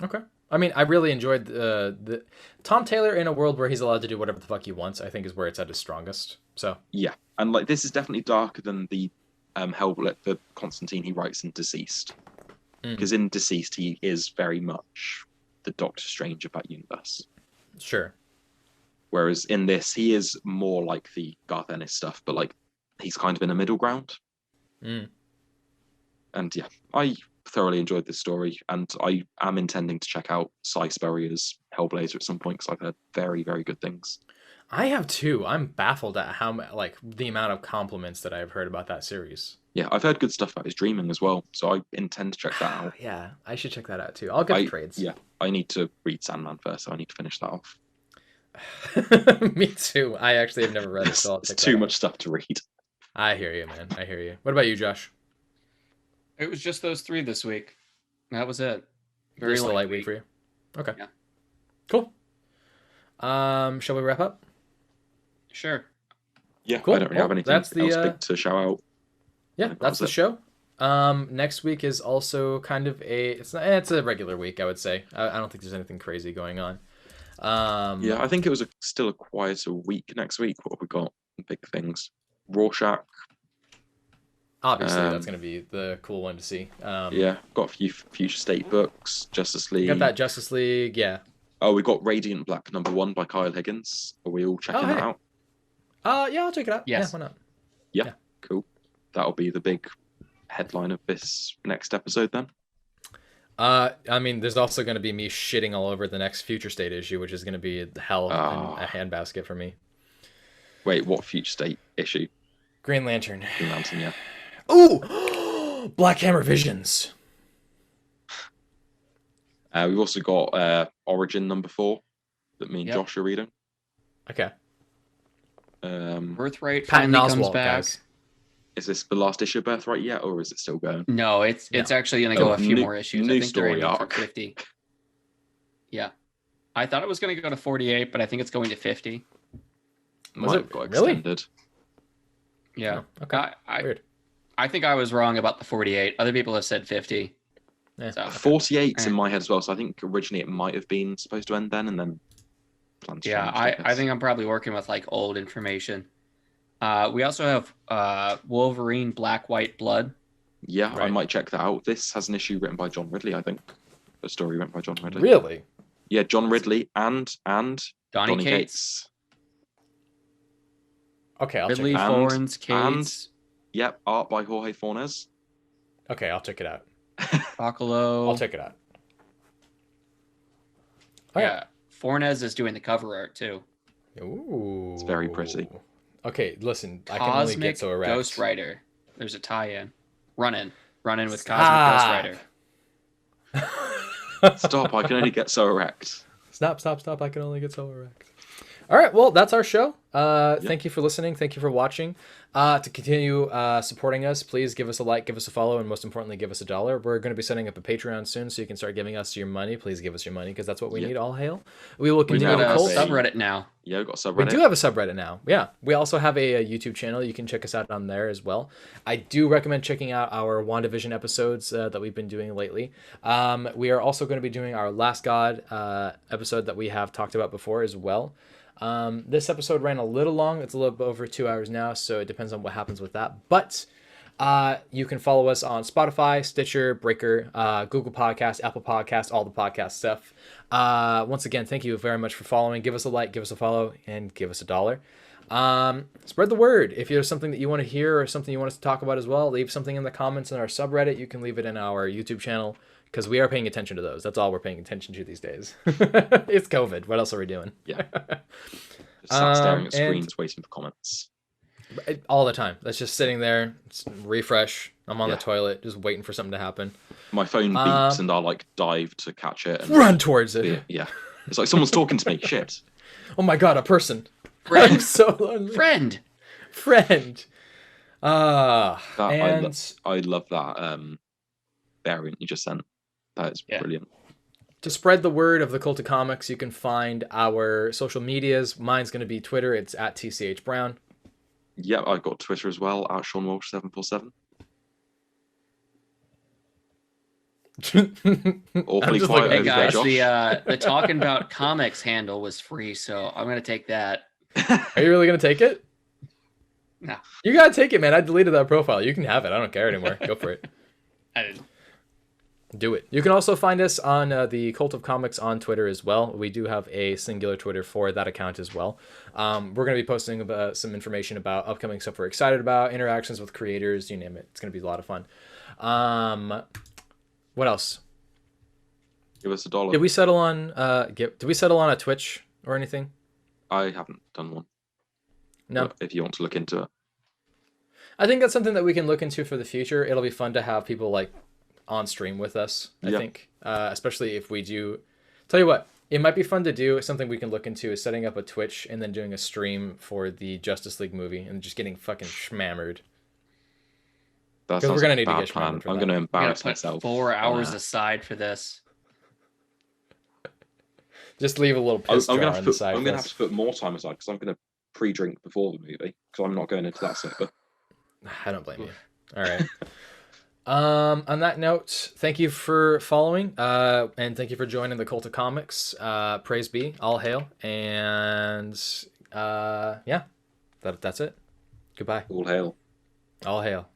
Okay. I mean, I really enjoyed the Tom Taylor in a world where he's allowed to do whatever the fuck he wants. I think is where it's at his strongest. So yeah, and like this is definitely darker than the the Constantine he writes in Deceased, because in Deceased he is very much the Doctor Strange of that universe. Sure. Whereas in this he is more like the Garth Ennis stuff, but like he's kind of in a middle ground. And yeah, I thoroughly enjoyed this story, and I am intending to check out Cy Spurrier's Hellblazer at some point because I've heard very, very good things. I have too. I'm baffled at how like the amount of compliments that I've heard about that series. Yeah, I've heard good stuff about his Dreaming as well, so I intend to check that out. Yeah, I should check that out too. I'll get the trades. Yeah, I need to read Sandman first, so I need to finish that off. Me too. I actually have never read it, so I'll check it's too much stuff to read. I hear you, man. I hear you. What about you, Josh? It was just those 3 this week. That was it. Very just a light week for you. Okay. Yeah. Cool. Shall we wrap up? Sure. Yeah, cool. I don't really have anything else big to shout out. Yeah, that's the show. Next week is also kind of it's a regular week, I would say. I don't think there's anything crazy going on. Yeah, I think it was still a quieter week next week. What have we got? Big things. Rorschach. Obviously, that's going to be the cool one to see. Yeah, got a few Future State books. Justice League. Got that Justice League, yeah. Oh, we got Radiant Black #1 by Kyle Higgins. Are we all checking that out? Yeah, I'll check it out. Yes. Yeah, why not? Yeah, cool. That'll be the big headline of this next episode then. I mean, there's also going to be me shitting all over the next Future State issue, which is going to be hell and a handbasket for me. Wait, what Future State issue? Green Lantern. Green Lantern, yeah. Ooh! Black Hammer Visions. We've also got Origin #4 that me and Josh are reading. Okay. Birthright Patton finally comes Oswalt, back. guys. Is this the last issue of Birthright yet, or is it still going? No, it's actually going to go a few more issues. New I think story they're arc. 50. Yeah. I thought it was going to go to 48, but I think it's going to 50. Might have got extended. Yeah. Oh, okay. Weird. I think I was wrong about the 48. Other people have said 50. Yeah. So, 48's in my head as well, so I think originally it might have been supposed to end then, and then plans changed, I think I'm probably working with like old information. We also have Wolverine Black White Blood. Yeah, right. I might check that out. This has an issue written by John Ridley, I think. A story written by John Ridley. Really? Yeah, John Ridley and Donny Cates. Okay, I'll Ridley, check it out. Fornes, Cates. Yep, art by Jorge Fornes. Okay, I'll check it out. Coello. I'll check it out. Okay. Yeah, Fornes is doing the cover art too. Ooh. It's very pretty. Okay, listen, Cosmic I can only get so erect. Ghost Rider. There's a tie-in. Run in with Cosmic Ghost Rider. Stop, I can only get so erect. Stop, I can only get so erect. All right, well, that's our show. Thank you for listening. Thank you for watching. To continue supporting us, please give us a like, give us a follow, and most importantly, give us $1. We're going to be setting up a Patreon soon, so you can start giving us your money. Please give us your money, because that's what we need. All hail. We will continue to cult. Subreddit now. Yeah, we've got a subreddit. We do have a subreddit now. Yeah. We also have a YouTube channel. You can check us out on there as well. I do recommend checking out our WandaVision episodes that we've been doing lately. We are also going to be doing our Last God episode that we have talked about before as well. This episode ran a little long. It's a little bit over 2 hours now, so it depends on what happens with that. But you can follow us on Spotify, Stitcher, Breaker, Google Podcasts, Apple Podcasts, all the podcast stuff. Once again, thank you very much for following. Give us a like, give us a follow, and give us $1. Spread the word. If there's something that you want to hear or something you want us to talk about as well, leave something in the comments in our subreddit. You can leave it in our YouTube channel, because we are paying attention to those. That's all we're paying attention to these days. It's COVID. What else are we doing? Yeah. Just sat staring at screens waiting for comments. All the time. That's just sitting there, refresh. I'm on the Yeah. toilet, just waiting for something to happen. My phone beeps and I'll like dive to catch it and Run towards it. yeah. It's like someone's talking to me. Shit. Oh my god, a person. Friend. I'm so lonely. Friend. Friend. I And love that variant you just sent. That is brilliant. to spread the word of the Cult of Comics, you can find our social medias. Mine's going to be Twitter. It's at TCH Brown. Yeah, I've got Twitter as well, at Sean Walsh 747. Awfully just quiet looking- Hey over there, guys, Josh. the Talking About Comics handle was free, so I'm gonna take that. Are you really going to take it? No, You got to take it, man. I deleted that profile. You can have it. I don't care anymore. Go for it. I didn't. Do it. You can also find us on the Cult of Comics on Twitter as well. We do have a singular Twitter for that account as well. We're going to be posting about some information about upcoming stuff we're excited about, interactions with creators, you name it. It's going to be a lot of fun. What else? Give us $1. Did we settle on did we settle on a Twitch or anything? I haven't done one. No. But if you want to look into it. I think that's something that we can look into for the future. It'll be fun to have people like on stream with us, I think. Especially if we do. Tell you what, it might be fun to do. Something we can look into is setting up a Twitch and then doing a stream for the Justice League movie and just getting fucking schmammered. That 'Cause we're sounds gonna like a need to bad get plan. schmammered for I'm that. going to I'm gonna embarrass put myself. 4 hours aside for this. Just leave a little piss jar on the side. I'm for going to us. have to put more time aside because I'm going to pre-drink before the movie because I'm not going into that sober. I don't blame you. All right. On that note, thank you for following, and thank you for joining the Cult of Comics. Praise be, all hail, and yeah, that's it. Goodbye. All hail. All hail.